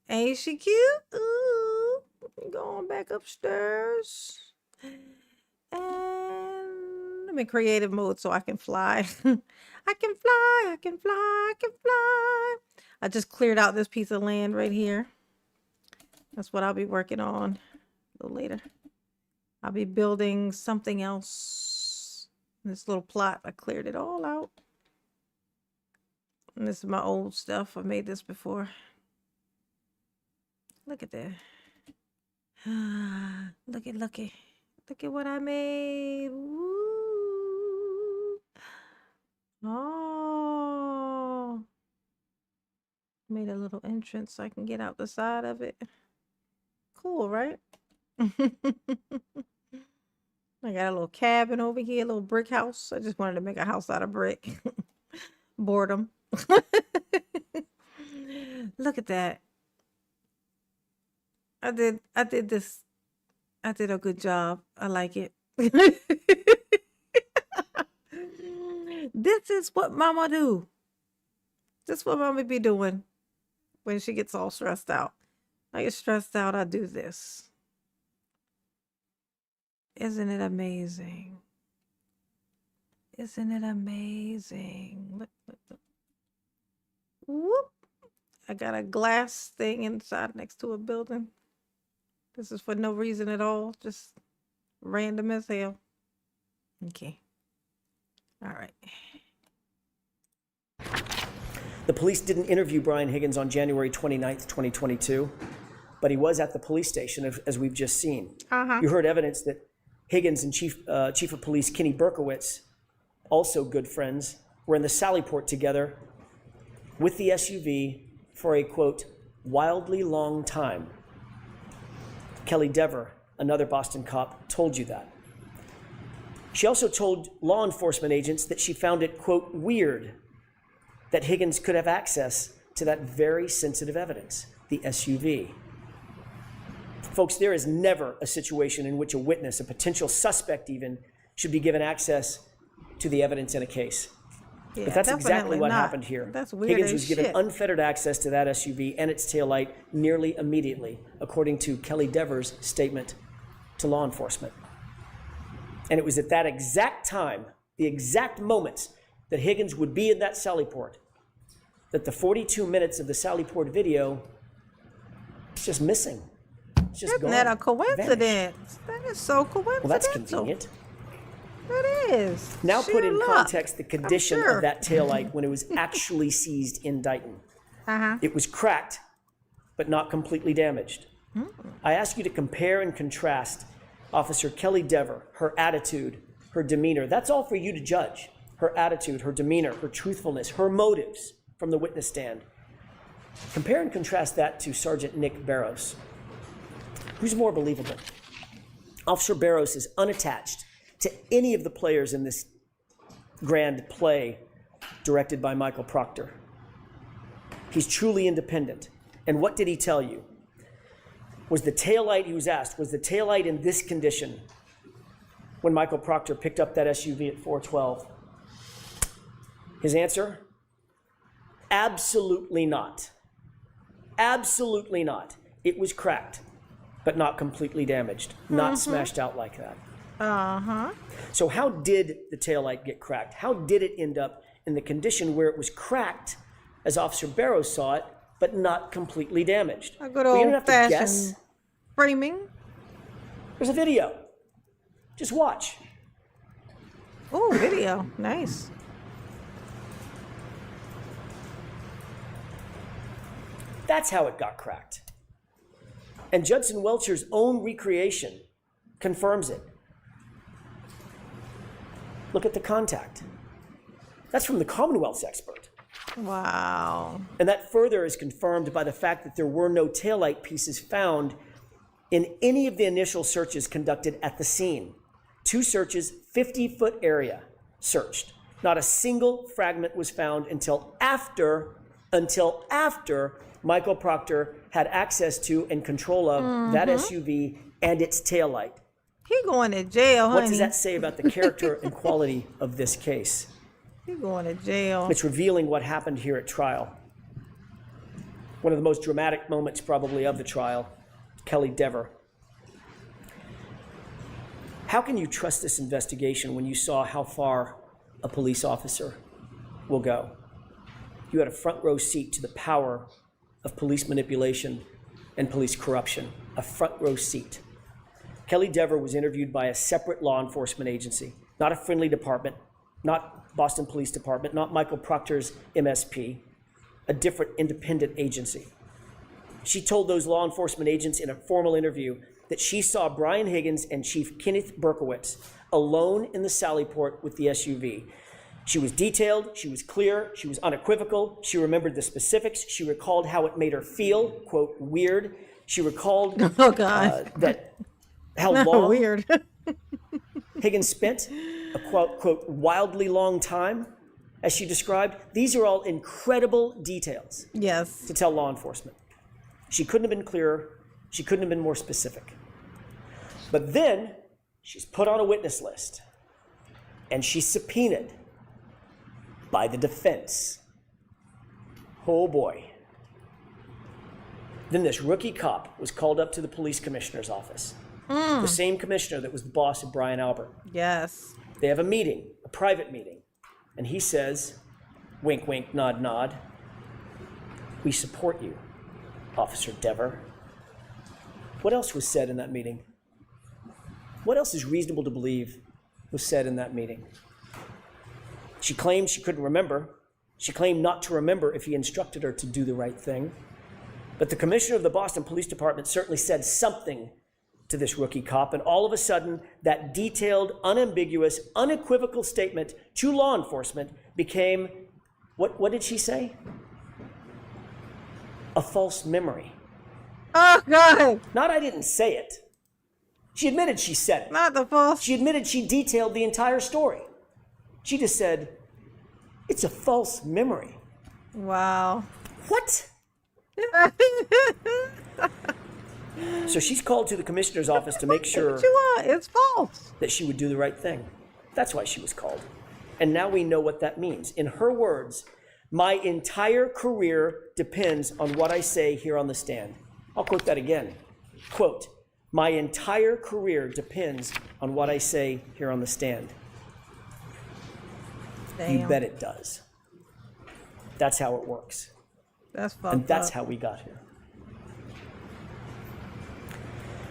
Ain't she cute? Ooh. Going back upstairs. And I'm in creative mode so I can fly. I can fly. I can fly. I can fly. I just cleared out this piece of land right here. That's what I'll be working on a little later. I'll be building something else. This little plot, I cleared it all out. And this is my old stuff. I made this before. Look at that. Look at what I made. Woo. Oh. Made a little entrance so I can get out the side of it. Cool, right? I got a little cabin over here, a little brick house. I just wanted to make a house out of brick. Boredom. Look at that. I did this. I did a good job. I like it. This is what mama do. This is what mama be doing when she gets all stressed out. I get stressed out, I do this. Isn't it amazing? Isn't it amazing? Look. Whoop. I got a glass thing inside next to a building. This is for no reason at all. Just random as hell. Okay. All right. The police didn't interview Brian Higgins on January 29th, 2022, but he was at the police station, as we've just seen. You heard evidence that Higgins and Chief of Police Kenny Berkowitz, also good friends, were in the Sallyport together with the SUV for a, quote, wildly long time. Kelly Dever, another Boston cop, told you that. She also told law enforcement agents that she found it, quote, weird that Higgins could have access to that very sensitive evidence, the SUV. Folks, there is never a situation in which a witness, a potential suspect even, should be given access to the evidence in a case. Yeah, But that's exactly definitely what not. happened here. That's weird Higgins as was given shit. unfettered access to that SUV and its taillight nearly immediately, according to Kelly Devers' statement to law enforcement. And it was at that exact time, the exact moments that Higgins would be in that Sallyport, that the 42 minutes of the Sallyport video is just missing. It's just Isn't gone. that a Vanished. coincidence? That is so coincidental. Well, that's convenient. It is. Now put Sheer in luck, context the condition I'm sure. of that taillight when it was actually seized in Dighton. It was cracked, but not completely damaged. I ask you to compare and contrast Officer Kelly Dever, her attitude, her demeanor. That's all for you to judge. Her attitude, her demeanor, her truthfulness, her motives from the witness stand. Compare and contrast that to Sergeant Nick Barrows. Who's more believable? Officer Barrows is unattached to any of the players in this grand play directed by Michael Proctor. He's truly independent. And what did he tell you? Was the taillight, he was asked, was the taillight in this condition when Michael Proctor picked up that SUV at 412? His answer? Absolutely not. Absolutely not. It was cracked, but not completely damaged, not smashed out like that. So how did the taillight get cracked? How did it end up in the condition where it was cracked, as Officer Barrows saw it, but not completely damaged? A good Well, you don't old have to guess. fashioned framing. There's a video. Just watch. Oh, video. Nice. That's how it got cracked. And Judson Welcher's own recreation confirms it. Look at the contact. That's from the Commonwealth's expert. Wow. And that further is confirmed by the fact that there were no taillight pieces found in any of the initial searches conducted at the scene. 2 searches, 50-foot area searched. Not a single fragment was found until after Michael Proctor had access to and control of that SUV and its taillight. He going to jail, honey. What does that say about the character and quality of this case? He going to jail. It's revealing what happened here at trial. One of the most dramatic moments probably of the trial, Kelly Dever. How can you trust this investigation when you saw how far a police officer will go? You had a front row seat to the power of police manipulation and police corruption, a front row seat. Kelly Dever was interviewed by a separate law enforcement agency, not a friendly department, not Boston Police Department, not Michael Proctor's MSP, a different independent agency. She told those law enforcement agents in a formal interview that she saw Brian Higgins and Chief Kenneth Berkowitz alone in the Sallyport with the SUV. She was detailed, she was clear, she was unequivocal, she remembered the specifics, she recalled how it made her feel, quote, weird. She recalled Oh, God. that how No, long weird. Higgins spent, a quote, wildly long time, as she described. These are all incredible details Yes. to tell law enforcement. She couldn't have been clearer. She couldn't have been more specific. But then she's put on a witness list and she's subpoenaed by the defense. Oh boy. Then this rookie cop was called up to the police commissioner's office. The same commissioner that was the boss of Brian Albert. Yes. They have a meeting, a private meeting. And he says, wink, wink, nod, nod, we support you, Officer Dever. What else was said in that meeting? What else is reasonable to believe was said in that meeting? She claimed she couldn't remember. She claimed not to remember if he instructed her to do the right thing. But the commissioner of the Boston Police Department certainly said something to this rookie cop, and all of a sudden, that detailed, unambiguous, unequivocal statement to law enforcement became, what did she say? A false memory. Oh, God. Not I didn't say it. She admitted she said it. Not the false. She admitted she detailed the entire story. She just said, it's a false memory. Wow. What? So she's called to the commissioner's office to make sure What you want? It's false. that she would do the right thing. That's why she was called. And now we know what that means. In her words, my entire career depends on what I say here on the stand. I'll quote that again. Quote, my entire career depends on what I say here on the stand. Damn. You bet it does. That's how it works. That's fucked And that's up. how we got here.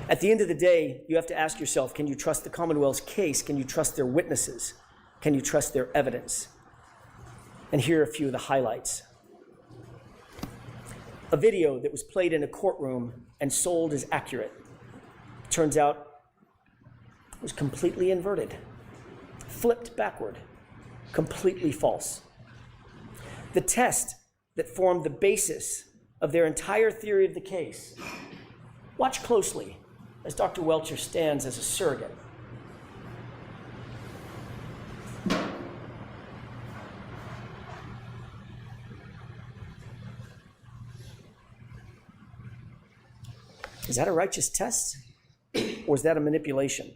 At the end of the day, you have to ask yourself, can you trust the Commonwealth's case? Can you trust their witnesses? Can you trust their evidence? And here are a few of the highlights. A video that was played in a courtroom and sold as accurate. Turns out it was completely inverted, flipped backward, completely false. The test that formed the basis of their entire theory of the case. Watch closely as Dr. Welcher stands as a surrogate. Is that a righteous test? Or is that a manipulation?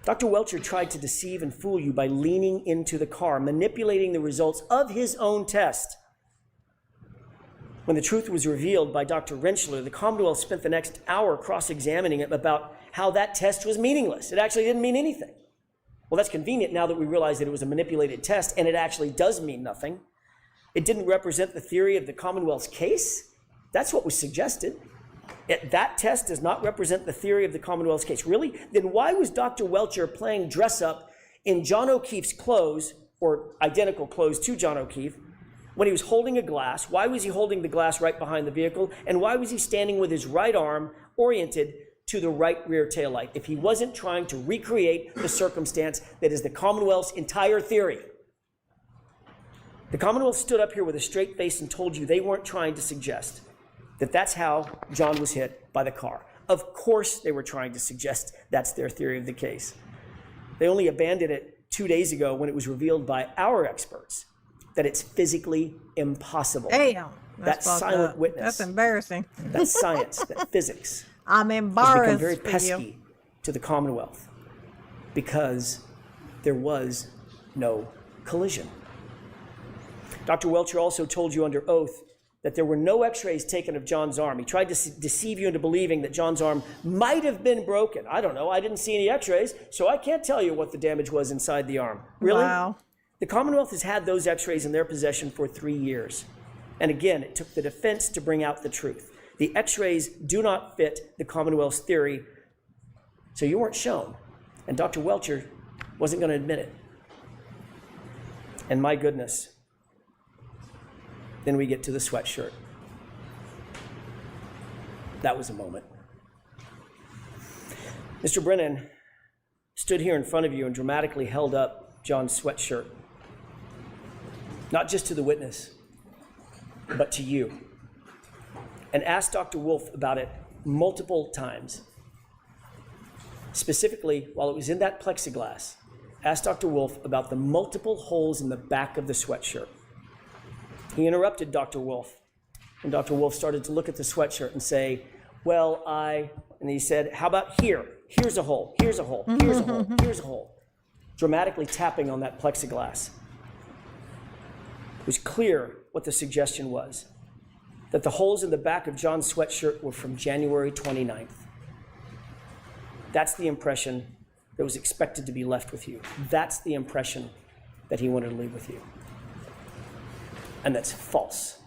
Dr. Welcher tried to deceive and fool you by leaning into the car, manipulating the results of his own test. When the truth was revealed by Dr. Rentschler, the Commonwealth spent the next hour cross-examining him about how that test was meaningless. It actually didn't mean anything. Well, that's convenient now that we realize that it was a manipulated test, and it actually does mean nothing. It didn't represent the theory of the Commonwealth's case. That's what was suggested. That test does not represent the theory of the Commonwealth's case. Really? Then why was Dr. Welcher playing dress-up in John O'Keefe's clothes, or identical clothes to John O'Keefe, when he was holding a glass? Why was he holding the glass right behind the vehicle? And why was he standing with his right arm oriented to the right rear taillight if he wasn't trying to recreate the circumstance that is the Commonwealth's entire theory? The Commonwealth stood up here with a straight face and told you they weren't trying to suggest that that's how John was hit by the car. Of course they were trying to suggest that's their theory of the case. They only abandoned it 2 days ago when it was revealed by our experts that it's physically impossible. Damn. That fucked silent up. witness. That's embarrassing. That science, that physics I'm has become embarrassed very for pesky you. to the Commonwealth because there was no collision. Dr. Welcher also told you under oath that there were no x-rays taken of John's arm. He tried to deceive you into believing that John's arm might have been broken. I don't know. I didn't see any x-rays, so I can't tell you what the damage was inside the arm. Really? Wow. The Commonwealth has had those x-rays in their possession for 3 years. And again, it took the defense to bring out the truth. The x-rays do not fit the Commonwealth's theory, so you weren't shown. And Dr. Welcher wasn't going to admit it. And my goodness, then we get to the sweatshirt. That was a moment. Mr. Brennan stood here in front of you and dramatically held up John's sweatshirt. Not just to the witness, but to you. And asked Dr. Wolf about it multiple times. Specifically, while it was in that plexiglass, asked Dr. Wolf about the multiple holes in the back of the sweatshirt. He interrupted Dr. Wolf, and Dr. Wolf started to look at the sweatshirt and say, well, and he said, how about here? Here's a hole, here's a hole, here's a hole, here's a hole. Dramatically tapping on that plexiglass. It was clear what the suggestion was, that the holes in the back of John's sweatshirt were from January 29th. That's the impression that was expected to be left with you. That's the impression that he wanted to leave with you. And that's false.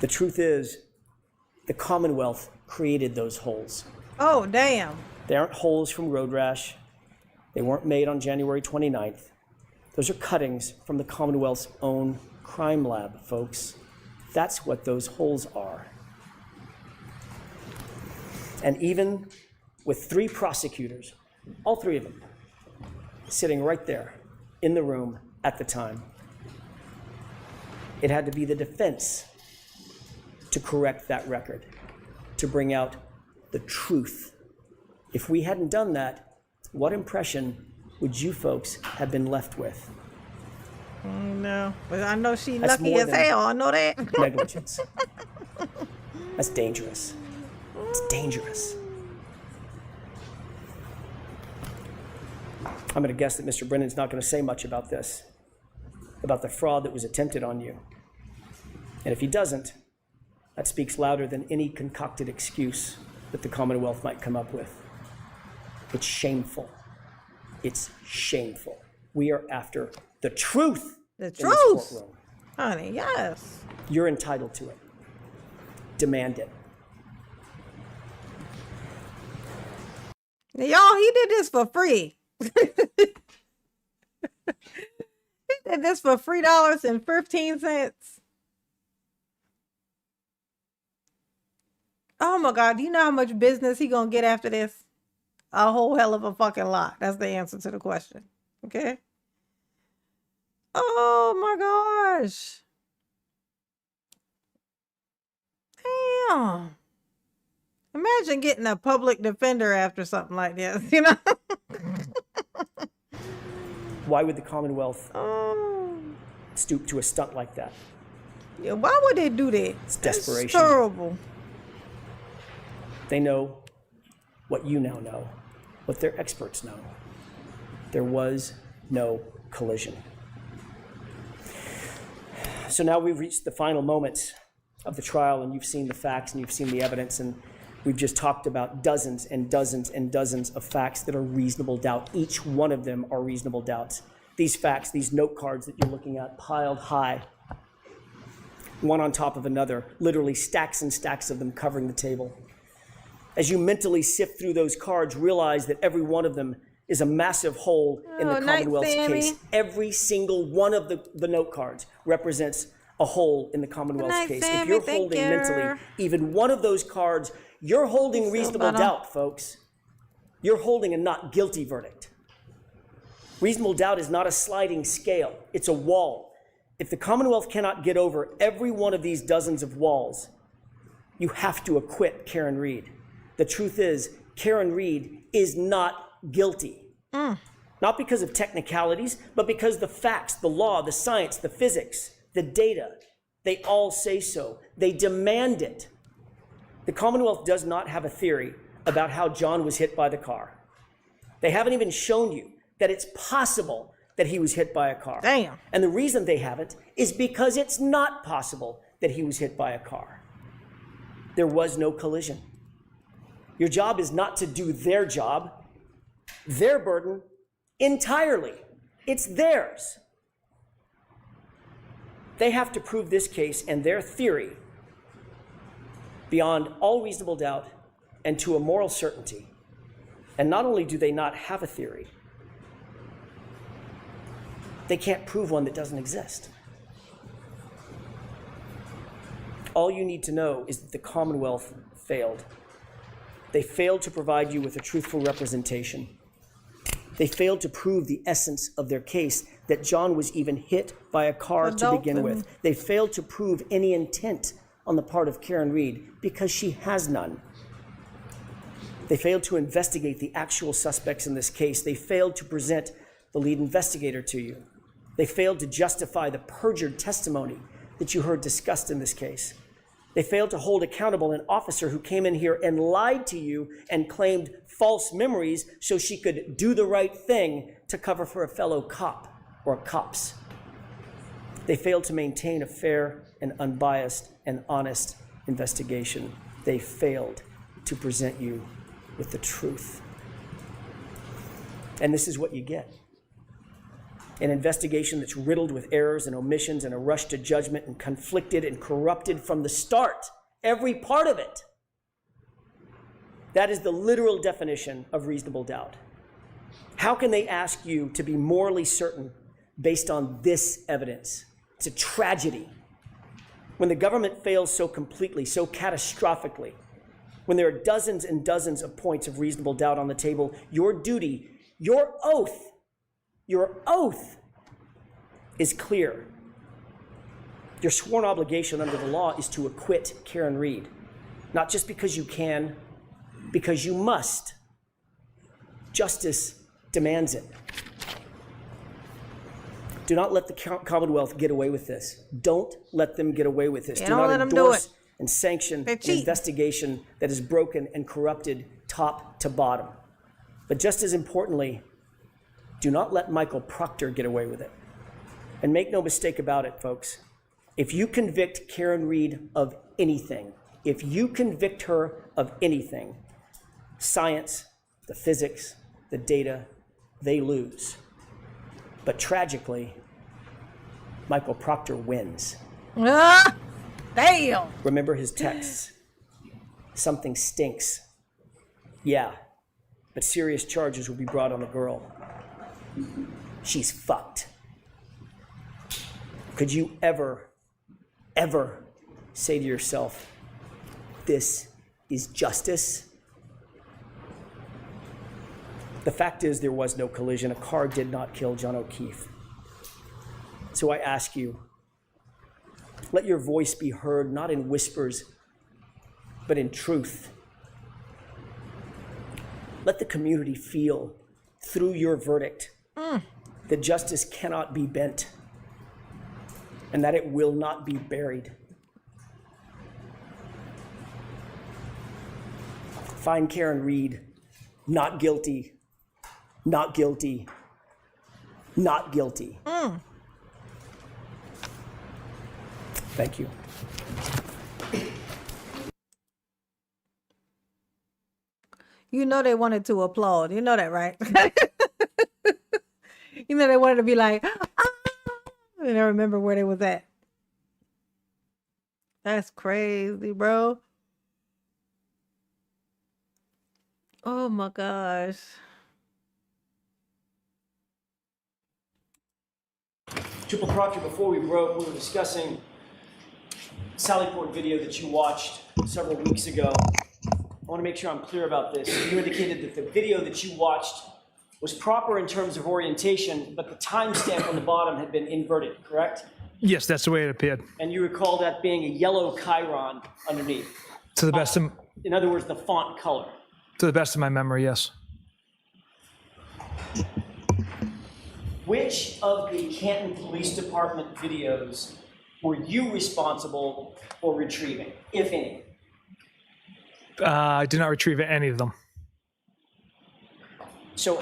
The truth is, the Commonwealth created those holes. Oh, damn. They aren't holes from road rash. They weren't made on January 29th. Those are cuttings from the Commonwealth's own crime lab, folks. That's what those holes are. And even with 3 prosecutors, all 3 of them, sitting right there in the room at the time, it had to be the defense to correct that record, to bring out the truth. If we hadn't done that, what impression would you folks have been left with? No, but I know she That's lucky more as than- hell. I know that. Negligence. That's dangerous. It's dangerous. I'm going to guess that Mr. Brennan's not going to say much about this, about the fraud that was attempted on you. And if he doesn't, that speaks louder than any concocted excuse that the Commonwealth might come up with. It's shameful. It's shameful. We are after the truth. The in this truth, courtroom. honey, yes. You're entitled to it. Demand it. Now, y'all, he did this for free. He did this for $3.15. Oh my God, do you know how much business he gonna get after this? A whole hell of a fucking lot. That's the answer to the question. Okay. Oh my gosh. Damn. Imagine getting a public defender after something like this, you know? Why would the Commonwealth Oh. stoop to a stunt like that? Yeah, why would they do that? It's That's desperation. terrible. They know what you now know, what their experts know. There was no collision. So now we've reached the final moments of the trial, and you've seen the facts and you've seen the evidence, and we've just talked about dozens and dozens and dozens of facts that are reasonable doubt. Each one of them are reasonable doubts. These facts, these note cards that you're looking at, piled high, one on top of another, literally stacks and stacks of them covering the table. As you mentally sift through those cards, realize that every one of them is a massive hole in the night, Commonwealth's Sammy. case. Every single one of the note cards represents a hole in the Commonwealth's night, case. Sammy. If you're Thank holding you. mentally even one of those cards, you're holding reasonable better. doubt, folks. You're holding a not guilty verdict. Reasonable doubt is not a sliding scale. It's a wall. If the Commonwealth cannot get over every one of these dozens of walls, you have to acquit Karen Read. The truth is, Karen Read is not guilty. Not because of technicalities, but because the facts, the law, the science, the physics, the data, they all say so. They demand it. The Commonwealth does not have a theory about how John was hit by the car. They haven't even shown you that it's possible that he was hit by a car. Damn. And the reason they haven't is because it's not possible that he was hit by a car. There was no collision. Your job is not to do their job, their burden entirely. It's theirs. They have to prove this case and their theory beyond all reasonable doubt and to a moral certainty. And not only do they not have a theory, they can't prove one that doesn't exist. All you need to know is that the Commonwealth failed. They failed to provide you with a truthful representation. They failed to prove the essence of their case, that John was even hit by a car to begin with. They failed to prove any intent on the part of Karen Read because she has none. They failed to investigate the actual suspects in this case. They failed to present the lead investigator to you. They failed to justify the perjured testimony that you heard discussed in this case. They failed to hold accountable an officer who came in here and lied to you and claimed false memories so she could do the right thing to cover for a fellow cop or cops. They failed to maintain a fair and unbiased and honest investigation. They failed to present you with the truth. And this is what you get. An investigation that's riddled with errors and omissions and a rush to judgment and conflicted and corrupted from the start. Every part of it. That is the literal definition of reasonable doubt. How can they ask you to be morally certain based on this evidence? It's a tragedy. When the government fails so completely, so catastrophically, when there are dozens and dozens of points of reasonable doubt on the table, your duty, your oath is clear. Your sworn obligation under the law is to acquit Karen Read, not just because you can, because you must. Justice demands it. Do not let the Commonwealth get away with this. Don't let them get away with this. Yeah, do don't not let them do endorse it. And sanction They're an cheating. investigation that is broken and corrupted top to bottom. But just as importantly, Do not let Michael Proctor get away with it. And make no mistake about it, folks. If you convict Karen Read of anything, if you convict her of anything, science, the physics, the data, they lose. But tragically, Michael Proctor wins. Ah, damn. Remember his texts. Something stinks. Yeah, but serious charges will be brought on the girl. She's fucked. Could you ever say to yourself, this is justice? The fact is, there was no collision. A car did not kill John O'Keefe. So I ask you, let your voice be heard, not in whispers, but in truth. Let the community feel, through your verdict, that justice cannot be bent and that it will not be buried. Find Karen Read not guilty, not guilty, not guilty. Thank you. You know they wanted to applaud. You know that, right? You know they wanted to be like, ah! And I remember where they was at. That's crazy, bro. Oh my gosh. Triple Proctor, before we broke, we were discussing Sallyport video that you watched several weeks ago. I want to make sure I'm clear about this. You indicated that the video that you watched was proper in terms of orientation, but the timestamp on the bottom had been inverted, correct? Yes, that's the way it appeared. And you recall that being a yellow chyron underneath. To the best of, In other words, the font color. to the best of my memory, yes. Which of the Canton Police Department videos were you responsible for retrieving, if any? I did not retrieve any of them. So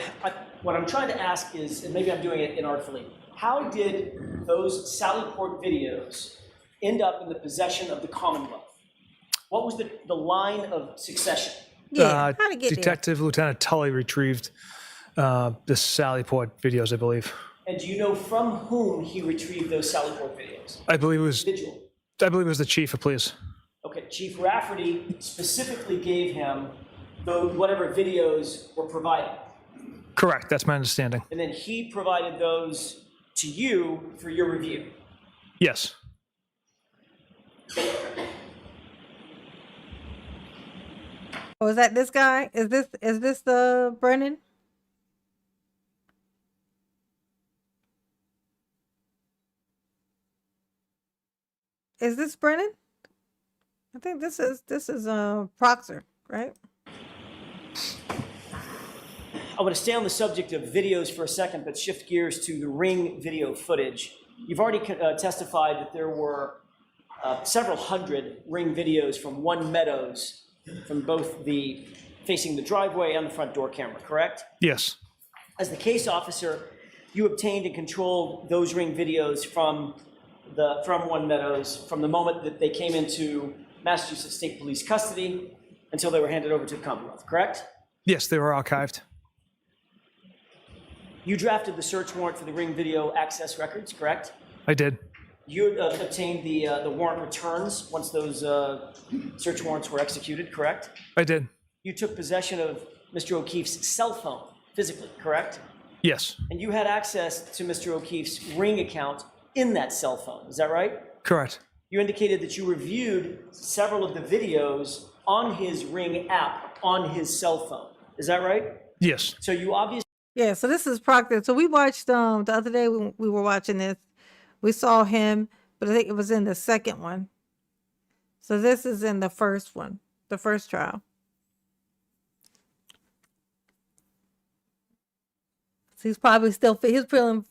what I'm trying to ask is, and maybe I'm doing it inartfully, how did those Sallyport videos end up in the possession of the Commonwealth? What was the line of succession? Yeah, how to get Detective Lieutenant Tully retrieved the Sallyport videos, I believe. And do you know from whom he retrieved those Sallyport videos? I believe it was Individual. the chief of police. Okay, Chief Rafferty specifically gave him whatever videos were provided. Correct, that's my understanding. And then he provided those to you for your review. Yes. Oh, is that this guy? Is this the Brennan? Is this Brennan? I think this is Proctor, right? I want to stay on the subject of videos for a second, but shift gears to the Ring video footage. You've already testified that there were several hundred Ring videos from One Meadows, from both the facing the driveway and the front door camera, correct? Yes. As the case officer, you obtained and controlled those Ring videos from One Meadows from the moment that they came into Massachusetts State Police custody until they were handed over to the Commonwealth, correct? Yes, they were archived. You drafted the search warrant for the Ring video access records, correct? I did. You obtained the warrant returns once those search warrants were executed, correct? I did. You took possession of Mr. O'Keefe's cell phone physically, correct? Yes. And you had access to Mr. O'Keefe's Ring account in that cell phone, is that right? Correct. You indicated that you reviewed several of the videos on his Ring app on his cell phone, is that right? Yes. So you obviously Yeah, so this is Proctor. So we watched the other day when we were watching this, we saw him, but I think it was in the second one. So this is in the first one, the first trial. So he's probably feeling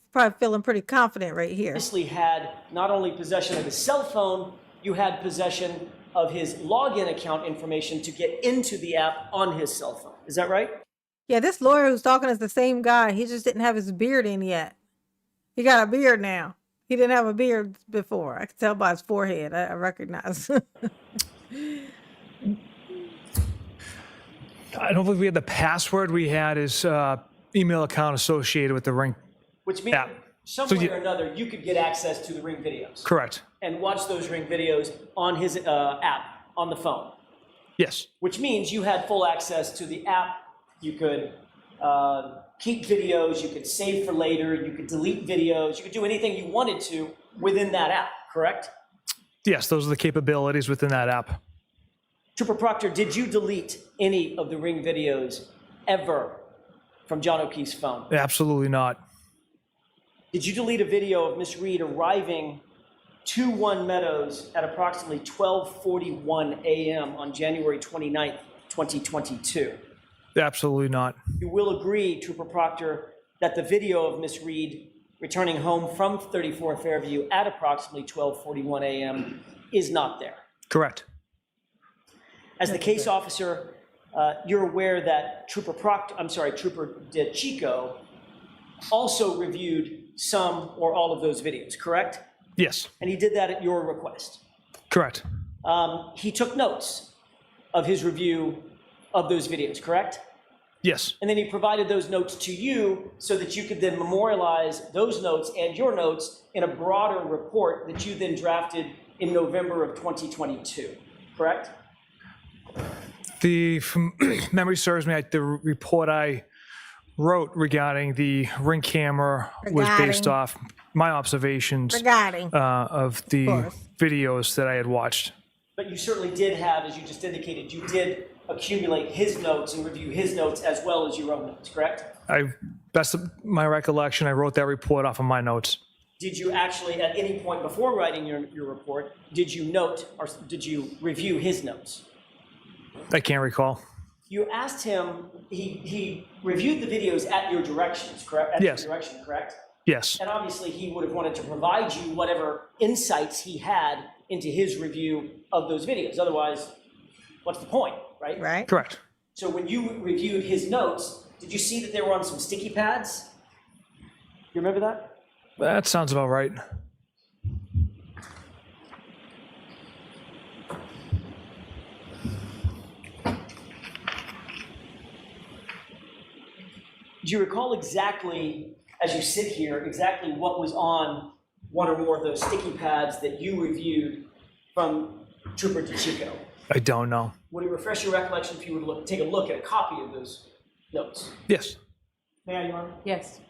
pretty confident right here. obviously had not only possession of his cell phone, you had possession of his login account information to get into the app on his cell phone. Is that right? Yeah, this lawyer who's talking is the same guy. He just didn't have his beard in yet. He got a beard now. He didn't have a beard before. I could tell by his forehead. I recognize. I don't believe we had the password. We had his email account associated with the Ring. Which means Yeah. some So way you- or another, you could get access to the Ring videos Correct. and watch those Ring videos on his app on the phone, Yes. which means you had full access to the app. You could keep videos, you could save for later, you could delete videos, you could do anything you wanted to within that app, correct? Yes, those are the capabilities within that app. Trooper Proctor, did you delete any of the Ring videos ever from John O'Keefe's phone? Absolutely not. Did you delete a video of Miss Reed arriving to One Meadows at approximately 12:41 a.m. on January 29th, 2022? Absolutely not. You will agree, Trooper Proctor, that the video of Miss Reed returning home from 34 Fairview at approximately 12:41 a.m. is not there. Correct. As the case officer, you're aware that Trooper DeChico also reviewed some or all of those videos, correct? Yes. And he did that at your request. Correct. He took notes of his review of those videos, correct? Yes. And then he provided those notes to you so that you could then memorialize those notes and your notes in a broader report that you then drafted in November of 2022, correct? From memory serves me, the report I wrote regarding the Ring camera was based off my observations Regarding. of the course. videos that I had watched. But you certainly did have, as you just indicated, you did accumulate his notes and review his notes as well as your own notes, correct? Best of my recollection, I wrote that report off of my notes. Did you actually, at any point before writing your report, did you note or did you review his notes? I can't recall. You asked him, he reviewed the videos at your directions, correct? At Yes. your direction, correct? Yes. And obviously he would have wanted to provide you whatever insights he had into his review of those videos. Otherwise, what's the point, right? Right. Correct. So when you reviewed his notes, did you see that they were on some sticky pads? You remember that? That sounds about right. Do you recall exactly, as you sit here, exactly what was on one or more of those sticky pads that you reviewed from Trooper DeChico? I don't know. Would it refresh your recollection if you would take a look at a copy of those notes? Yes. May I, Your Honor? Yes.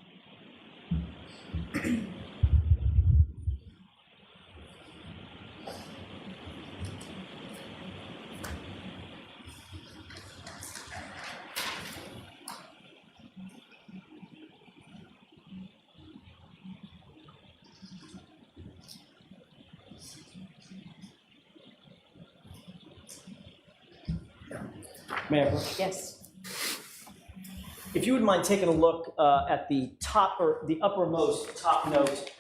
May I approach? Yes. If you would mind taking a look at the top or the uppermost top note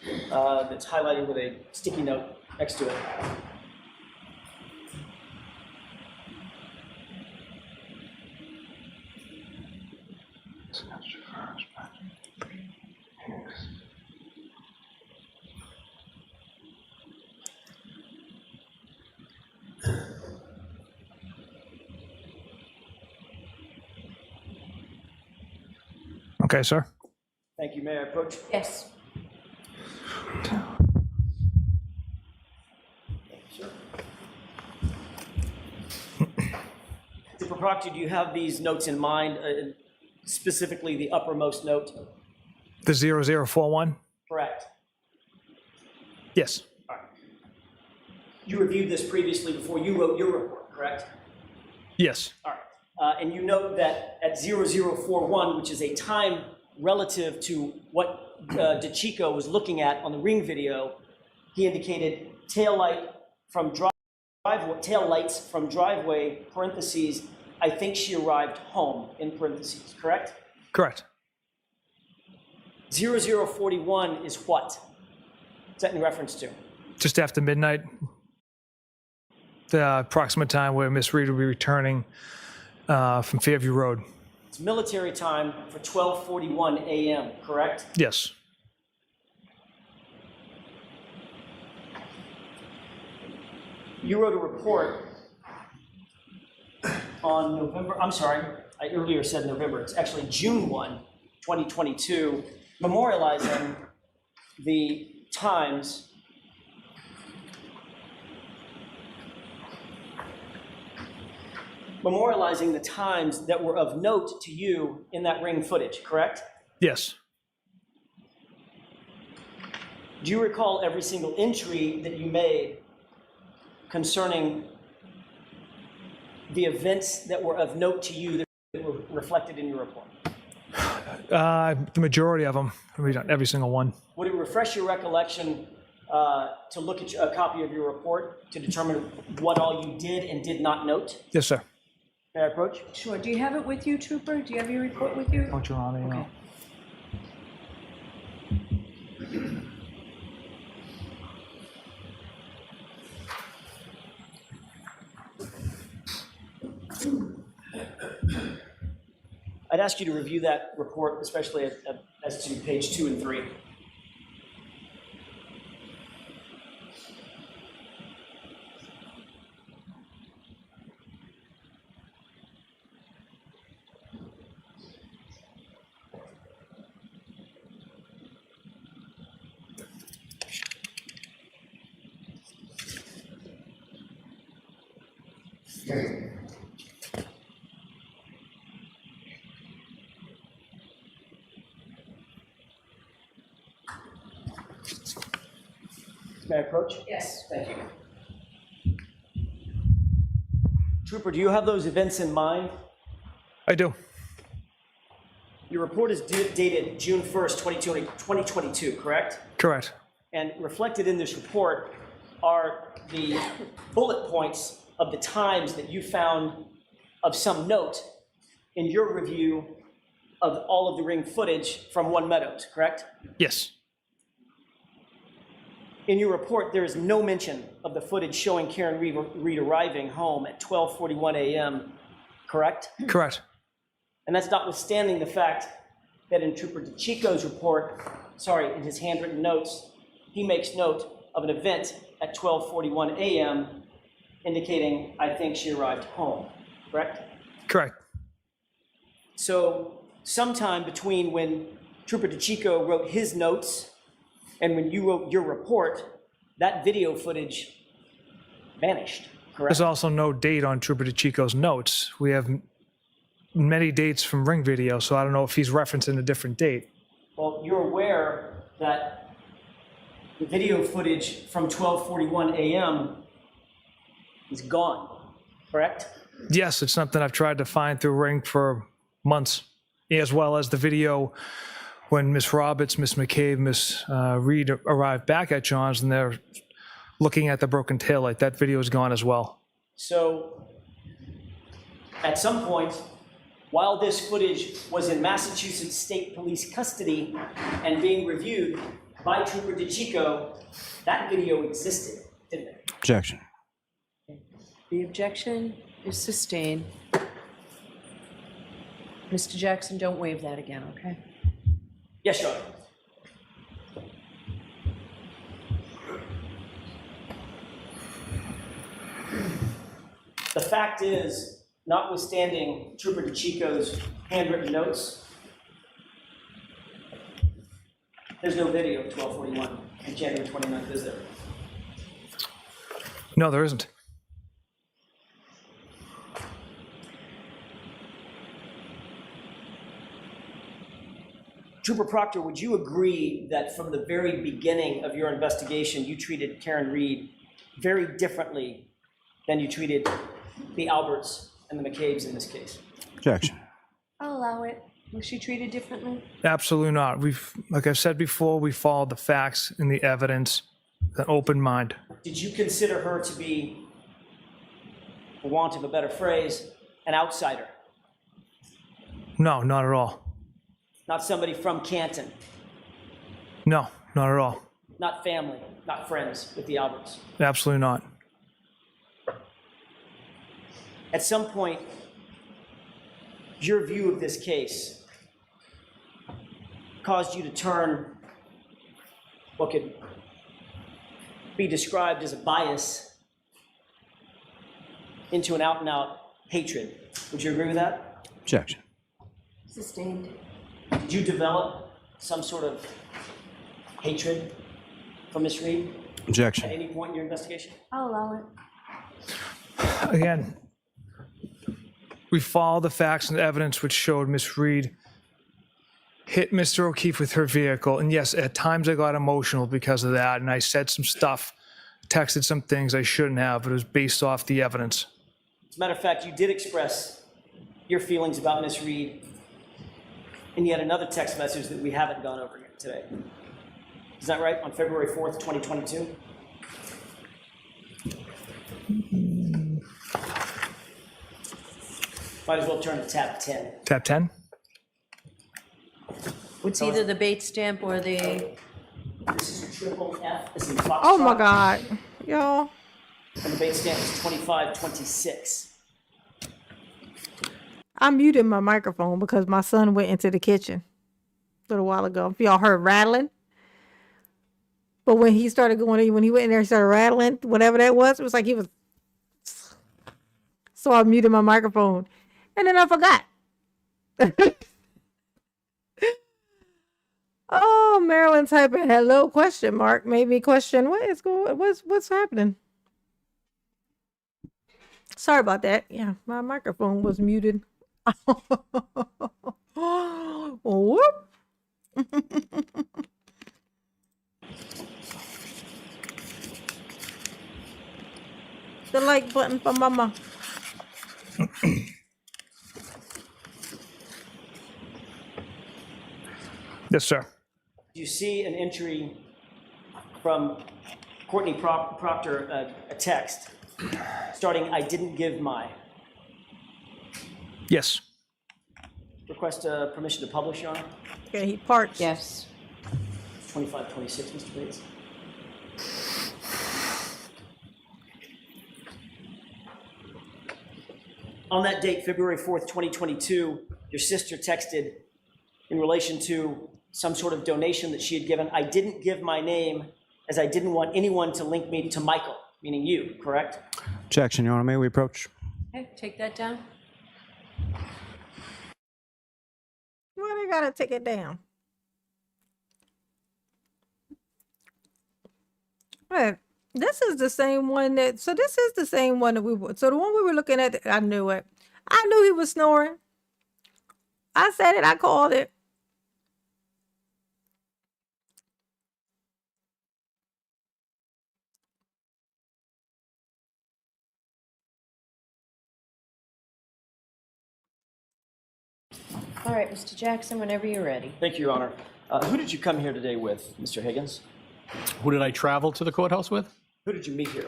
that's highlighted with a sticky note next to it. Okay, sir. Thank you. May I approach? Yes. Trooper Proctor, do you have these notes in mind, specifically the uppermost note? The 0041? Correct. Yes. You reviewed this previously before you wrote your report, correct? Yes. All right. And you note that at 0041, which is a time relative to what DeChico was looking at on the Ring video, he indicated taillights from driveway, parentheses, I think she arrived home, in parentheses, correct? Correct. 0041 is what? What's that in reference to? Just after midnight, the approximate time where Miss Reed will be returning from Fairview Road. It's military time for 12:41 a.m., correct? Yes. You wrote a report on November, I'm sorry, I earlier said November, it's actually June 1, 2022, memorializing the times that were of note to you in that ring footage, correct? Yes. Do you recall every single entry that you made concerning the events that were of note to you that were reflected in your report? The majority of them. Not every single one. Would it refresh your recollection to look at a copy of your report to determine what all you did and did not note? Yes, sir. May I approach? Sure. Do you have it with you, Trooper? Do you have your report with you? Don't you want me to know? I'd ask you to review that report, especially as to page 2 and 3. May I approach? Yes. Thank you. Trooper, do you have those events in mind? I do. Your report is dated June 1st, 2022, correct? Correct. And reflected in this report are the bullet points of the times that you found of some note in your review of all of the ring footage from One Meadows, correct? Yes. In your report, there is no mention of the footage showing Karen Reed arriving home at 12:41 a.m., correct? Correct. And that's notwithstanding the fact that in Trooper DeChico's report, in his handwritten notes, he makes note of an event at 12:41 a.m. indicating, I think she arrived home, correct? Correct. So sometime between when Trooper DeChico wrote his notes and when you wrote your report, that video footage vanished, correct? There's also no date on Trooper DeChico's notes. We have many dates from Ring Video, so I don't know if he's referencing a different date. Well, you're aware that the video footage from 12:41 a.m. is gone, correct? Yes, it's something I've tried to find through Ring for months, as well as the video when Miss Roberts, Miss McCabe, Miss Reed arrived back at John's and they're looking at the broken taillight. That video is gone as well. So at some point, while this footage was in Massachusetts State Police custody and being reviewed by Trooper DeChico, that video existed, didn't it? Objection. The objection is sustained. Mr. Jackson, don't waive that again, okay? Yes, Your Honor. The fact is, notwithstanding Trooper DeChico's handwritten notes, there's no video of 12:41 on January 29th, is there? No, there isn't. Trooper Proctor, would you agree that from the very beginning of your investigation, you treated Karen Reed very differently than you treated the Alberts and the McCabe's in this case? Objection. I'll allow it. Was she treated differently? Absolutely not. Like I've said before, we followed the facts and the evidence, with an open mind. Did you consider her to be, for want of a better phrase, an outsider? No, not at all. Not somebody from Canton, No, not at all. not family, not friends with the Alberts? Absolutely not. At some point, your view of this case caused you to turn what could be described as a bias into an out-and-out hatred. Would you agree with that? Objection. Sustained. Did you develop some sort of hatred for Ms. Reed at Objection. any point in your investigation? I'll allow it. Again, we follow the facts and the evidence which showed Miss Reed hit Mr. O'Keefe with her vehicle. And yes, at times I got emotional because of that. And I said some stuff, texted some things I shouldn't have, but it was based off the evidence. As a matter of fact, you did express your feelings about Ms. Reed in yet another text message that we haven't gone over yet today. Is that right? On February 4th, 2022? Might as well turn to tab 10. Tab 10? It's either the bait stamp or the, This is your triple F, as in Foxtrot. Oh my God, y'all. And the bait stamp is 2526. I muted my microphone because my son went into the kitchen a little while ago. If y'all heard rattling. But when he started going in, when he went in there, he started rattling, whatever that was, it was like he was. So I muted my microphone. And then I forgot. Oh, Marilyn typing hello question mark made me question what's happening. Sorry about that. Yeah, my microphone was muted. Whoop. The like button for mama. Yes, sir. You see an entry from Courtney Proctor, a text starting, "I didn't give my." Yes. Request permission to publish, Your Honor. Okay, he parked. yes. 2526, Mr. Bates. On that date, February 4th, 2022, your sister texted in relation to some sort of donation that she had given. "I didn't give my name as I didn't want anyone to link me to Michael," meaning you, correct? Objection, Your Honor. May we approach? Okay, take that down. Why they gotta take it down? Hey, this is the same one that. So this is the same one that we were. So the one we were looking at, I knew it. I knew he was snoring. I said it. I called it. All right, Mr. Jackson, whenever you're ready. Thank you, Your Honor. Who did you come here today with, Mr. Higgins? Who did I travel to the courthouse with? Who did you meet here?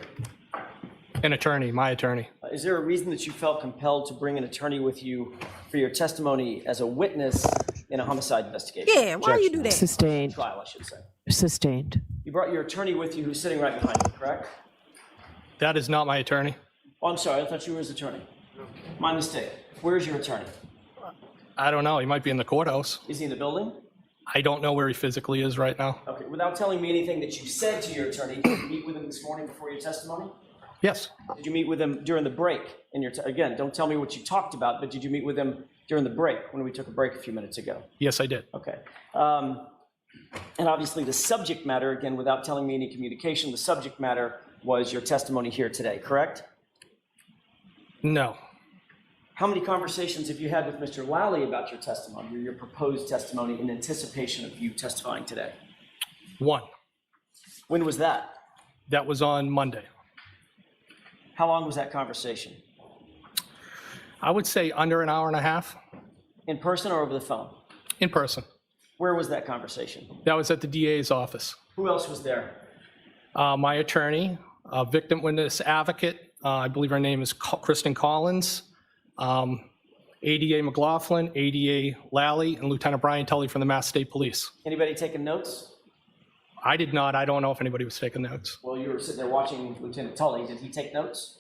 An attorney, my attorney. Is there a reason that you felt compelled to bring an attorney with you for your testimony as a witness in a homicide investigation? Yeah, why you do that? Sustained. Trial, I should say. Sustained. You brought your attorney with you who's sitting right behind you, correct? That is not my attorney. Oh, I'm sorry, I thought you were his attorney. My mistake. Where is your attorney? I don't know. He might be in the courthouse. Is he in the building? I don't know where he physically is right now. Okay, without telling me anything that you said to your attorney, did you meet with him this morning before your testimony? Yes. Did you meet with him during the break? Again, don't tell me what you talked about, but did you meet with him during the break when we took a break a few minutes ago? Yes, I did. Okay. And obviously the subject matter, again, without telling me any communication, the subject matter was your testimony here today, correct? No. How many conversations have you had with Mr. Lally about your testimony or your proposed testimony in anticipation of you testifying today? One. When was that? That was on Monday. How long was that conversation? I would say under an hour and a half. In person or over the phone? In person. Where was that conversation? That was at the DA's office. Who else was there? My attorney, victim witness advocate, I believe her name is Kristen Collins, ADA McLaughlin, ADA Lally, and Lieutenant Brian Tully from the Mass State Police. Anybody taking notes? I did not. I don't know if anybody was taking notes. Well, you were sitting there watching Lieutenant Tully. Did he take notes?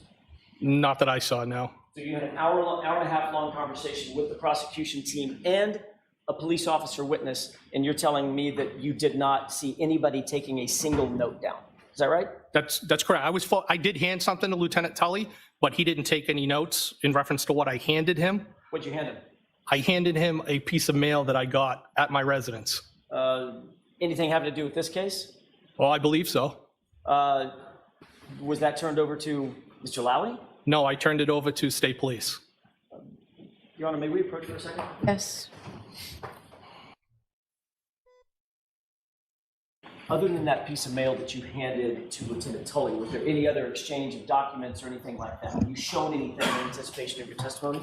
Not that I saw, no. So you had an hour and a half long conversation with the prosecution team and a police officer witness, and you're telling me that you did not see anybody taking a single note down. Is that right? That's correct. I did hand something to Lieutenant Tully, but he didn't take any notes in reference to what I handed him. What'd you hand him? I handed him a piece of mail that I got at my residence. Anything having to do with this case? Well, I believe so. Was that turned over to Mr. Lally? No, I turned it over to state police. Your Honor, may we approach for a second? Yes. Other than that piece of mail that you handed to Lieutenant Tully, was there any other exchange of documents or anything like that? Have you shown anything in anticipation of your testimony?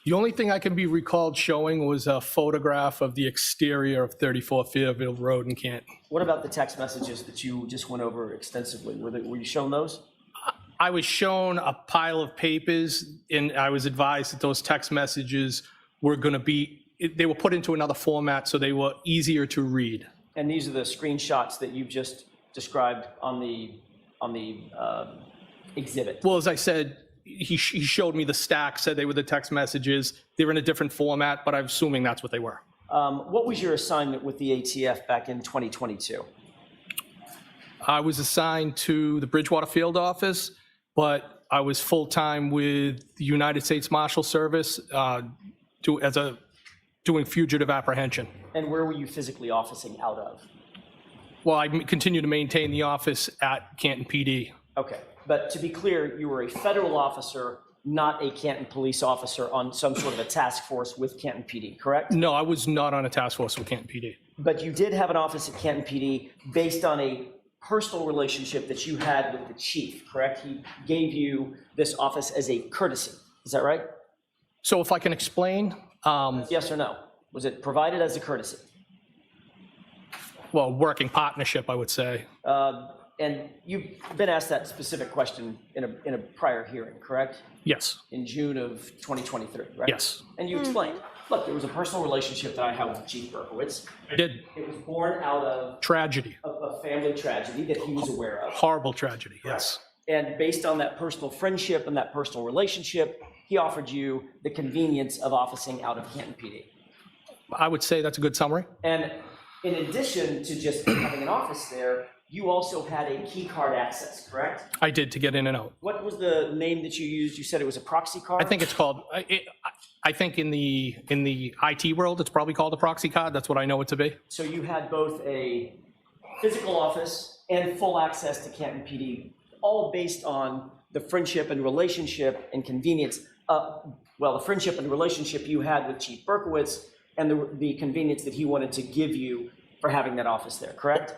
The only thing I can be recalled showing was a photograph of the exterior of 34 Fairfield Road in Canton. What about the text messages that you just went over extensively? Were you shown those? I was shown a pile of papers, and I was advised that those text messages were going to be, they were put into another format so they were easier to read. And these are the screenshots that you've just described on the exhibit. Well, as I said, he showed me the stack, said they were the text messages. They were in a different format, but I'm assuming that's what they were. What was your assignment with the ATF back in 2022? I was assigned to the Bridgewater Field Office, but I was full-time with the United States Marshal Service doing fugitive apprehension. And where were you physically officing out of? Well, I continue to maintain the office at Canton PD. Okay, but to be clear, you were a federal officer, not a Canton police officer on some sort of a task force with Canton PD, correct? No, I was not on a task force with Canton PD. But you did have an office at Canton PD based on a personal relationship that you had with the chief, correct? He gave you this office as a courtesy, is that right? So if I can explain, Yes or no? Was it provided as a courtesy? well, working partnership, I would say. And you've been asked that specific question in a prior hearing, correct? Yes, In June of 2023, right? yes, And you explained, look, there was a personal relationship that I had with Chief Berkowitz. I did. It was born out of Tragedy, a family tragedy that he was aware of. horrible tragedy, yes. And based on that personal friendship and that personal relationship, he offered you the convenience of officing out of Canton PD. I would say that's a good summary. And in addition to just having an office there, you also had a key card access, correct? I did, to get in and out. What was the name that you used? You said it was a proxy card? I think it's called, I think in the IT world, it's probably called a proxy card. That's what I know it to be. So you had both a physical office and full access to Canton PD, all based on the friendship and relationship and convenience. The friendship and relationship you had with Chief Berkowitz and the convenience that he wanted to give you for having that office there, correct?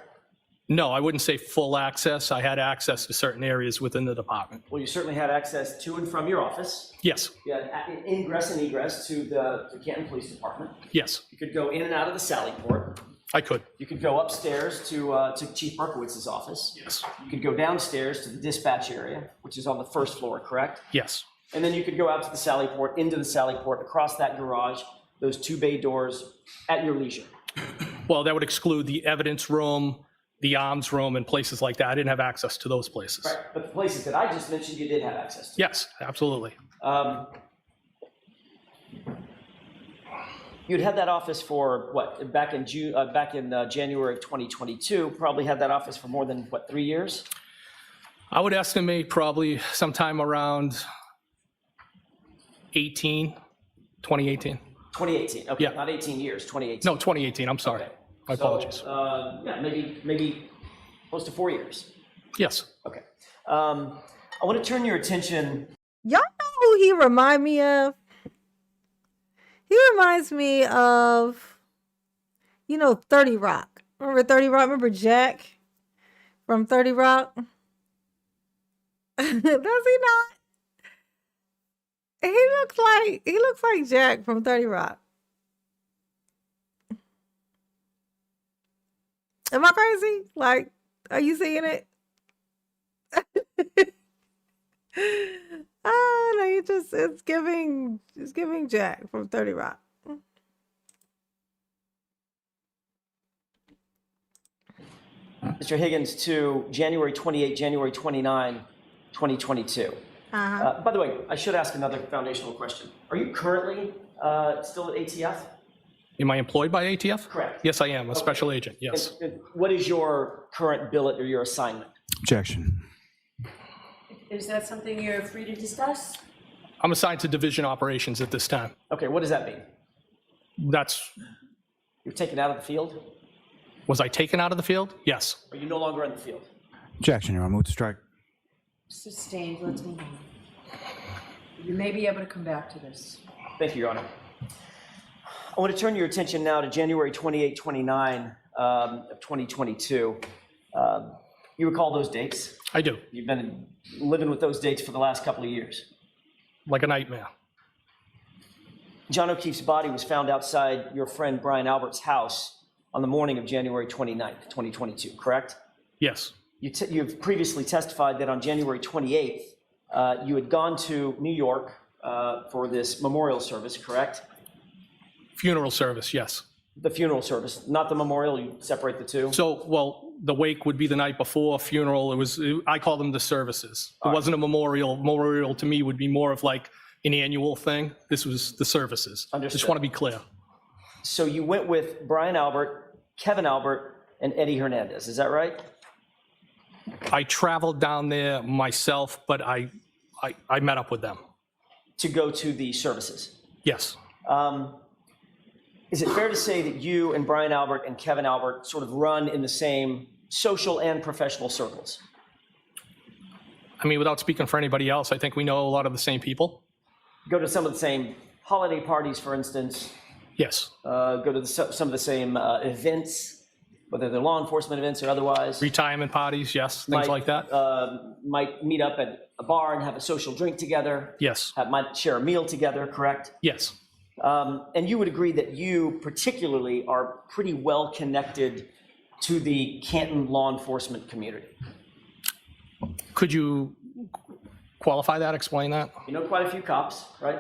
No, I wouldn't say full access. I had access to certain areas within the department. Well, you certainly had access to and from your office. Yes, You had ingress and egress to the Canton Police Department. yes, You could go in and out of the Sally Port. I could. You could go upstairs to Chief Berkowitz's office. Yes, You could go downstairs to the dispatch area, which is on the first floor, correct? yes, And then you could go out to the Sally Port, into the Sally Port, across that garage, those two bay doors at your leisure. well, that would exclude the evidence room, the arms room, and places like that. I didn't have access to those places. Right? But the places that I just mentioned, you did have access to. Yes, absolutely. You'd had that office for what? Back in January of 2022. Probably had that office for more than 3 years. I would estimate probably sometime around 2018. 2018. Okay, Yeah. not 18 years. 2018. No, 2018, I'm sorry. Okay. My apologies. So, yeah, maybe close to 4 years. Yes, Okay. I want to turn your attention. Y'all know who he remind me of? He reminds me of, 30 Rock. Remember 30 Rock? Remember Jack from 30 Rock? Does he not? He looks like Jack from 30 Rock. Am I crazy? Like, are you seeing it? Oh no, it's giving Jack from 30 Rock. Mr. Higgins, to January 28, January 29, 2022. By the way, I should ask another foundational question. Are you currently still at ATF? Am I employed by ATF? Correct. Yes, I am, a special agent, yes. And what is your current billet or your assignment? Objection. Is that something you're free to discuss? I'm assigned to division operations at this time. Okay, what does that mean? You're taken out of the field? Was I taken out of the field? Yes. Are you no longer in the field? Objection, Your Honor. Move to strike. Sustained, let's move on. You may be able to come back to this. Thank you, Your Honor. I want to turn your attention now to January 28, 29 of 2022. You recall those dates? I do, You've been living with those dates for the last couple of years. like a nightmare. John O'Keefe's body was found outside your friend Brian Albert's house on the morning of January 29th, 2022, correct? Yes, You've previously testified that on January 28th, you had gone to New York for this memorial service, correct? funeral service, yes. The funeral service, not the memorial, you separate the two? So, well, the wake would be the night before, funeral, I call them the services. It wasn't a memorial. Memorial to me would be more of like an annual thing. This was the services. Understood. Just want to be clear. So you went with Brian Albert, Kevin Albert, and Eddie Hernandez, is that right? I traveled down there myself, but I met up with them. To go to the services. Yes, Is it fair to say that you and Brian Albert and Kevin Albert sort of run in the same social and professional circles? I mean, without speaking for anybody else, I think we know a lot of the same people. Go to some of the same holiday parties, for instance, Yes, go to some of the same events, whether they're law enforcement events or otherwise. retirement parties, yes, things like that. Might meet up at a bar and have a social drink together. Yes, Might share a meal together, correct? yes, And you would agree that you particularly are pretty well connected to the Canton law enforcement community. Could you qualify that, explain that? You know quite a few cops, right?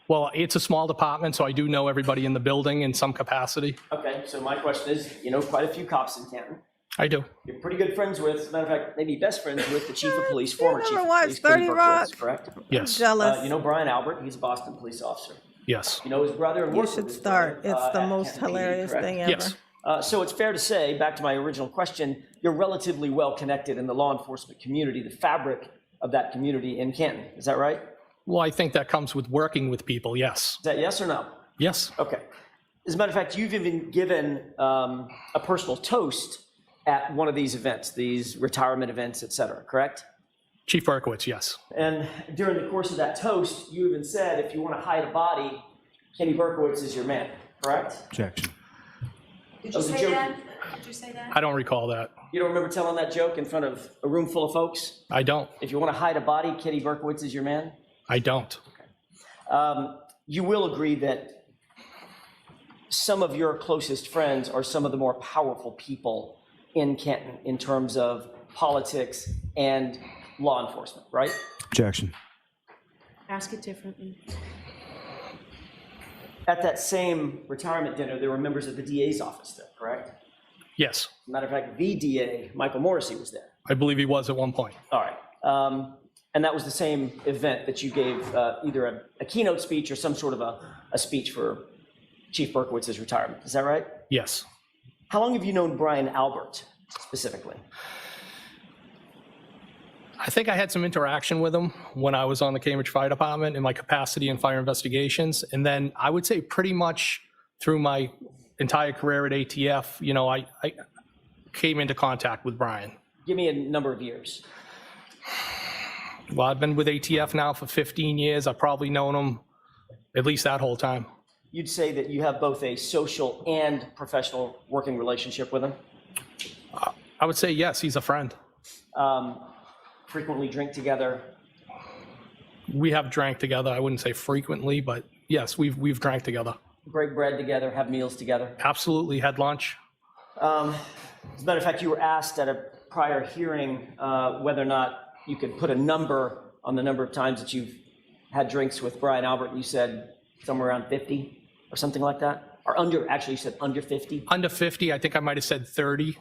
Well, it's a small department, so I do know everybody in the building in some capacity. Okay, so my question is, you know quite a few cops in Canton. I do. You're pretty good friends with, as a matter of fact, maybe best friends with the chief of police, former chief never of watched police, Katie 30 Rock? Berkowitz, correct? Yes, Jealous. You know Brian Albert, he's a Boston police officer. yes, You know his brother and You worked with should his start. brother, It's the at most Canton PD, hilarious correct? thing ever. yes, So it's fair to say, back to my original question, you're relatively well connected in the law enforcement community, the fabric of that community in Canton. Is that right? Well, I think that comes with working with people, yes. Is that yes or no? Yes, Okay. As a matter of fact, you've even given a personal toast at one of these events, these retirement events, et cetera, correct? Chief Berkowitz, yes. And during the course of that toast, you even said, if you want to hide a body, Kenny Berkowitz is your man, correct? Objection. Did That you was a say joke. that? Did you say that? I don't recall that. You don't remember telling that joke in front of a room full of folks? I don't. If you want to hide a body, Kenny Berkowitz is your man? I don't. You will agree that some of your closest friends are some of the more powerful people in Canton in terms of politics and law enforcement, right? Objection. Ask it differently. At that same retirement dinner, there were members of the DA's office there, correct? Yes, As a matter of fact, the DA, Michael Morrissey, was there. I believe he was at one point. All right. And that was the same event that you gave either a keynote speech or some sort of a speech for Chief Berkowitz's retirement. Is that right? Yes. How long have you known Brian Albert specifically? I think I had some interaction with him when I was on the Cambridge Fire Department in my capacity in fire investigations. And then I would say pretty much through my entire career at ATF, you know, I came into contact with Brian. Give me a number of years. Well, I've been with ATF now for 15 years. I've probably known him at least that whole time. You'd say that you have both a social and professional working relationship with him? I would say yes, he's a friend. Frequently drink together? We have drank together. I wouldn't say frequently, but yes, we've drank together. Break bread together? Have meals together? Absolutely had lunch. As a matter of fact, you were asked at a prior hearing whether or not you could put a number on the number of times that you've had drinks with Brian Albert, and you said somewhere around 50 or something like that? Or under, actually you said under 50? Under 50, I think I might have said 30.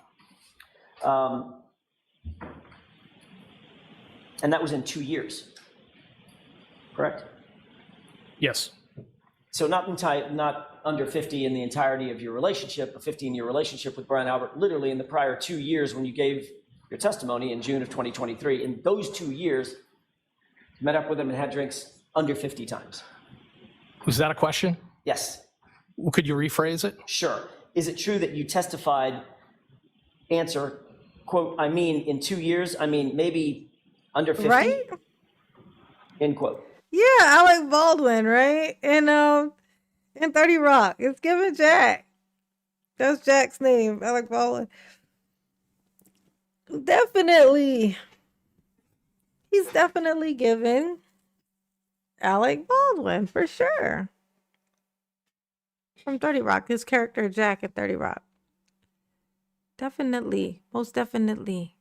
And that was in 2 years. correct? Yes. So not under 50 in the entirety of your relationship, a 15-year relationship with Brian Albert, literally in the prior 2 years when you gave your testimony in June of 2023. In those 2 years, you met up with him and had drinks under 50 times. Was that a question? Yes, Well, could you rephrase it? sure. Is it true that you testified, answer, quote, I mean, in 2 years, I mean, maybe under 50? Right? End quote. Yeah, Alec Baldwin, right? And in 30 Rock. It's giving Jack. That's Jack's name, Alec Baldwin. Definitely. He's definitely giving Alec Baldwin for sure. From 30 Rock, his character Jack in 30 Rock. Definitely. Most definitely.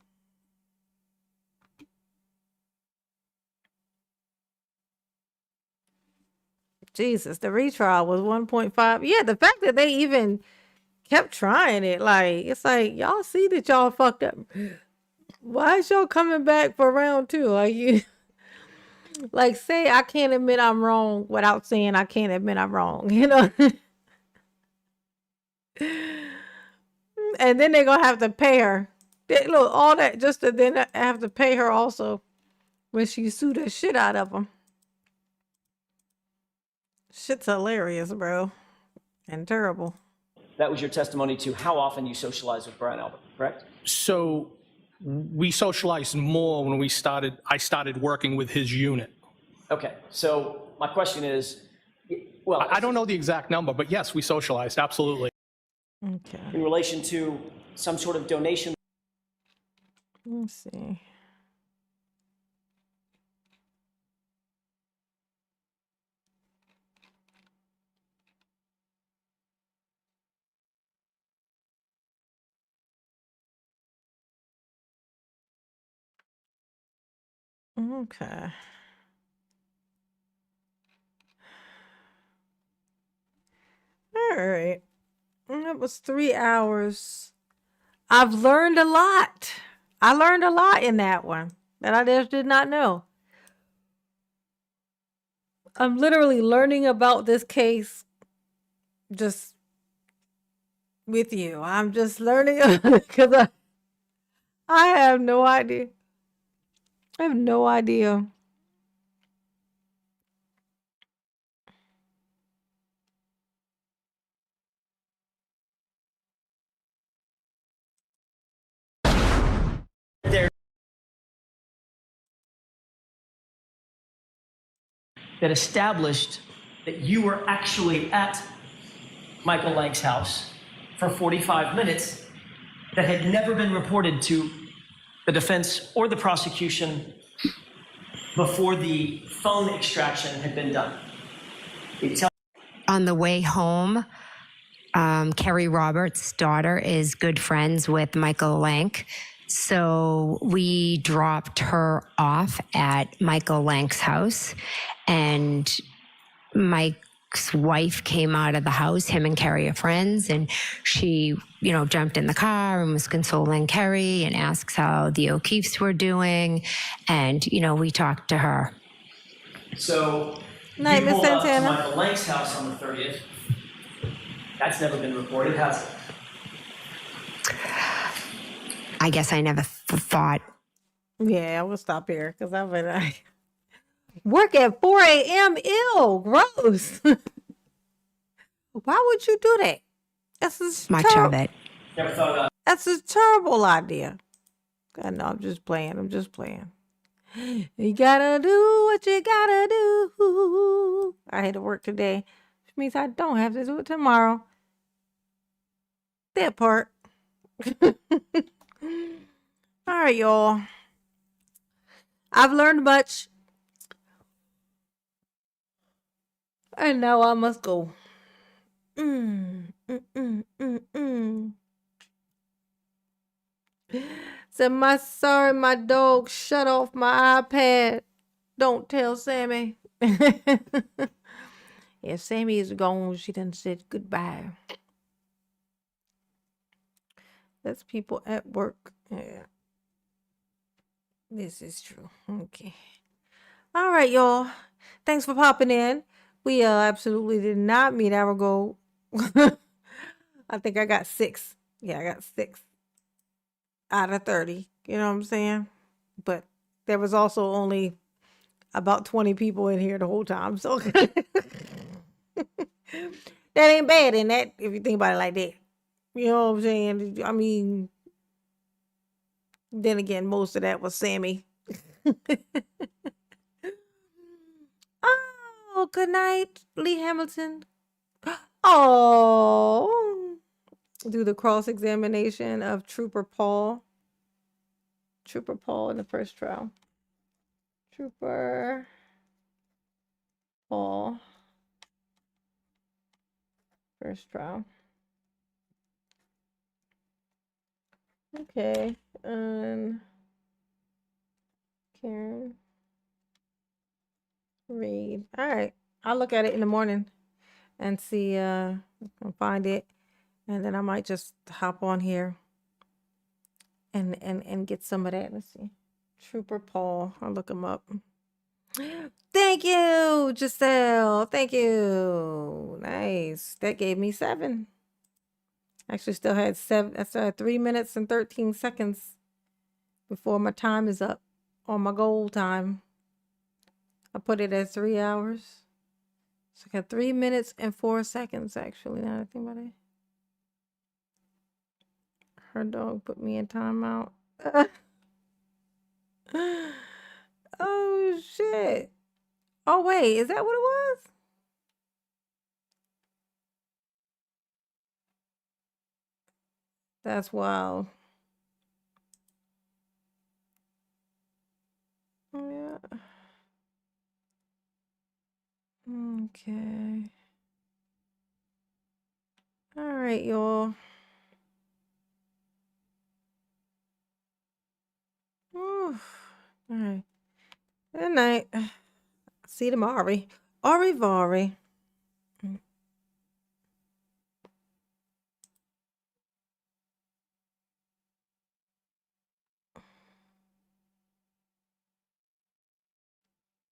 Jesus, the retrial was 1.5. Yeah, the fact that they even kept trying it, like, it's like, y'all see that y'all fucked up. Why is y'all coming back for round 2? Like, you, like, say I can't admit I'm wrong without saying I can't admit I'm wrong, you know? And then they're gonna have to pay her. Look, all that just to then have to pay her also when she sued the shit out of them. Shit's hilarious, bro. And terrible. That was your testimony to how often you socialized with Brian Albert, correct? So we socialized more when I started working with his unit. Okay, so my question is, well, I don't know the exact number, but yes, we socialized, absolutely. Okay. in relation to some sort of donation Let's see. Okay. All right. That was 3 hours. I've learned a lot. I learned a lot in that one that I just did not know. I'm literally learning about this case just with you. I'm just learning because I have no idea. I have no idea. there that established that you were actually at Michael Lank's house for 45 minutes that had never been reported to the defense or the prosecution before the phone extraction had been done. On the way home, Kerry Roberts' daughter is good friends with Michael Lank. So we dropped her off at Michael Lank's house, and Mike's wife came out of the house. Him and Kerry are friends, and she, jumped in the car and was consoling Kerry and asks how the O'Keefes were doing. And, we talked to her. So Night, you Miss pulled up to Santana. Michael Lank's house on the 30th. That's never been reported, has it? I guess I never thought. Yeah, we'll stop here because I'm gonna work at 4 a.m. Ew, gross. Why would you do that? That's Much of it. Never thought about it. That's a terrible idea. God, no, I'm just playing. I'm just playing. You gotta do what you gotta do. I had to work today, which means I don't have to do it tomorrow. That part. All right, y'all. I've learned much. And now I must go. Said, my dog shut off my iPad. Don't tell Sammy. Yeah, Sammy is gone. She done said goodbye. That's people at work. Yeah. This is true. Okay. All right, y'all. Thanks for popping in. We absolutely did not meet our goal. I think I got 6. Yeah, I got 6 out of 30. You know what I'm saying? But there was also only about 20 people in here the whole time. So that ain't bad in that, if you think about it like that. You know what I'm saying? I mean, then again, most of that was Sammy. Oh, good night, Lee Hamilton. Oh, do the cross examination of Trooper Paul. Trooper Paul in the first trial. Trooper Paul. First trial. Okay. Karen Reed. All right. I'll look at it in the morning and see and find it. And then I might just hop on here and get some of that. Let's see. Trooper Paul. I'll look him up. Thank you, Giselle. Thank you. Nice. That gave me 7. Actually still had 7. That's 3 minutes and 13 seconds before my time is up on my goal time. I put it at 3 hours. So I got 3 minutes and 4 seconds actually, now that I think about it. Her dog put me in timeout. Oh shit. Oh wait, is that what it was? That's wild. Yeah. Okay. All right, y'all. All right. Good night. See you tomorrow. Au revoir.